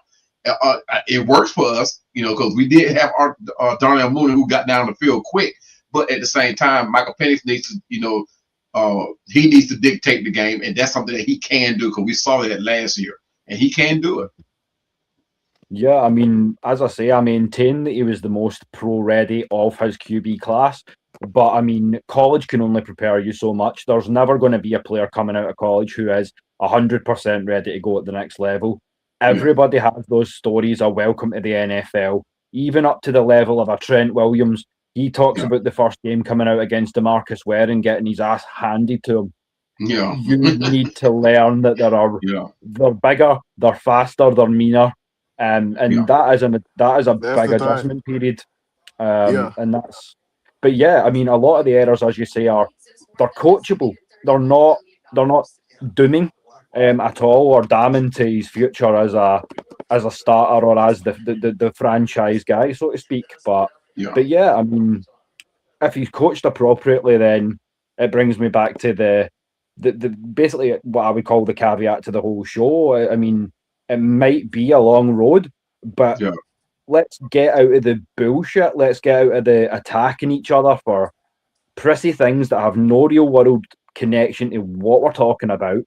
It works for us, because we did have our Darnell Mooney who got down the field quick, but at the same time, Michael Penix needs to, he needs to dictate the game, and that's something that he can do, because we saw that last year, and he can do it. Yeah, I mean, as I say, I maintain that he was the most pro-ready of his QB class, but I mean, college can only prepare you so much. There's never going to be a player coming out of college who is 100% ready to go at the next level. Everybody has those stories of welcome to the NFL, even up to the level of a Trent Williams. He talks about the first game coming out against DeMarcus Ware and getting his ass handed to him. Yeah, you need to learn that they're bigger, they're faster, they're meaner, and that is a big adjustment period. And that's. But yeah, I mean, a lot of the errors, as you say, they're coachable. They're not dooming at all, or damning to his future as a starter or as the franchise guy, so to speak. But yeah, I mean, if he's coached appropriately, then it brings me back to the basically what I would call the caveat to the whole show. I mean, it might be a long road, but let's get out of the bullshit. Let's get out of the attacking each other for prissy things that have no real world connection to what we're talking about.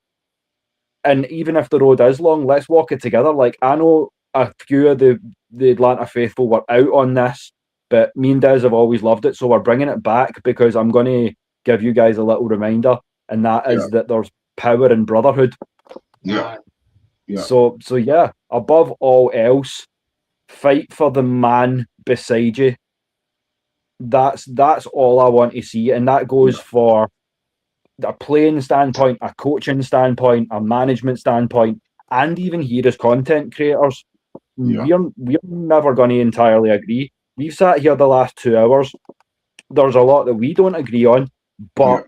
And even if the road is long, let's walk it together. Like, I know a few of the Atlanta faithful were out on this, but me and Des have always loved it, so we're bringing it back, because I'm going to give you guys a little reminder, and that is that there's power in brotherhood. So yeah, above all else, fight for the man beside you. That's all I want to see, and that goes for a playing standpoint, a coaching standpoint, a management standpoint, and even here as content creators. We're never going to entirely agree. We've sat here the last 2 hours. There's a lot that we don't agree on, but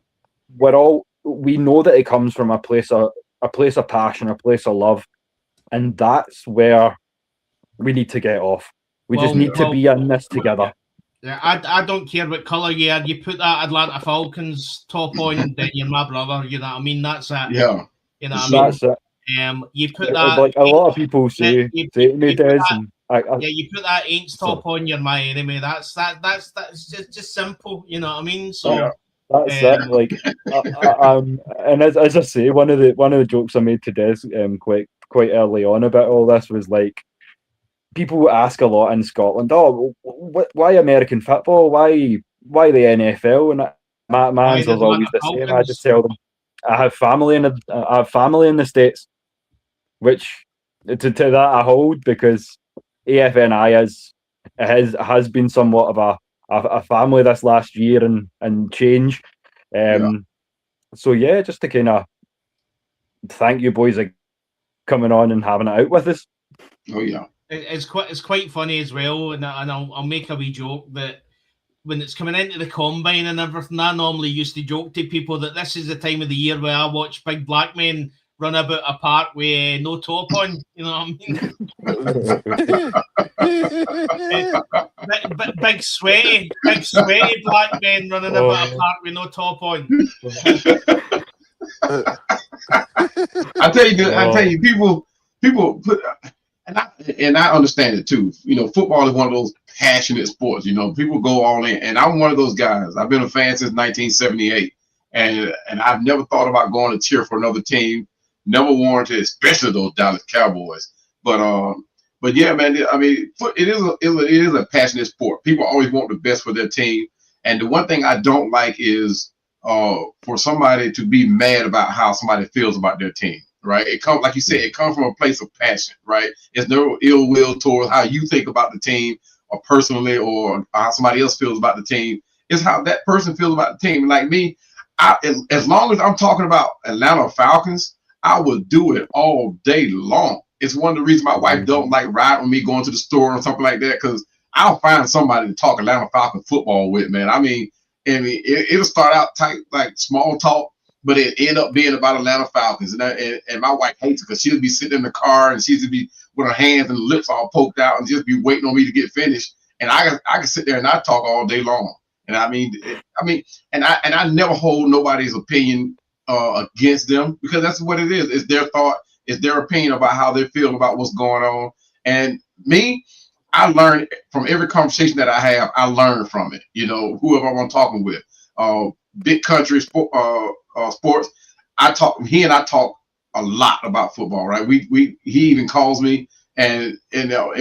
we know that it comes from a place of passion, a place of love, and that's where we need to get off. We just need to be in this together. Yeah, I don't care what colour you are. You put that Atlanta Falcons top on, then you're my brother. You know what I mean? That's it. Yeah. You know what I mean? That's it. You put that like a lot of people say, you to me, put Des, that- and you put that ain't stop on, you're my enemy. That's just simple. You know what I mean? So that's it. Like, and as I say, one of the jokes I made to Des quite early on about all this was like, people ask a lot in Scotland, oh, why American football? Why the NFL? And my answer is always the same. I just tell them I have family in the States, which to that I hold, because AFNI has been somewhat of a family this last year and change. So yeah, just to kind of thank you boys for coming on and having it out with us. Oh yeah. It's quite funny as well, and I'll make a wee joke that when it's coming into the combine and everything, I normally used to joke to people that this is the time of the year where I watch big black men run about a park with no top on. You know what I mean? big sweaty black men running about a park with no top on. I tell you, people put. And I understand it too. You know, football is one of those passionate sports. You know, people go all in, and I'm one of those guys. I've been a fan since 1978, and I've never thought about going to cheer for another team. Never warranted, especially those Dallas Cowboys. But yeah, man. I mean, it is a passionate sport. People always want the best for their team, and the one thing I don't like is for somebody to be mad about how somebody feels about their team. Right, it comes, like you said, it comes from a place of passion. Right, it's no ill will towards how you think about the team, or personally, or how somebody else feels about the team. It's how that person feels about the team. Like me, as long as I'm talking about Atlanta Falcons, I will do it all day long. It's one of the reasons my wife don't like riding with me going to the store or something like that, because I'll find somebody to talk Atlanta Falcons football with, man. I mean, it'll start out tight, like small talk, but it end up being about Atlanta Falcons. And my wife hates it because she'll be sitting in the car and she'll be with her hands and lips all poked out and just be waiting on me to get finished. And I can sit there and I talk all day long. And I never hold nobody's opinion against them, because that's what it is. It's their thought, it's their opinion about how they feel about what's going on. And me, I learn from every conversation that I have. I learn from it. You know, whoever I'm talking with, big country sports. He and I talk a lot about football, right? He even calls me and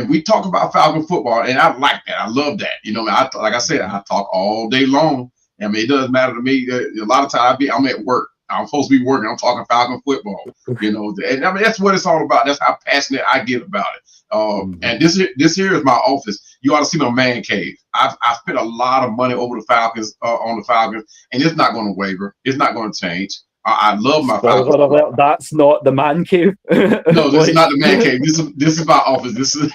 we talk about Falcon football, and I like that. I love that. You know, like I said, I talk all day long. I mean, it doesn't matter to me. A lot of times I'm at work. I'm supposed to be working. I'm talking Falcon football. You know, and I mean that's what it's all about. That's how passionate I get about it. And this here is my office. You ought to see my man cave. I spent a lot of money over the Falcons on the Falcons, and it's not going to waver. It's not going to change. I love my Falcons. That's not the man cave. No, this is not the man cave. This is my office. This is.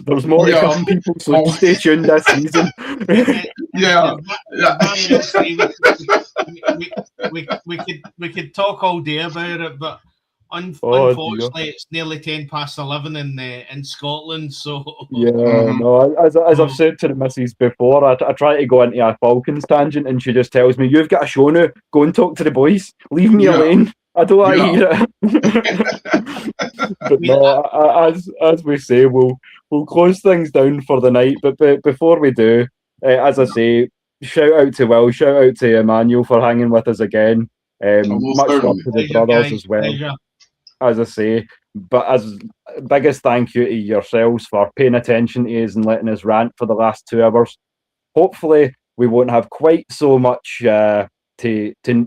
There's more to come, people. So stay tuned this season. We could talk all day about it, but unfortunately, it's nearly 11:10 in Scotland. So no. As I've said to the missus before, I try to go into a Falcons tangent, and she just tells me, "You've got a show now. Go and talk to the boys. Leave me alone. I don't want to hear it." But no, as we say, we'll close things down for the night. But before we do, as I say, shout out to Will, shout out to Emmanuel for hanging with us again. Much love to the brothers as well. Pleasure. As I say, but as biggest thank you to yourselves for paying attention to us and letting us rant for the last 2 hours. Hopefully, we won't have quite so much to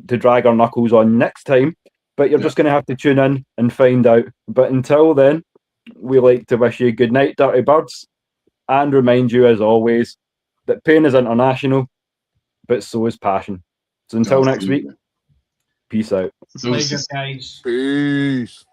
drag our knuckles on next time. But you're just going to have to tune in and find out. But until then, we like to wish you good night, Dirty Birds, and remind you, as always, that pain is international, but so is passion. So until next week, peace out. Pleasure, guys. Peace.